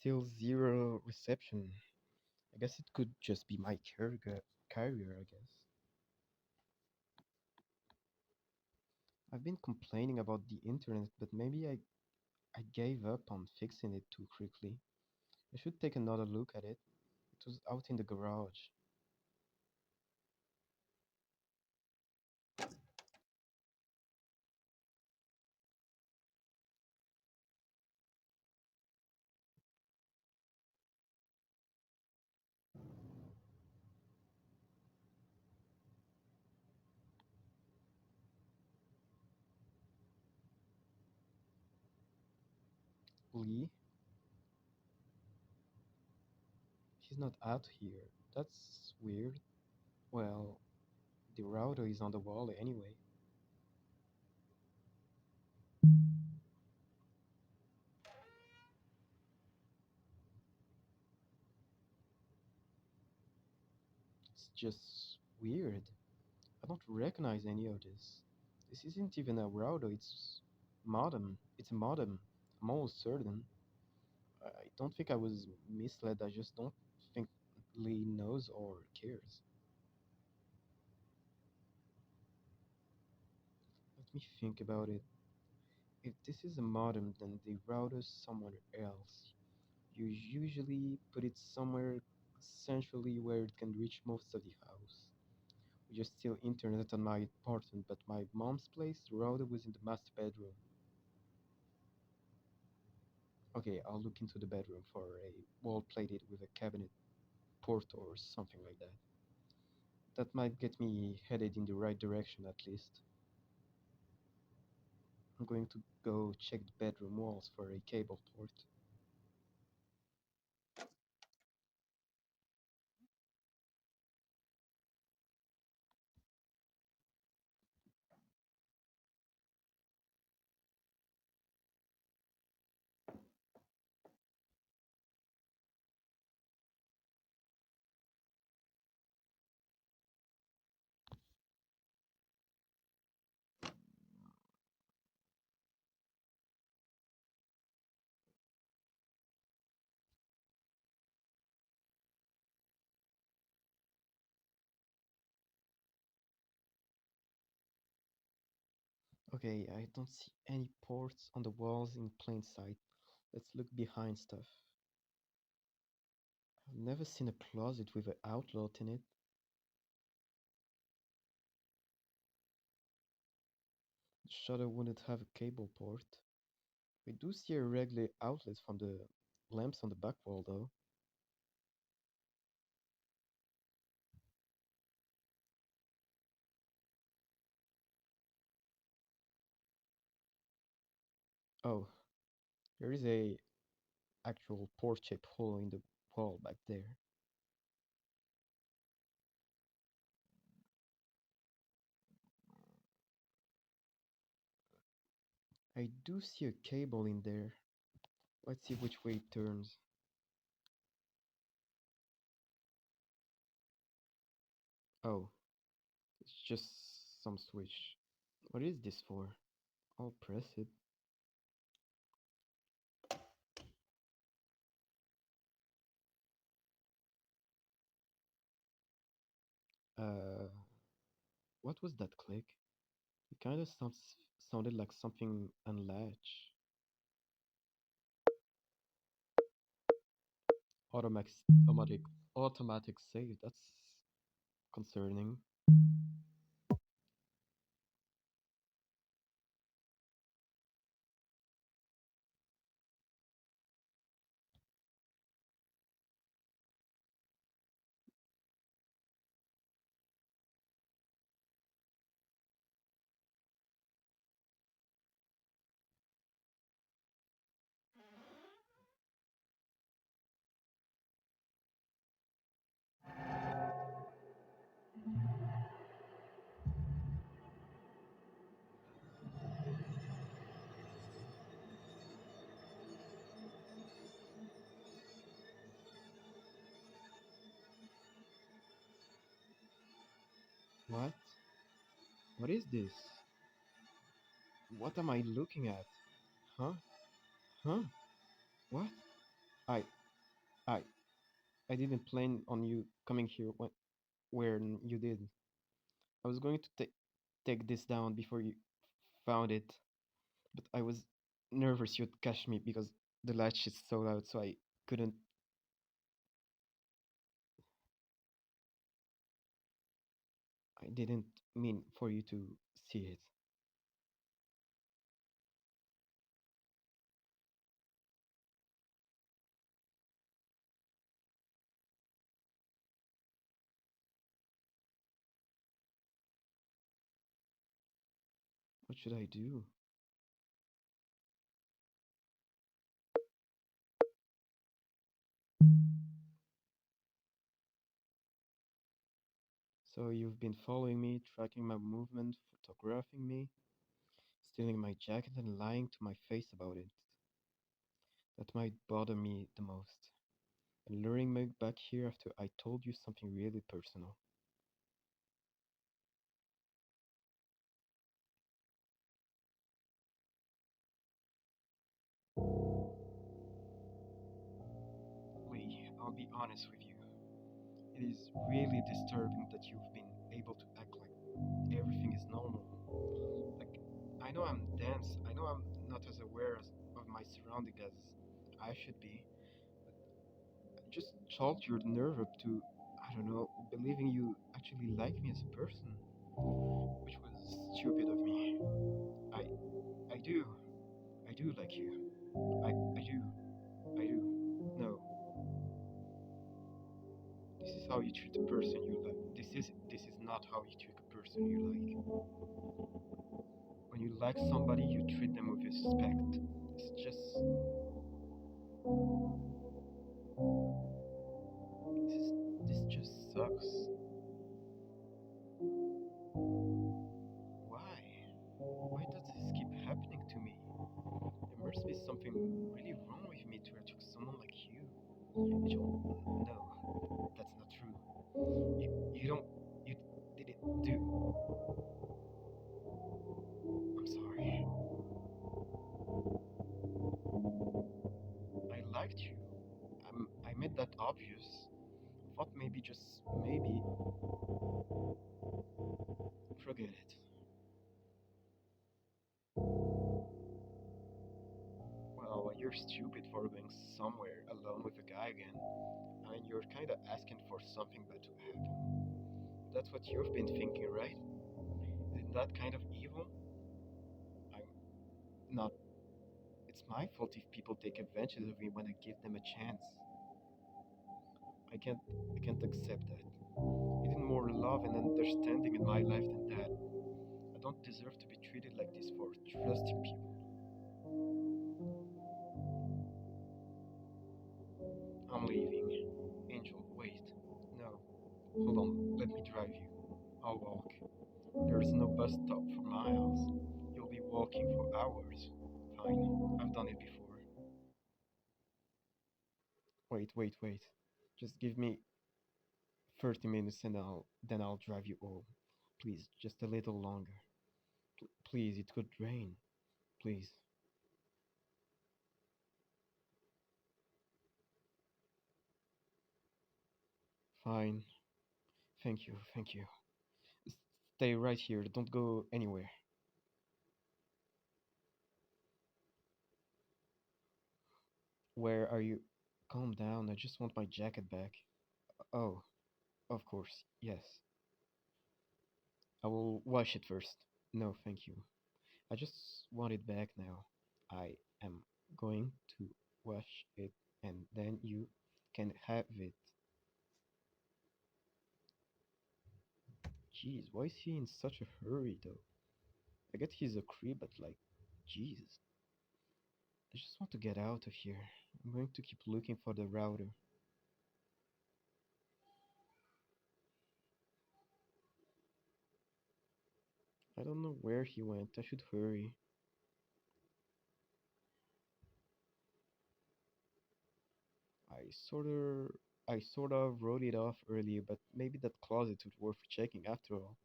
Still zero reception. I guess it could just be my carrier, I guess. I've been complaining about the internet, but maybe I gave up on fixing it too quickly. I should take another look at it. It was out in the garage. Lee, she's not out here. That's weird. Well, the router is on the wall anyway. It's just weird. I don't recognize any of this. This isn't even a router, it's modem. It's a modem. I'm almost certain. I don't think I was misled. I just don't think Lee knows or cares. Let me think about it. If this is a modem, then the router's somewhere else. You usually put it somewhere centrally where it can reach most of the house. We just steal internet on my apartment, but my mom's place, the router was in the master bedroom. Okay, I'll look into the bedroom for a wall plated with a cabinet port or something like that. That might get me headed in the right direction at least. I'm going to go check the bedroom walls for a cable port. Okay, I don't see any ports on the walls in plain sight. Let's look behind stuff. I've never seen a closet with an outlet in it. The shutter wouldn't have a cable port. I do see a regular outlet from the lamps on the back wall, though. Oh, there is a actual port-shaped hole in the wall back there. I do see a cable in there. Let's see which way it turns. Oh, it's just some switch. What is this for? I'll press it. Uh, what was that click? It kind of sounded like something unlatch. Automatic, automatic, automatic save. That's concerning. What? What is this? What am I looking at? Huh? Huh? What? I, I, I didn't plan on you coming here when you did. I was going to take this down before you found it, but I was nervous you'd catch me because the latch is so loud, so I couldn't. I didn't mean for you to see it. What should I do? So you've been following me, tracking my movement, photographing me, stealing my jacket and lying to my face about it. That might bother me the most. And luring me back here after I told you something really personal. Lee, I'll be honest with you. It is really disturbing that you've been able to act like everything is normal. Like, I know I'm dense, I know I'm not as aware of my surroundings as I should be, but I just chalked your nerve up to, I don't know, believing you actually like me as a person, which was stupid of me. I, I do, I do like you. I do, I do. No, this is how you treat a person you like. This is not how you treat a person you like. When you like somebody, you treat them with respect. This just sucks. Why? Why does this keep happening to me? There must be something really wrong with me to attract someone like you. Angel, no, that's not true. You don't. You didn't do. I'm sorry. I liked you. I made that obvious. Thought maybe, just maybe, forget it. Well, you're stupid for going somewhere alone with a guy again. I mean, you're kinda asking for something bad to happen. That's what you've been thinking, right? Isn't that kind of evil? I'm not. It's my fault if people take advantage of me when I give them a chance. I can't I can't accept that. I need more love and understanding in my life than that. I don't deserve to be treated like this for trusting people. I'm leaving. Angel, wait. No. Hold on, let me drive you. I'll walk. There's no bus stop for miles. You'll be walking for hours. Fine, I've done it before. Wait. Just give me 30 minutes and I'll drive you home. Please, just a little longer. Please, it could rain. Please. Fine. Thank you. Stay right here. Don't go anywhere. Where are you? Calm down. I just want my jacket back. Oh, of course. Yes. I will wash it first. No, thank you. I just want it back now. I am going to wash it and then you can have it. Jeez, why is he in such a hurry though? I get he's a creep, but like, Jesus. I just want to get out of here. I'm going to keep looking for the router. I don't know where he went. I should hurry. I sort of I sort of wrote it off earlier, but maybe that closet was worth checking after all.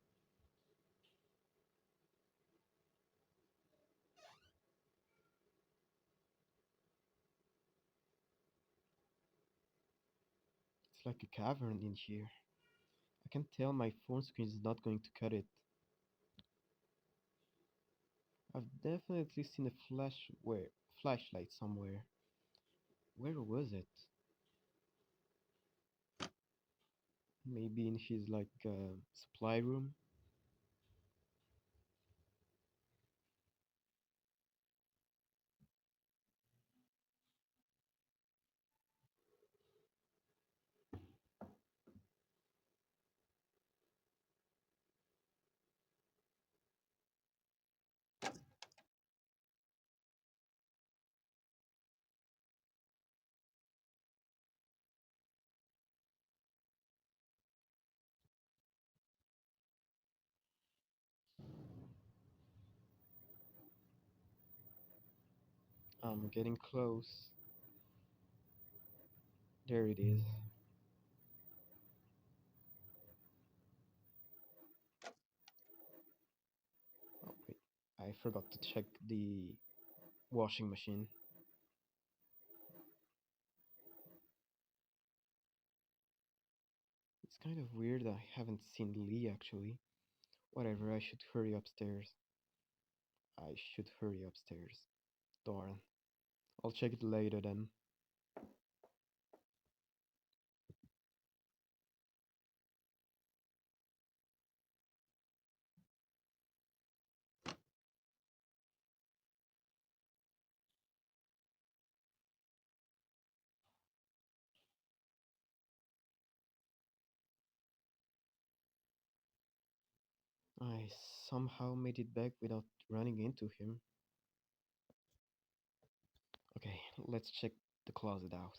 It's like a cavern in here. I can tell my phone screen is not going to cut it. I've definitely seen a flashlight somewhere. Where was it? Maybe in his like supply room. I'm getting close. There it is. Oh wait, I forgot to check the washing machine. It's kind of weird I haven't seen Lee actually. Whatever, I should hurry upstairs. I should hurry upstairs. Darn. I'll check it later then. I somehow made it back without running into him. Okay, let's check the closet out.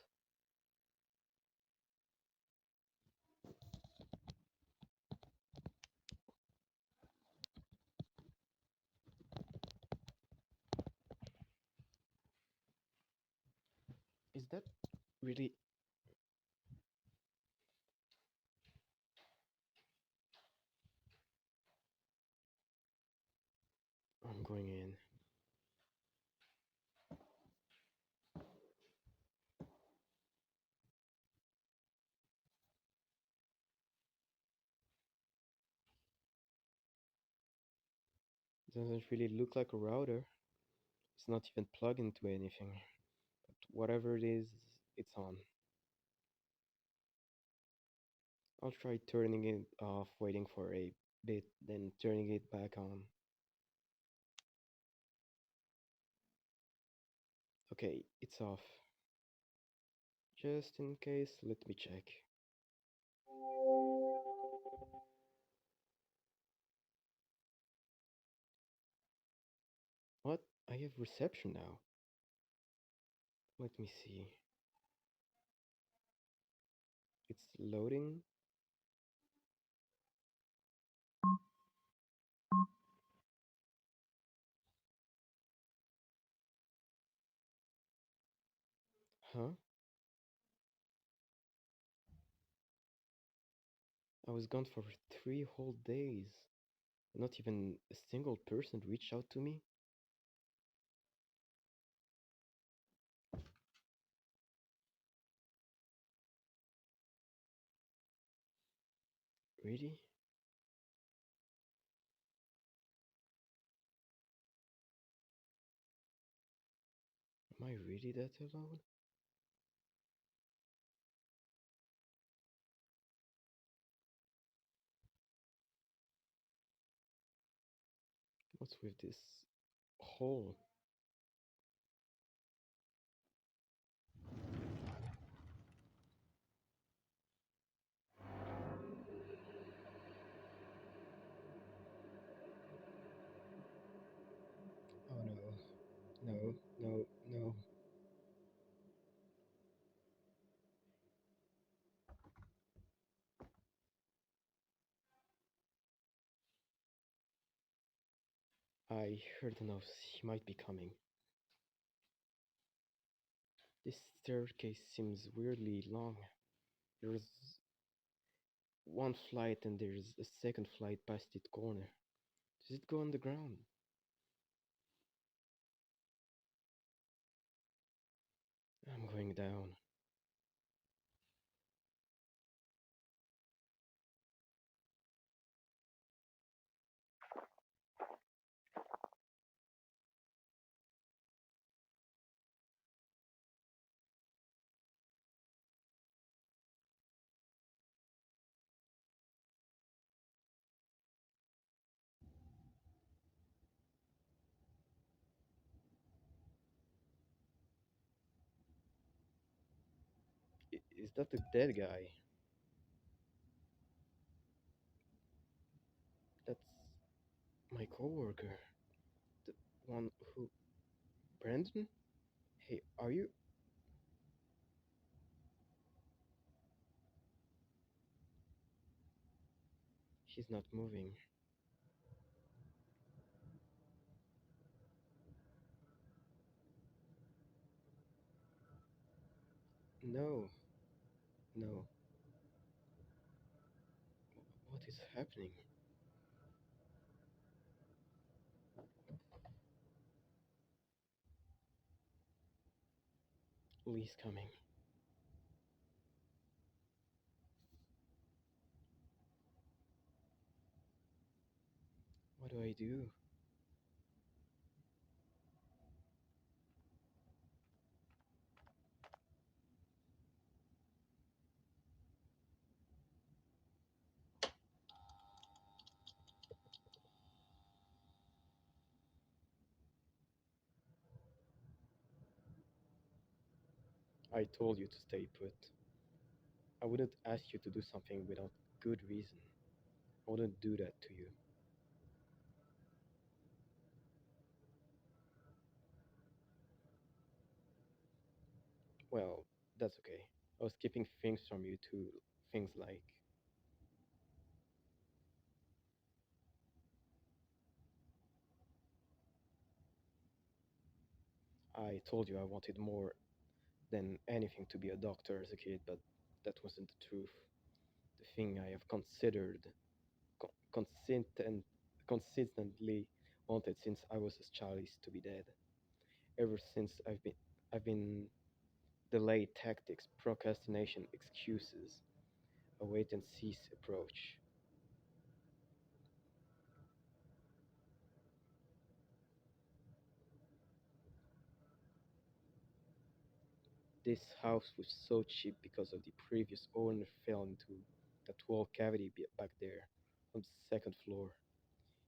Is that really? I'm going in. Doesn't really look like a router. It's not even plugged into anything. But whatever it is, it's on. I'll try turning it off, waiting for a bit, then turning it back on. Okay, it's off. Just in case, let me check. What? I have reception now. Let me see. It's loading. Huh? I was gone for 3 whole days. Not even a single person reached out to me? Really? Am I really that alone? What's with this hole? Oh no. No, no, no. I heard enough. He might be coming. This staircase seems weirdly long. There's one flight and there's a second flight past its corner. Does it go on the ground? I'm going down. Is that the dead guy? That's my coworker. The one who. Brandon? Hey, are you. He's not moving. No, no. What is happening? Lee's coming. What do I do? I told you to stay put. I wouldn't ask you to do something without good reason. I wouldn't do that to you. Well, that's okay. I was keeping things from you too. Things like I told you I wanted more than anything to be a doctor as a kid, but that wasn't the truth. The thing I have considered, consistent, consistently wanted since I was a child is to be dead. Ever since I've been delayed tactics, procrastination, excuses, a wait and see approach. This house was so cheap because of the previous owner fell into that wall cavity back there on the second floor.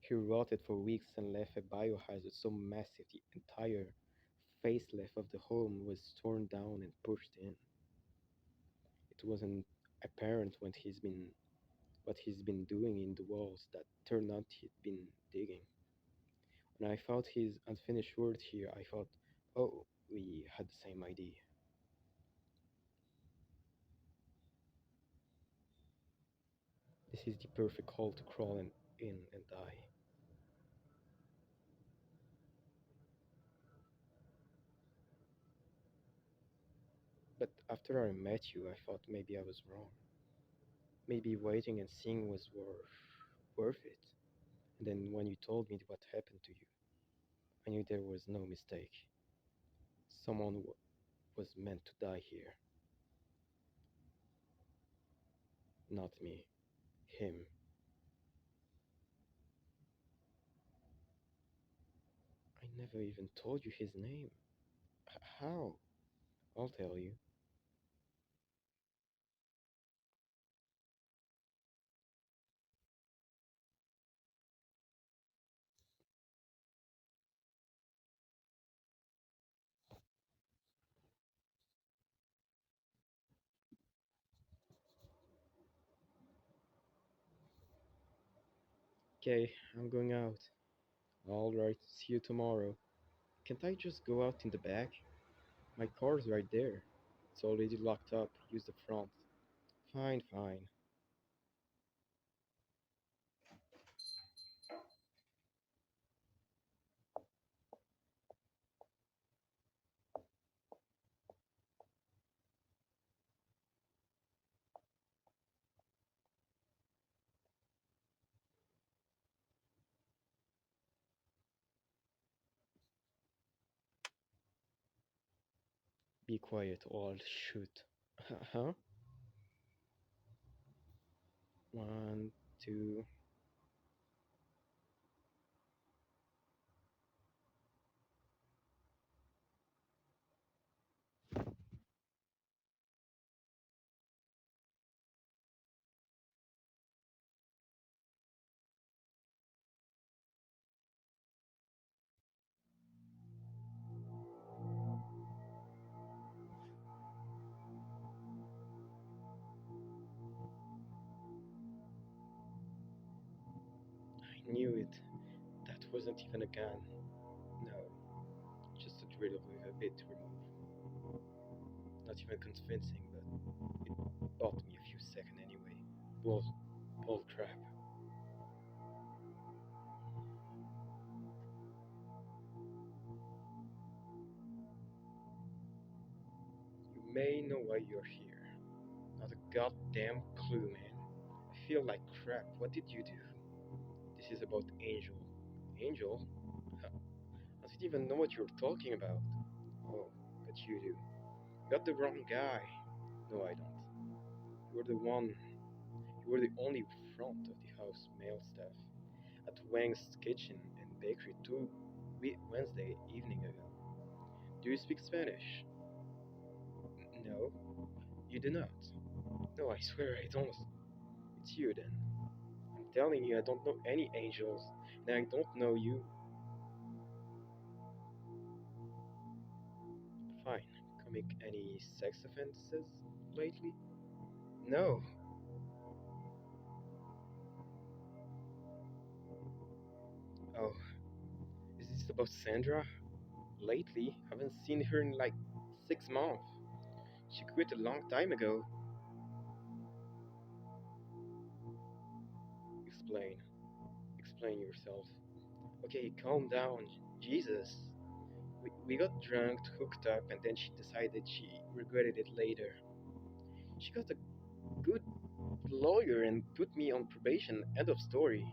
He rotted for weeks and left a biohazard so massive the entire facelift of the home was torn down and pushed in. It wasn't apparent what he's been doing in the walls that turned out he'd been digging. When I found his unfinished work here, I thought, oh, we had the same idea. This is the perfect hole to crawl in and die. But after I met you, I thought maybe I was wrong. Maybe waiting and seeing was worth it. And then when you told me what happened to you, I knew there was no mistake. Someone was meant to die here. Not me. Him. I never even told you his name. How? I'll tell you. Okay, I'm going out. Alright, see you tomorrow. Can't I just go out in the back? My car's right there. It's already locked up. Use the front. Fine, fine. Be quiet or I'll shoot. Huh? One, two. I knew it. That wasn't even a gun. No, just a drill with a bit to remove. Not even convincing, but it bought me a few seconds anyway. Bull, bull crap. You may know why you're here. Not a goddamn clue, man. I feel like crap. What did you do? This is about Angel. Angel? Huh, I don't even know what you're talking about. Oh, but you do. You got the wrong guy. No, I don't. You're the one. You were the only front of the house male staff at Wang's Kitchen and Bakery Wednesday evening ago. Do you speak Spanish? No, you do not. No, I swear I don't. It's you then. I'm telling you, I don't know any angels, and I don't know you. Fine. Comic any sex offenses lately? No. Oh, is this about Sandra? Lately, haven't seen her in like 6 months. She quit a long time ago. Explain. Explain yourself. Okay, calm down. Jesus. We got drunk, hooked up, and then she decided she regretted it later. She got a good lawyer and put me on probation. End of story.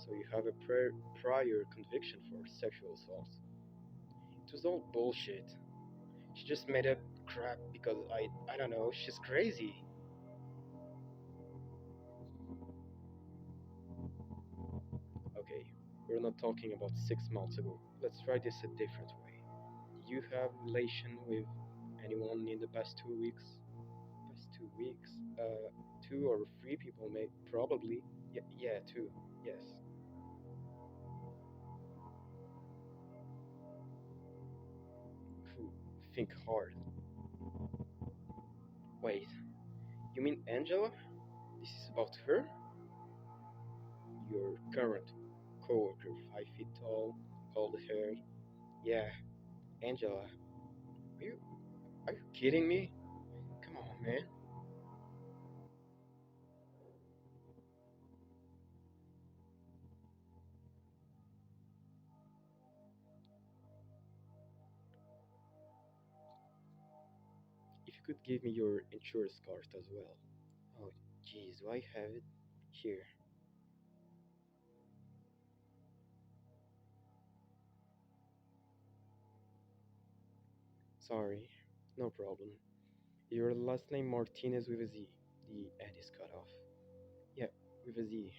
So you have a prior conviction for sexual assault. It was all bullshit. She just made up crap because I don't know, she's crazy. Okay, we're not talking about 6 months ago. Let's try this a different way. You have relation with anyone in the past 2 weeks? Past 2 weeks? Two or three people may probably. Yeah, two. Yes. Think hard. Wait, you mean Angela? This is about her? Your current coworker, 5 feet tall, gold hair. Yeah, Angela. You are you kidding me? Come on, man. If you could give me your insurance card as well. Oh, jeez, do I have it? Here. Sorry, no problem. Your last name Martinez with a Z. The N is cut off. Yeah, with a Z.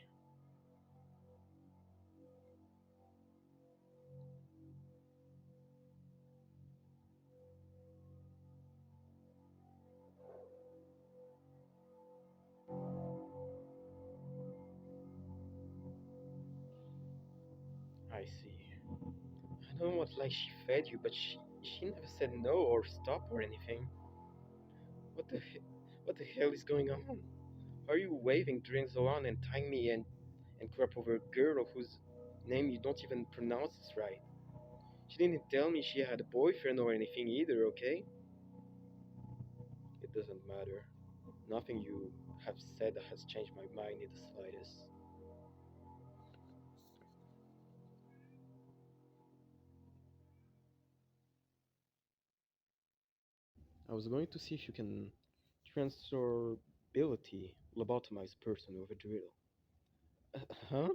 I see. I don't know what lie she fed you, but she never said no or stop or anything. What the what the hell is going on? Are you waving drinks around and tying me and crap over a girl whose name you don't even pronounce right? She didn't tell me she had a boyfriend or anything either, okay? It doesn't matter. Nothing you have said has changed my mind in the slightest. I was going to see if you can transferability lobotomize a person with a drill. Huh?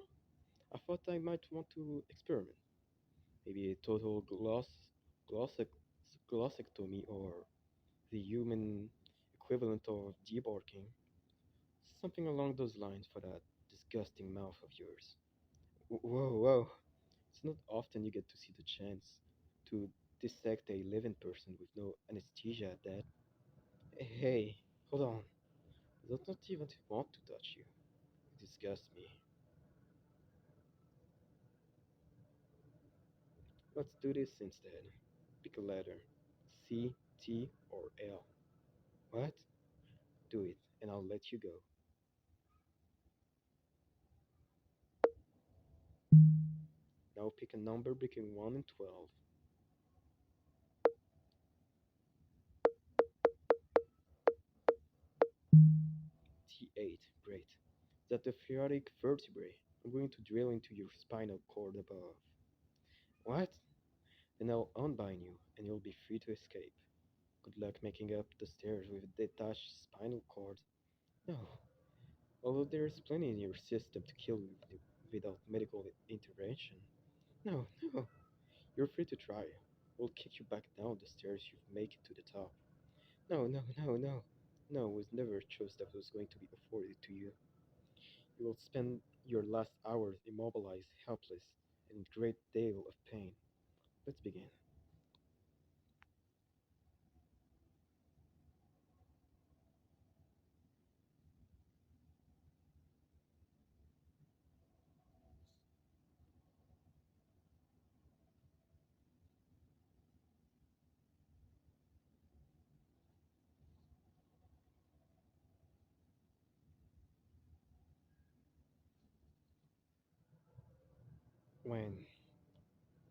I thought I might want to experiment. Maybe a total glossec- glossectomy or the human equivalent of debarking. Something along those lines for that disgusting mouth of yours. Whoa, whoa. It's not often you get to see the chance to dissect a living person with no anesthesia at that. Hey, hold on. I don't not even want to touch you. It disgusts me. Let's do this instead. Pick a letter. C, T, or L. What? Do it, and I'll let you go. Now pick a number between 1 and 12. T8. Great. That's the thoracic vertebrae. I'm going to drill into your spinal cord above. What? Then I'll unbind you, and you'll be free to escape. Good luck making up the stairs with a detached spinal cord. No. Although there's plenty in your system to kill you without medical intervention. No, no. You're free to try. We'll kick you back down the stairs you've make it to the top. No, no, no, no. No, it was never a choice that was going to be afforded to you. You will spend your last hours immobilized, helpless, and in great deal of pain. Let's begin. When?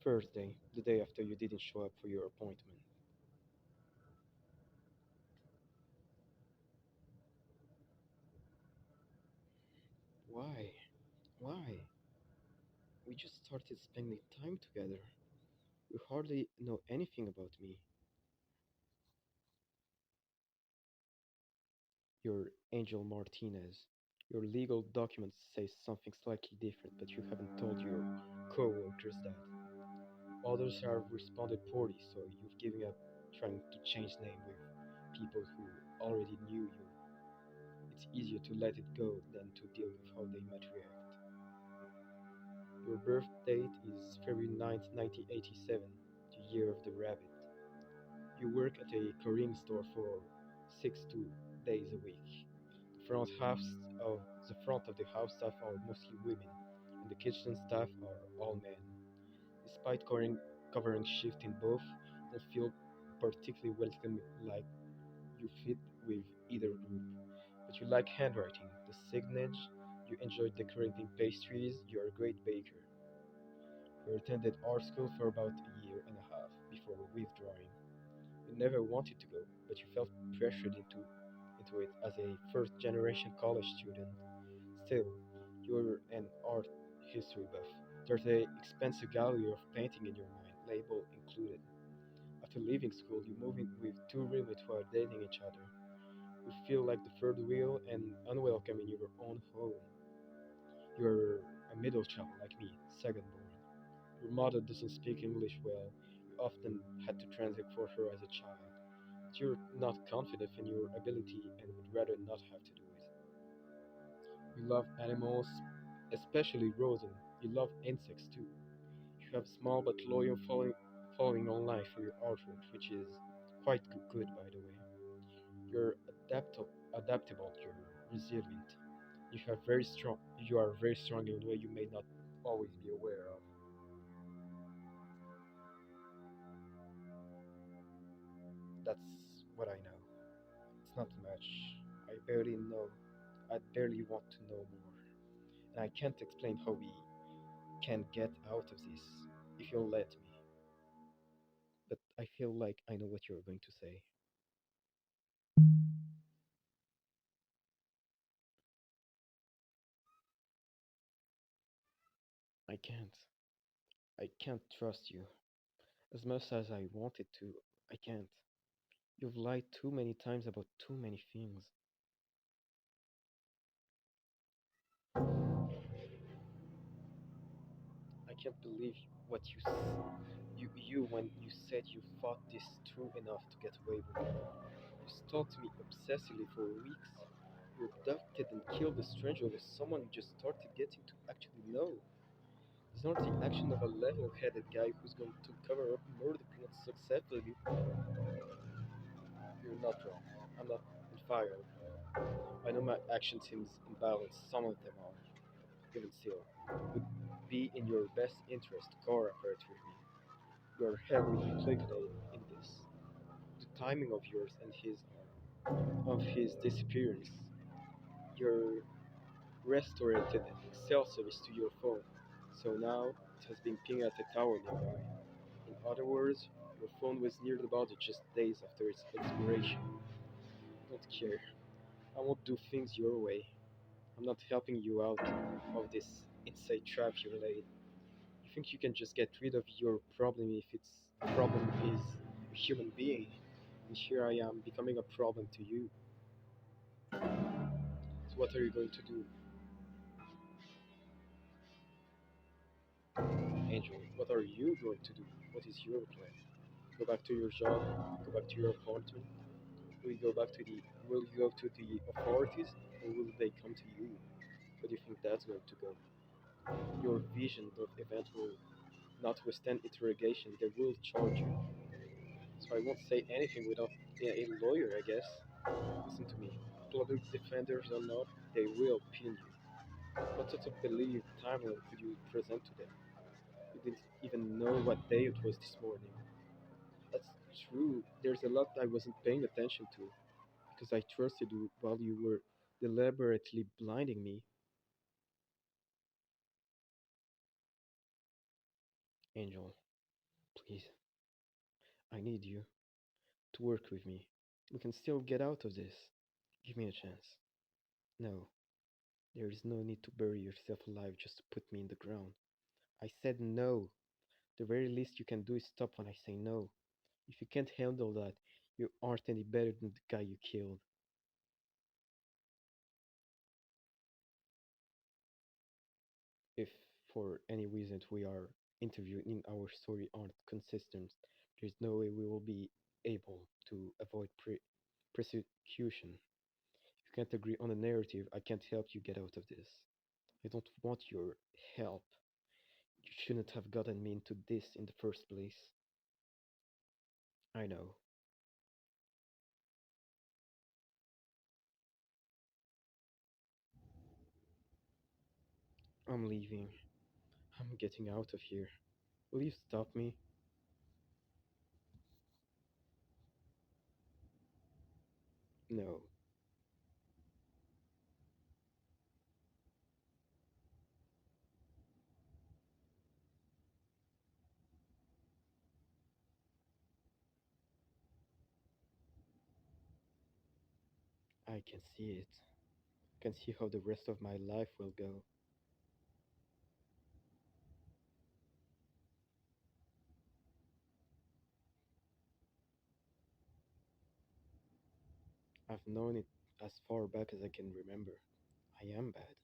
Thursday, the day after you didn't show up for your appointment. Why? Why? We just started spending time together. You hardly know anything about me. You're Angel Martinez. Your legal documents say something slightly different, but you haven't told your co-workers that. Others have responded poorly, so you've given up trying to change name with people who already knew you. It's easier to let it go than to deal with how they might react. Your birth date is February 9th, 1987, the year of the rabbit. You work at a Korean store for 6 days a week. Of the front of the house staff are mostly women, and the kitchen staff are all men. Despite covering shift in both, don't feel particularly welcome, like you fit with either group. But you like handwriting, the signage, you enjoy decorating pastries, you're a great baker. You attended art school for about a year and a half before withdrawing. You never wanted to go, but you felt pressured into it as a first generation college student. Still, you're an art history buff. There's a expensive gallery of painting in your mind, label included. After leaving school, you move in with two roommates who are dating each other. You feel like the third wheel and unwelcome in your own home. You're a middle child like me, second born. Your mother doesn't speak English well. You often had to translate for her as a child. But you're not confident in your ability and would rather not have to do it. You love animals, especially rodents. You love insects too. You have small but loyal following online for your artwork, which is quite good by the way. You're adaptable. You're resilient. You are very strong in a way you may not always be aware of. That's what I know. It's not much. I barely know. I barely want to know more. And I can't explain how we can get out of this if you'll let me. But I feel like I know what you're going to say. I can't. I can't trust you. As much as I wanted to, I can't. You've lied too many times about too many things. I can't believe what you when you said you thought this through enough to get away with it. You stalked me obsessively for weeks. You abducted and killed a stranger with someone you just started getting to actually know. It's not the action of a level-headed guy who's going to cover up murder plots successfully. You're not wrong. I'm not on fire. I know my action seems imbalanced. Some of them are. Even still, would be in your best interest to cooperate with me. You're heavily implicated in this. The timing of yours and his of his disappearance. Your restored cell service to your phone. So now it has been pinged at a tower nearby. In other words, your phone was near the body just days after its expiration. I don't care. I won't do things your way. I'm not helping you out of this inside trap you laid. You think you can just get rid of your problem if its problem is a human being, and here I am becoming a problem to you. So what are you going to do, Angel? What are you going to do? What is your plan? Go back to your job? Go back to your apartment? Will you go back to the will you go to the authorities or will they come to you? How do you think that's going to go? Your vision of event will not withstand interrogation, they will charge you. So I won't say anything without a lawyer, I guess. Listen to me. Public defenders or not, they will pin you. What sort of belief timeline could you present to them? You didn't even know what day it was this morning. That's true. There's a lot I wasn't paying attention to because I trusted you while you were deliberately blinding me. Angel, please, I need you to work with me. We can still get out of this. Give me a chance. No, there is no need to bury yourself alive just to put me in the ground. I said no. The very least you can do is stop when I say no. If you can't handle that, you aren't any better than the guy you killed. If for any reason we are interviewed in our story aren't consistent, there's no way we will be able to avoid prosecution. If you can't agree on a narrative, I can't help you get out of this. I don't want your help. You shouldn't have gotten me into this in the first place. I know. I'm leaving. I'm getting out of here. Will you stop me? No, I can see it. I can see how the rest of my life will go. I've known it as far back as I can remember. I am bad.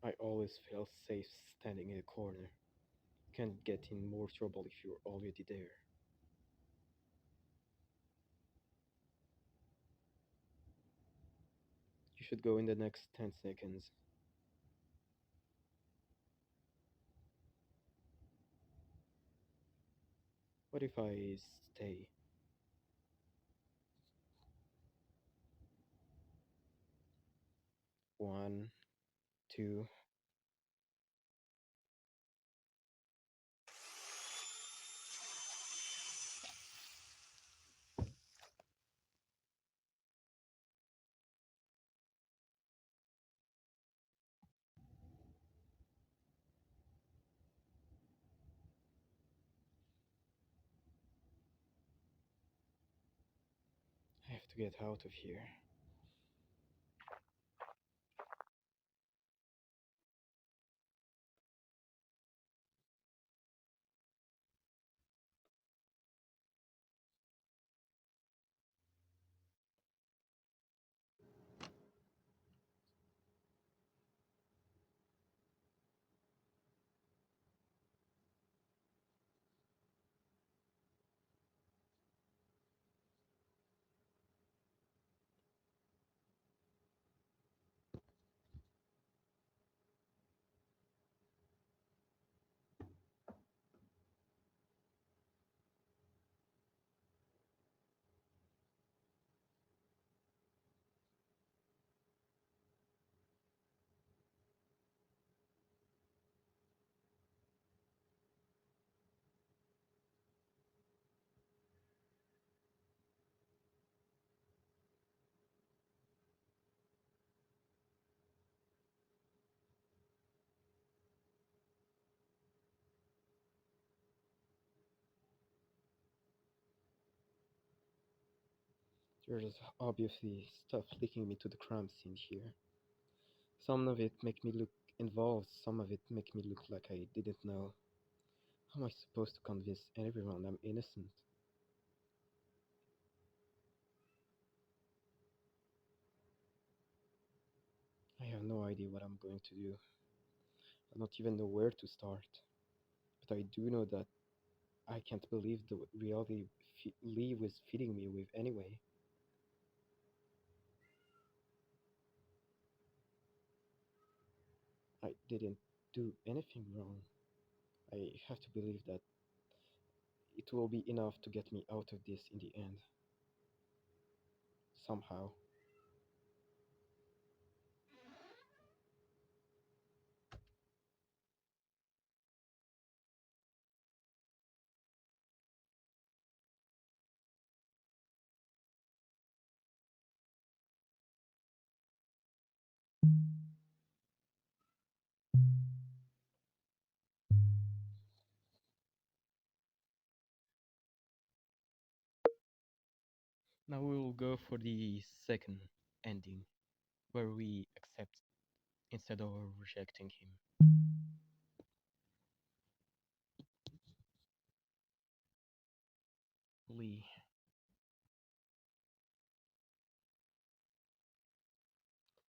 I always felt safe standing in a corner. Can't get in more trouble if you're already there. You should go in the next 10 seconds. What if I stay? One, two. I have to get out of here. There's obviously stuff linking me to the crime scene here. Some of it make me look involved, some of it make me look like I didn't know. How am I supposed to convince everyone I'm innocent? I have no idea what I'm going to do. I don't even know where to start. But I do know that I can't believe the reality Lee was feeding me with anyway. I didn't do anything wrong. I have to believe that it will be enough to get me out of this in the end. Somehow. Now we will go for the second ending, where we accept instead of rejecting him. Lee,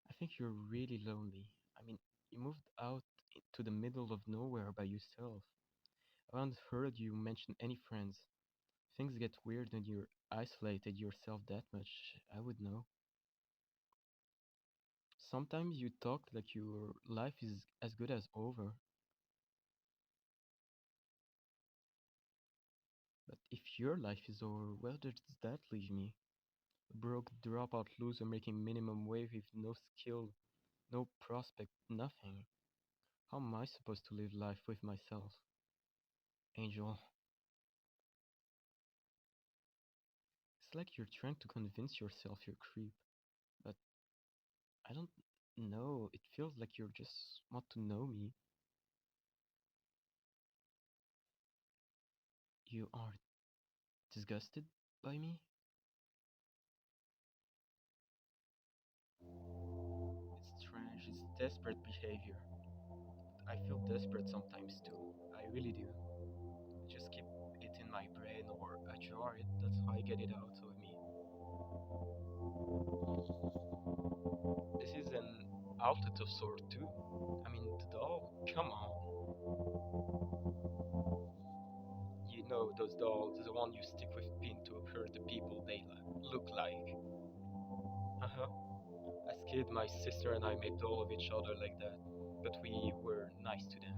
I think you're really lonely. I mean, you moved out to the middle of nowhere by yourself. I haven't heard you mention any friends. Things get weird when you're isolated yourself that much, I would know. Sometimes you talk like your life is as good as over, but if your life is over, where does that leave me? A broke dropout loser making minimum wage with no skill, no prospect, nothing. How am I supposed to live life with myself? Angel, it's like you're trying to convince yourself you're creep, but I don't know. It feels like you just want to know me. You are disgusted by me? It's strange, it's desperate behavior. I feel desperate sometimes too. I really do. I just keep it in my brain or I jar it, that's how I get it out of me. This is an outlet of sort too. I mean, the doll, come on. You know those dolls, the one you stick with pin to hurt the people they look like. Uh-huh. As kid, my sister and I made doll of each other like that, but we were nice to them.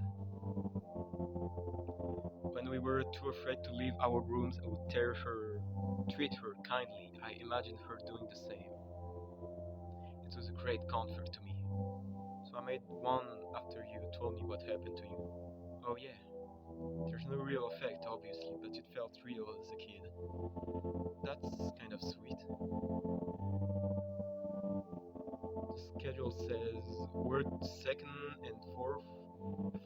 When we were too afraid to leave our rooms, I would treat her kindly. I imagined her doing the same. It was a great comfort to me. So I made one after you told me what happened to you. Oh yeah, there's no real effect obviously, but it felt real as a kid. That's kind of sweet. The schedule says work second and fourth,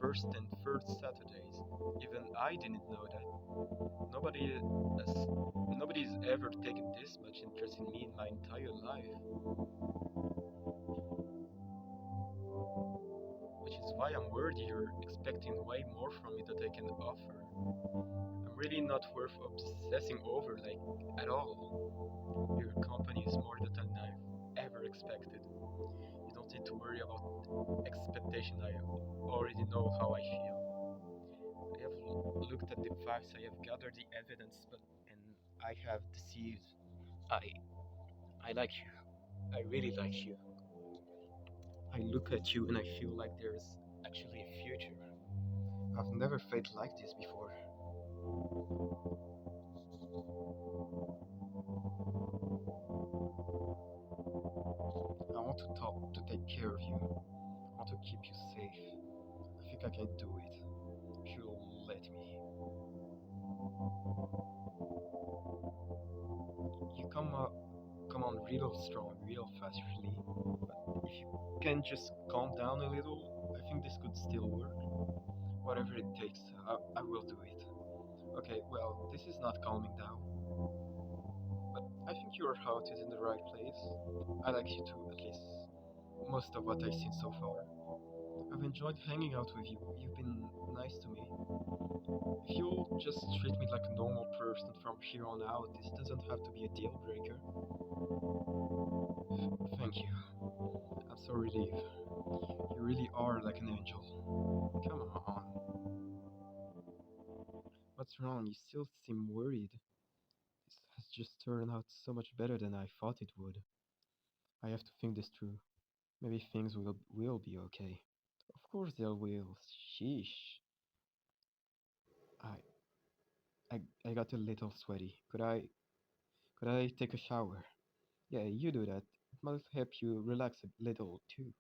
first and third Saturdays. Even I didn't know that. Nobody has nobody's ever taken this much interest in me in my entire life, which is why I'm worried you're expecting way more from me that I can offer. I'm really not worth obsessing over, like, at all. Your company is more than I've ever expected. You don't need to worry about expectation. I already know how I feel. I have looked at the facts, I have gathered the evidence, but and I have deceived. I I like you. I really like you. I look at you and I feel like there's actually a future. I've never felt like this before. I want to talk, to take care of you. I want to keep you safe. I think I can do it. If you'll let me. You come on real strong, real fast usually. But if you can just calm down a little, I think this could still work. Whatever it takes, I will do it. Okay, well, this is not calming down, but I think your heart is in the right place. I like you too, at least most of what I've seen so far. I've enjoyed hanging out with you. You've been nice to me. If you'll just treat me like a normal person from here on out, this doesn't have to be a deal breaker. Thank you. I'm so relieved. You really are like an angel. Come on. What's wrong? You still seem worried. This has just turned out so much better than I thought it would. I have to think this through. Maybe things will be okay. Of course they will. Sheesh. I I got a little sweaty. Could I take a shower? Yeah, you do that. It might help you relax a little too.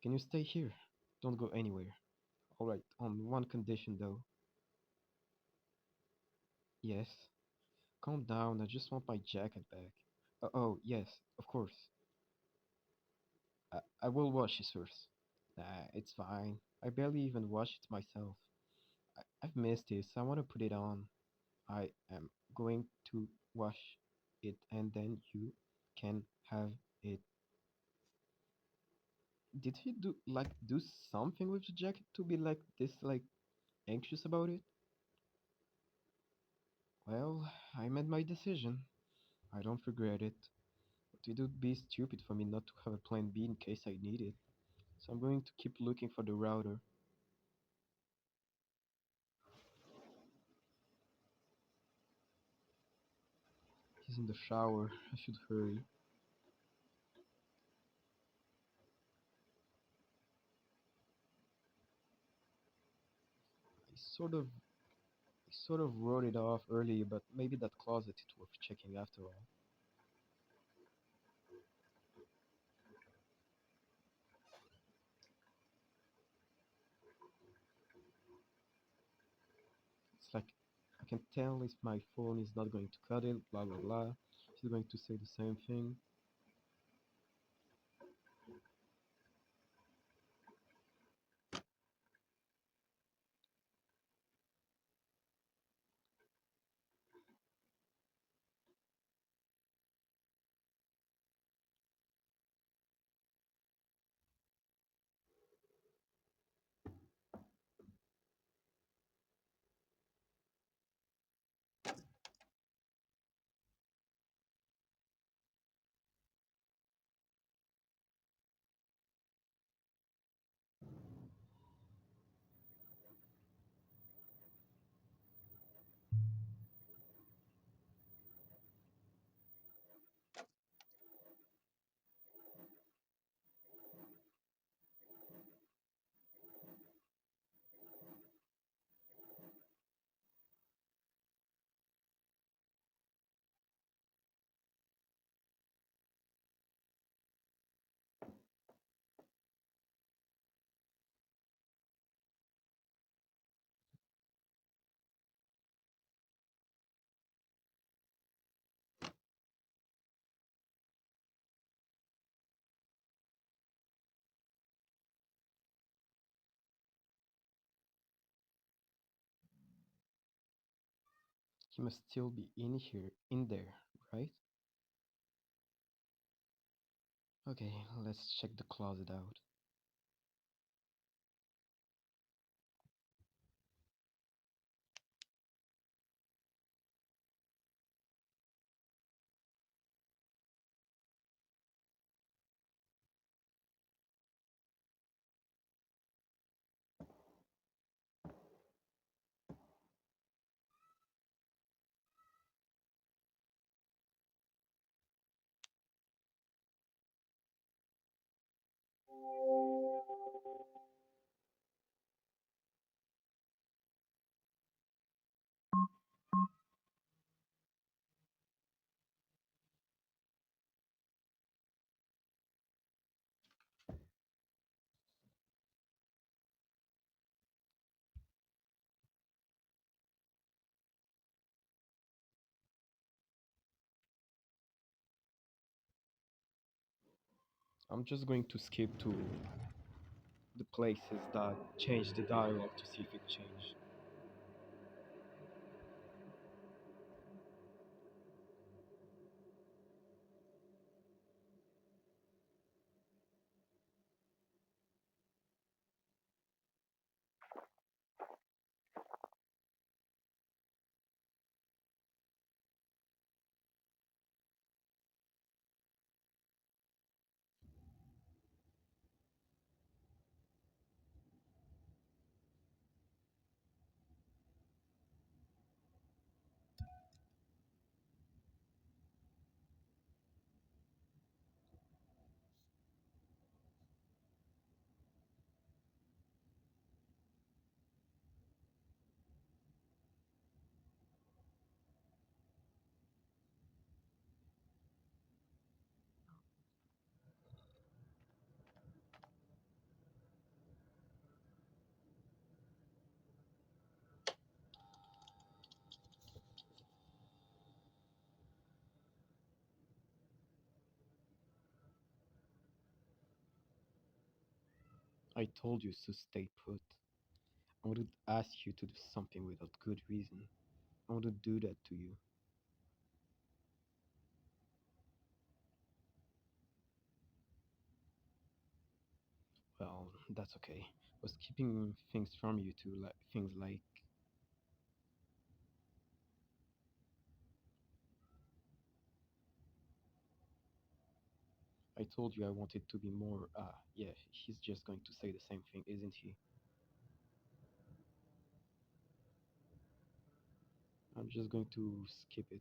Can you stay here? Don't go anywhere. Alright, on one condition though. Yes. Calm down, I just want my jacket back. Oh, yes, of course. I will wash it first. Nah, it's fine. I barely even wash it myself. I've missed this. I want to put it on. I am going to wash it and then you can have it. Did he do something with the jacket to be like this, like anxious about it? Well, I made my decision. I don't regret it. But it would be stupid for me not to have a plan B in case I need it. So I'm going to keep looking for the router. He's in the shower. I should hurry. I sort of wrote it off early, but maybe that closet is worth checking after all. can tell if my phone is not going to cut it, blah blah blah. She's going to say the same thing. He must still be in here, in there, right? Okay, let's check the closet out. I'm just going to skip to the places that change the dialogue to see if it changed. I told you to stay put. I wouldn't ask you to do something without good reason. I wouldn't do that to you. Well, that's okay. I was keeping things from you too, like things like I told you I wanted to be more. Yeah, he's just going to say the same thing, isn't he? I'm just going to skip it.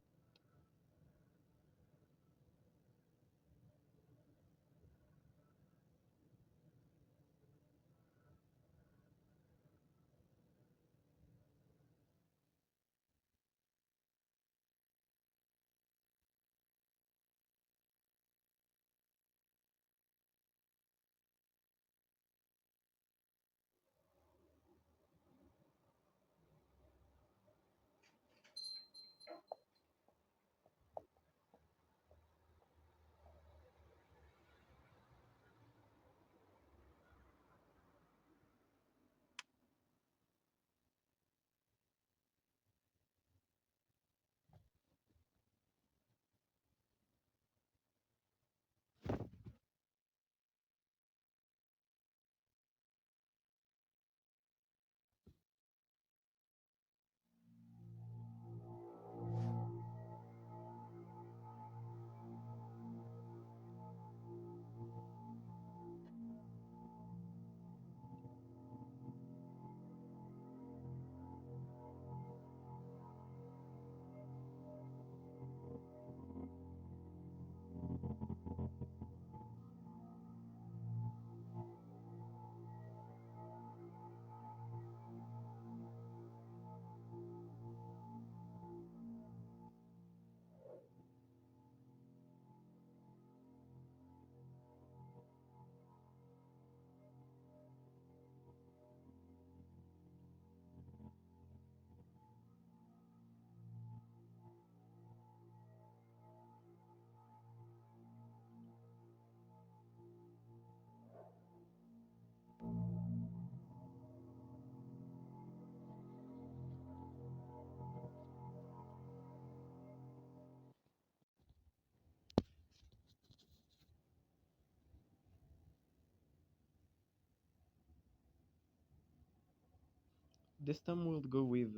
This time we'll go with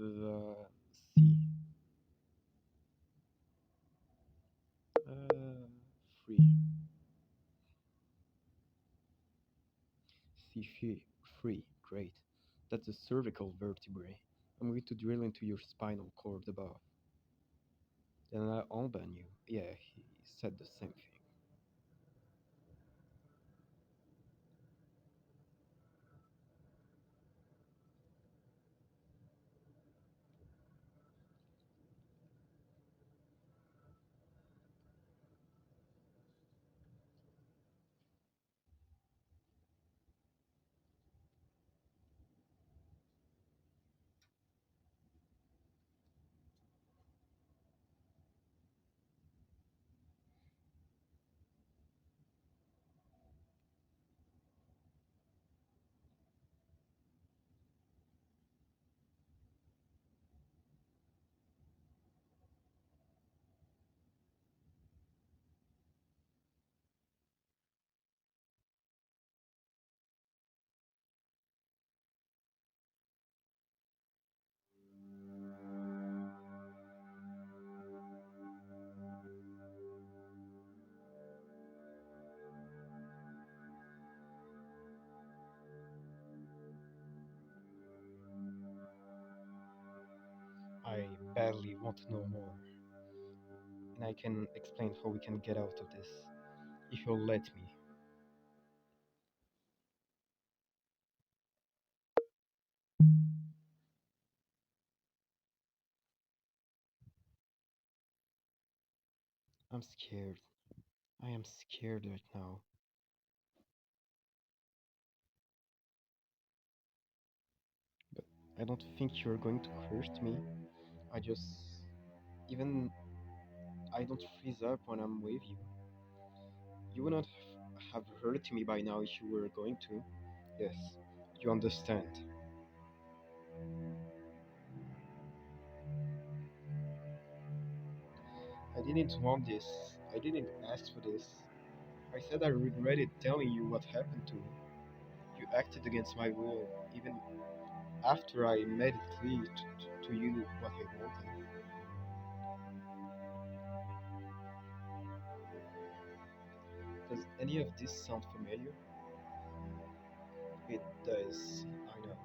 C. Free. C free. Great. That's the cervical vertebrae. I'm going to drill into your spinal cord above. Then I'll unbend you. Yeah, he said the same thing. I badly want to know more, and I can explain how we can get out of this, if you'll let me. I'm scared. I am scared right now. But I don't think you're going to hurt me. I just. Even I don't freeze up when I'm with you. You would not have hurt me by now if you were going to. Yes, you understand. I didn't want this. I didn't ask for this. I said I regretted telling you what happened to me. You acted against my will, even after I made it clear to you what I wanted. Does any of this sound familiar? It does, I know.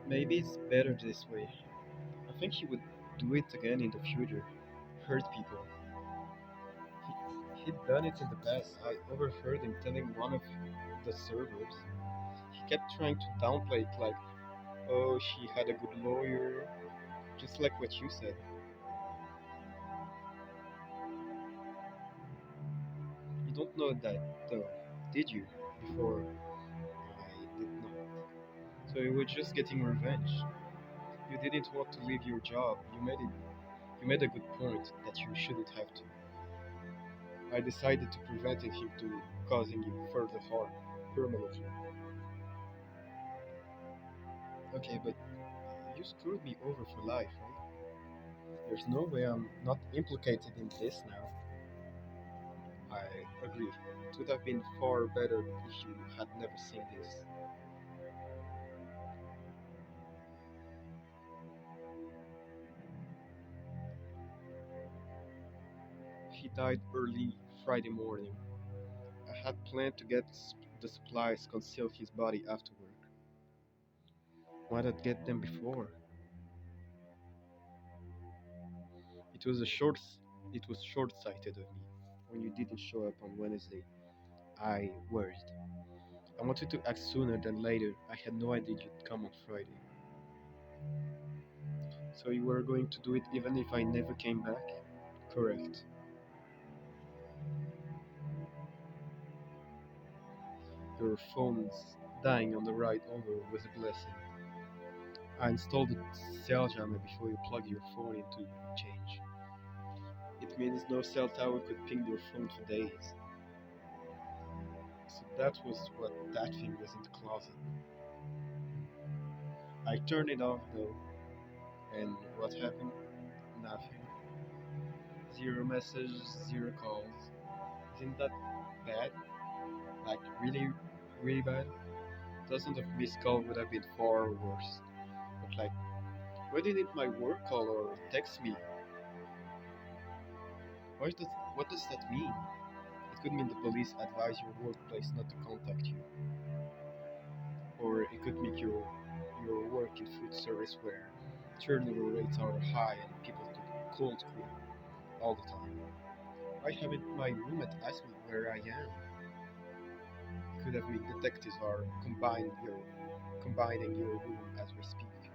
Maybe it's better this way. I think he would do it again in the future. Hurt people. He'd done it in the past. I overheard him telling one of the servers. He kept trying to downplay it like, oh, she had a good lawyer, just like what you said. You don't know that, though, did you? Before I did not. So you were just getting revenge. You didn't want to leave your job. You made a good point that you shouldn't have to. I decided to prevent him to causing you further harm permanently. Okay, but you screwed me over for life, right? There's no way I'm not implicated in this now. I agree. It would have been far better if you had never seen this. He died early Friday morning. I had planned to get the supplies conceal his body after work. Why not get them before? It was a short it was short-sighted of me when you didn't show up on Wednesday. I worried. I wanted to act sooner than later. I had no idea you'd come on Friday. So you were going to do it even if I never came back? Correct. Your phone's dying on the ride over was a blessing. I installed the cell jammer before you plug your phone into change. It means no cell tower could ping your phone for days. So that was what that thing was in the closet. I turned it off though, and what happened? Nothing. Zero messages, zero calls. Isn't that bad? Like, really, really bad, dozens of missed calls would have been far worse. But like, why didn't my work call or text me? What does that mean? It could mean the police advise your workplace not to contact you, or it could mean your work in food service where turnover rates are high and people cold quit all the time. Why haven't my roommate asked me where I am? It could have been detectives are combining your room as we speak,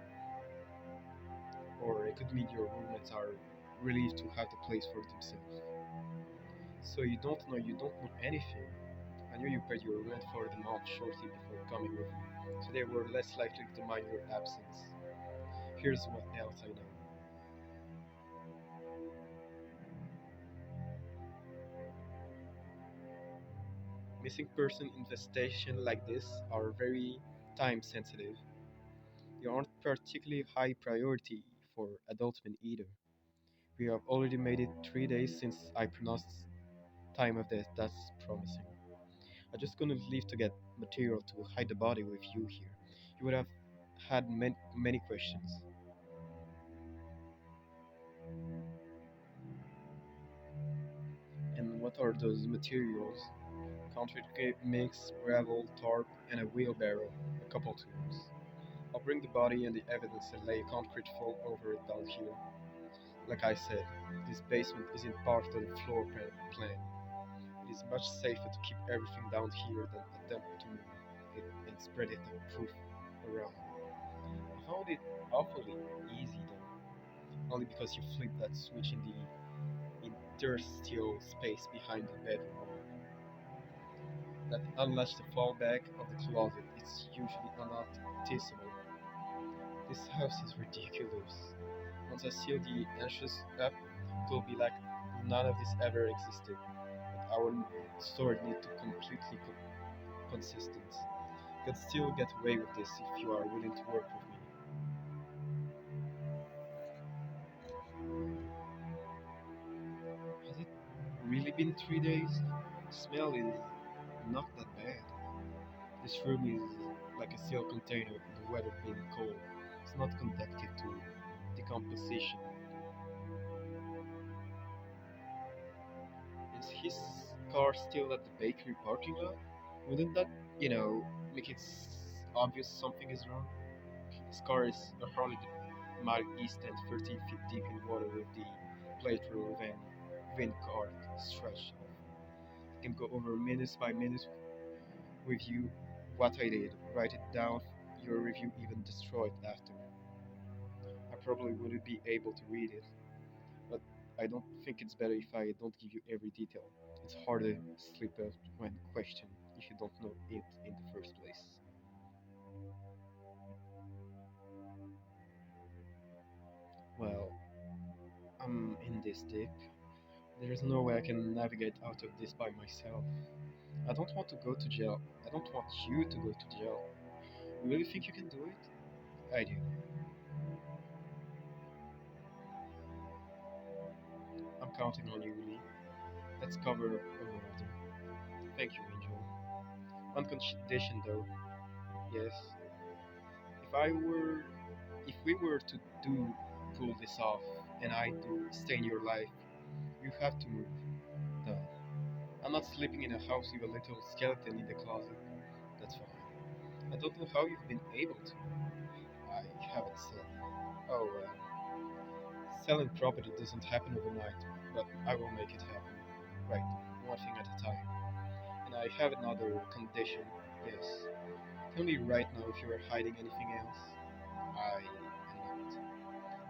or it could mean your roommates are relieved to have the place for themselves. So you don't know anything. I knew you paid your rent for the month shortly before coming with me, so they were less likely to mind your absence. Here's what else I know. Missing person investigations like this are very time sensitive. They aren't particularly high priority for adult men either. We have already made it 3 days since I pronounced time of death. That's promising. I just couldn't leave to get material to hide the body with you here. You would have had many questions. And what are those materials? Concrete mix, gravel, tarp, and a wheelbarrow, a couple tools. I'll bring the body and the evidence and lay a concrete floor over it down here. Like I said, this basement isn't part of the plan. It is much safer to keep everything down here than attempt to move it and spread it proof around. I found it awfully easy though, only because you flip that switch in the interstitial space behind the bedroom wall. That unlatch the fallback of the closet. It's usually unnoticeable. This house is ridiculous. Once I seal the entrance up, it will be like none of this ever existed. But our story needs to completely consistent. You can still get away with this if you are willing to work with me. Has it really been 3 days? The smell is not that bad. This room is like a sealed container, the weather being cold. It's not conducive to decomposition. Is his car still at the bakery parking lot? Wouldn't that, you know, make it obvious something is wrong? His car is 100 mile east and 13 feet deep in water with the plate roof and wind card stretched off. I can go over minute by minute with you what I did, write it down, your review even destroy it after. I probably wouldn't be able to read it, but I don't think it's better if I don't give you every detail. It's harder to slip up when questioned if you don't know it in the first place. Well, I'm in this deep. There's no way I can navigate out of this by myself. I don't want to go to jail. I don't want you to go to jail. You really think you can do it? I do. I'm counting on you, Lee. Let's cover a murder. Thank you, Angel. One condition, though. Yes. If I were, if we were to do pull this off, and I do stay in your life, you have to move. No, I'm not sleeping in a house with a little skeleton in the closet. That's fine. I don't know how you've been able to. I haven't said. Oh, selling property doesn't happen overnight, but I will make it happen. Right, one thing at a time. And I have another condition. Yes. Tell me right now if you are hiding anything else. I am not.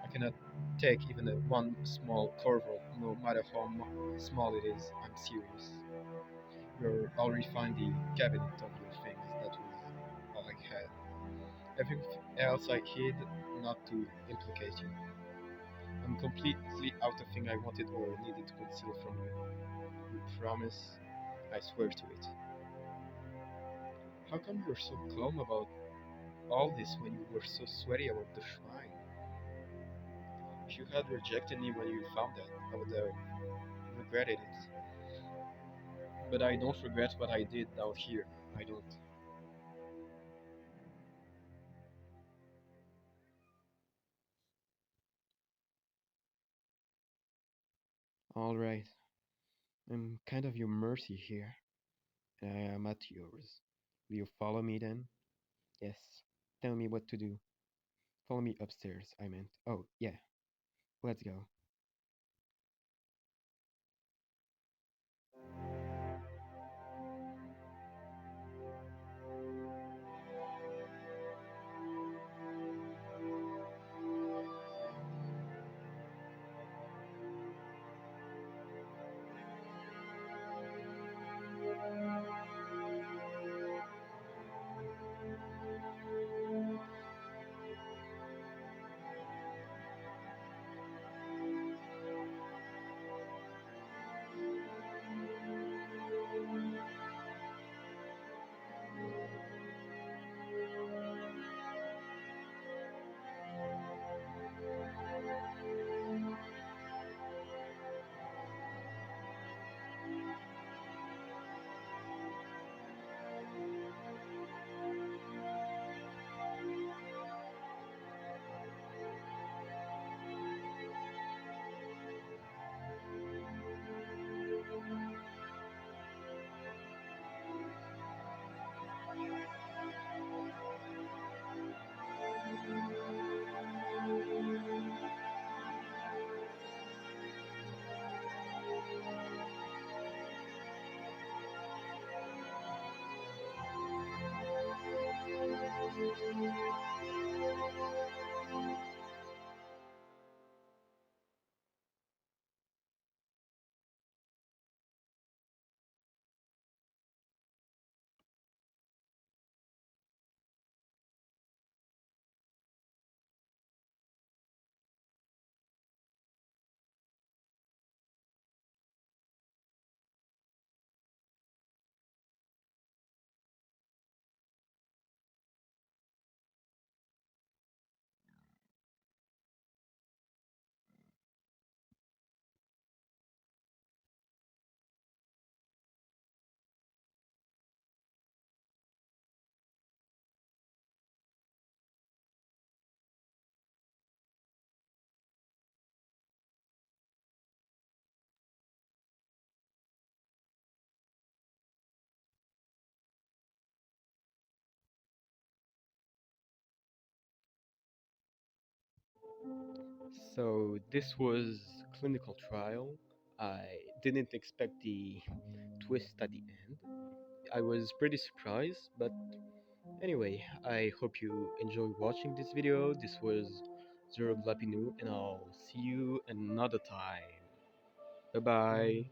I cannot take even a one small curve, no matter how small it is. I'm serious. You're already find the cabinet of your things. That was all I had. Everything else I hid, not to implicate you. I'm completely out of thing I wanted or needed to conceal from you. You promise? I swear to it. How come you're so calm about all this when you were so sweaty about the shrine? If you had rejected me when you found that, I would have regretted it. But I don't regret what I did out here. I don't. Alright, I'm kind of your mercy here, and I am at yours. Will you follow me then? Yes. Tell me what to do. Follow me upstairs, I meant. Oh, yeah. Let's go. So this was clinical trial. I didn't expect the twist at the end. I was pretty surprised, but anyway, I hope you enjoyed watching this video. This was Zero Glapinu, and I'll see you another time. Bye bye.